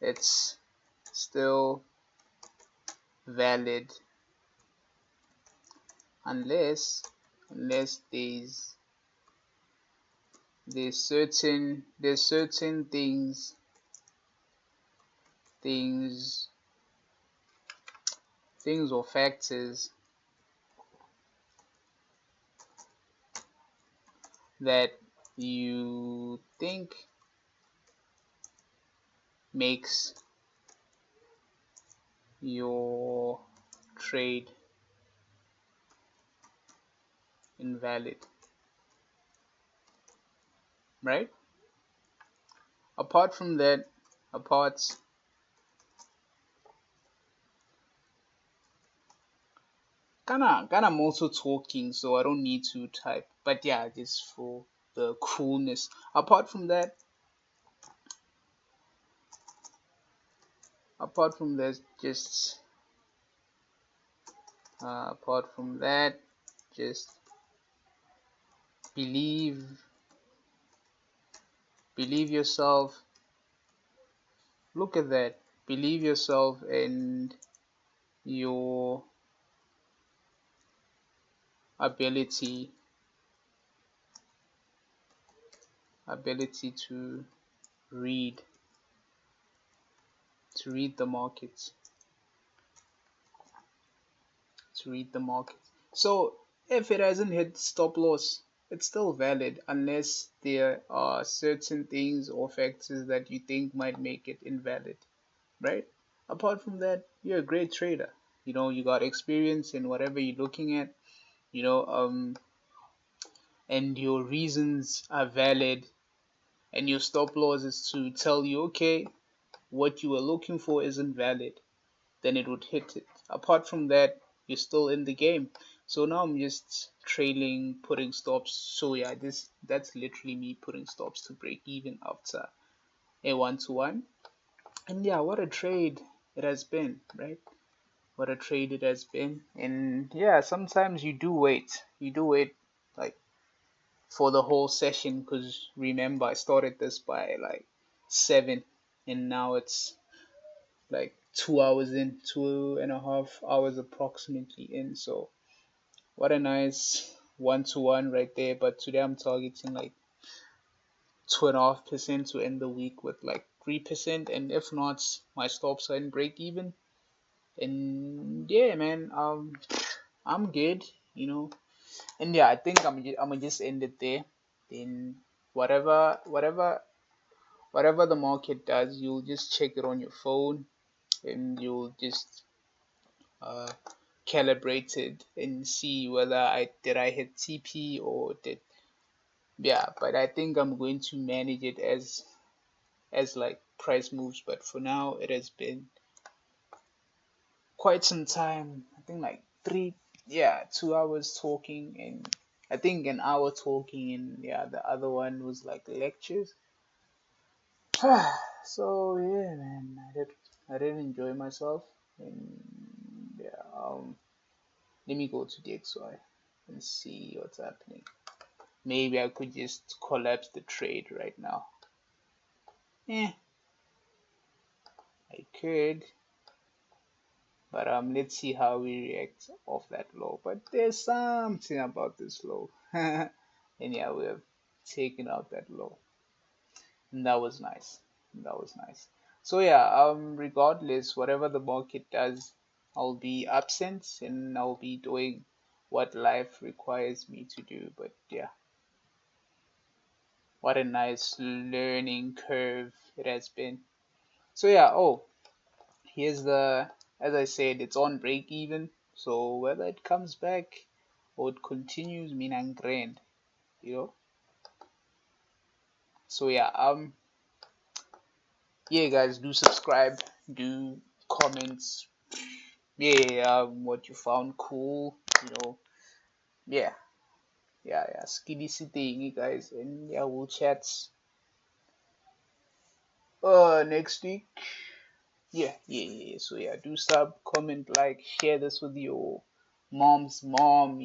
it's still valid unless there's certain things things or factors that you think makes your trade invalid, right? Apart from that, apart kinda I'm also talking, so I don't need to type. But yeah, just for the coolness. Apart from that, just apart from that, just believe yourself. Look at that. Believe yourself and your ability to read to read the markets. So if it hasn't hit stop loss, it's still valid unless there are certain things or factors that you think might make it invalid, right? Apart from that, you're a great trader. You got experience in whatever you're looking at, you know, and your reasons are valid, and your stop loss is to tell you, okay, what you were looking for isn't valid, then it would hit it. Apart from that, you're still in the game. So now I'm just trailing, putting stops. So yeah, that's literally me putting stops to break even after a 1-to-1. And yeah, what a trade it has been, right? What a trade it has been. And yeah, sometimes you do wait. You do wait like for the whole session, because remember I started this by like 7, and now it's like 2 hours in, 2.5 hours approximately in. So what a nice 1-to-1 right there. But today I'm targeting like 2.5% to end the week with like 3%, and if not, my stops are in break even. And yeah, man, I'm good, and yeah, I think I'm gonna just end it there. Then whatever the market does, you'll just check it on your phone, and you'll just uh, calibrate it and see whether I hit TP or did. Yeah, but I think I'm going to manage it as like price moves. But for now, it has been quite some time. I think like 2 hours talking, and I think an hour talking, and yeah, the other one was like lectures. So yeah, man, I did enjoy myself, and yeah, let me go to the XY and see what's happening. Maybe I could just collapse the trade right now. Eh, I could, but let's see how we react off that low. But there's something about this low, and yeah, we have taken out that low, and that was nice. So yeah, regardless, whatever the market does, I'll be absent and I'll be doing what life requires me to do. But yeah, what a nice learning curve it has been. So yeah, here's as I said, it's on break even. So whether it comes back or it continues, meaning grand, you know. So yeah, yeah, guys, do subscribe, do comments, yeah, what you found cool, yeah, yeah, skiddy thing, guys, and yeah, we'll chat next week. Yeah. So yeah, do sub, comment, like, share this with your mom's mom,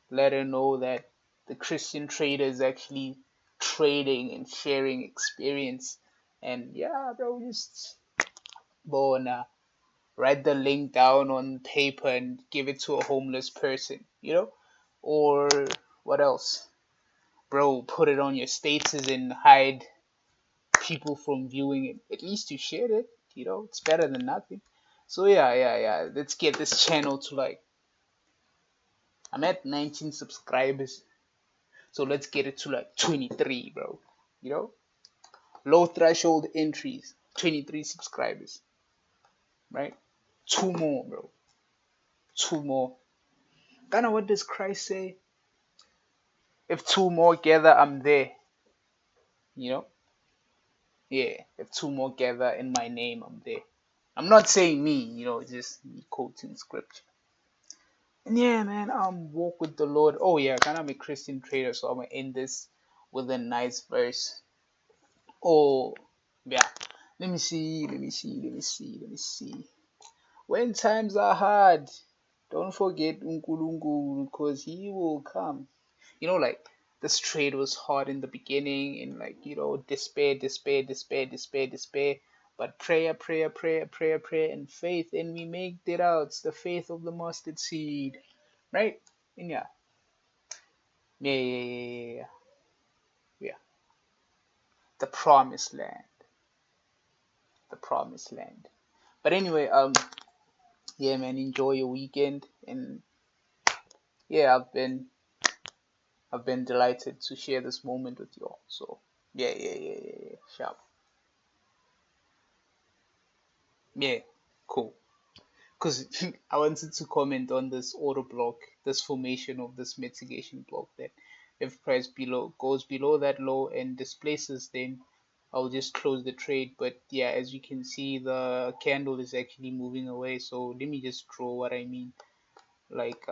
let her know that the Christian trader is actually trading and sharing experience. And yeah, bro, just bona write the link down on paper and give it to a homeless person, or what else, bro, put it on your status and hide people from viewing it. At least you shared it, it's better than nothing. So yeah, let's get this channel to like, I'm at 19 subscribers, so let's get it to like 23, bro. Low threshold entries, 23 subscribers, right? Two more, bro. Two more. Kind of what does Christ say? If two more gather, I'm there. You know? Yeah. If two more gather in my name, I'm there. I'm not saying me, just me quoting scripture. And yeah, man, walk with the Lord. Oh yeah, kind of a Christian trader, so I'm gonna end this with a nice verse. Oh yeah. Let me see. When times are hard, don't forget Unkulunkulu, because he will come. Like this trade was hard in the beginning, and like, despair. But prayer, and faith, and we make it out. It's the faith of the mustard seed, right? And yeah. Yeah. The promised land. promised land. But anyway, yeah, man, enjoy your weekend, and yeah, I've been delighted to share this moment with you all. So yeah, sharp, yeah, cool. Because I wanted to comment on this order block, this formation of this mitigation block, that if price below goes below that low and displaces, then I'll just close the trade. But yeah, as you can see, the candle is actually moving away. So let me just draw what I mean. Like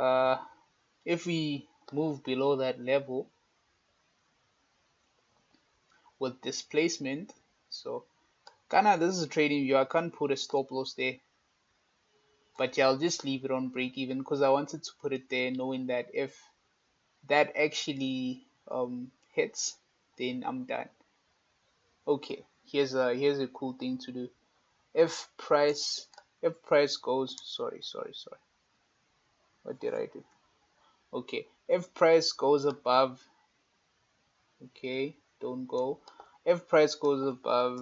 if we move below that level with displacement, so kinda this is a trading view. I can't put a stop loss there, but yeah, I'll just leave it on break even because I wanted to put it there knowing that if that actually hits, then I'm done. Okay, here's a cool thing to do. If price goes, sorry, what did I do? Okay, if price goes above, okay, don't go. If price goes above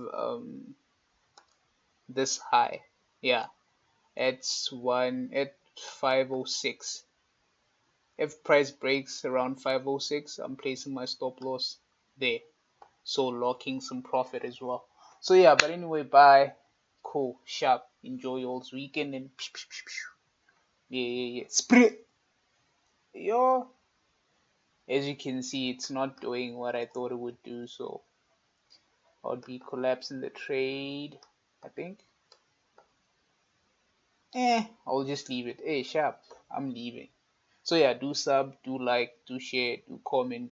this high, yeah, at 506. If price breaks around 506, I'm placing my stop loss there, so locking some profit as well. So yeah, but anyway, bye. Cool, sharp. Enjoy y'all's weekend and yeah. Sprit. Yo, as you can see, it's not doing what I thought it would do, so I'll be collapsing the trade, I think. I'll just leave it. Hey, sharp. I'm leaving. So yeah, do sub, do like, do share, do comment.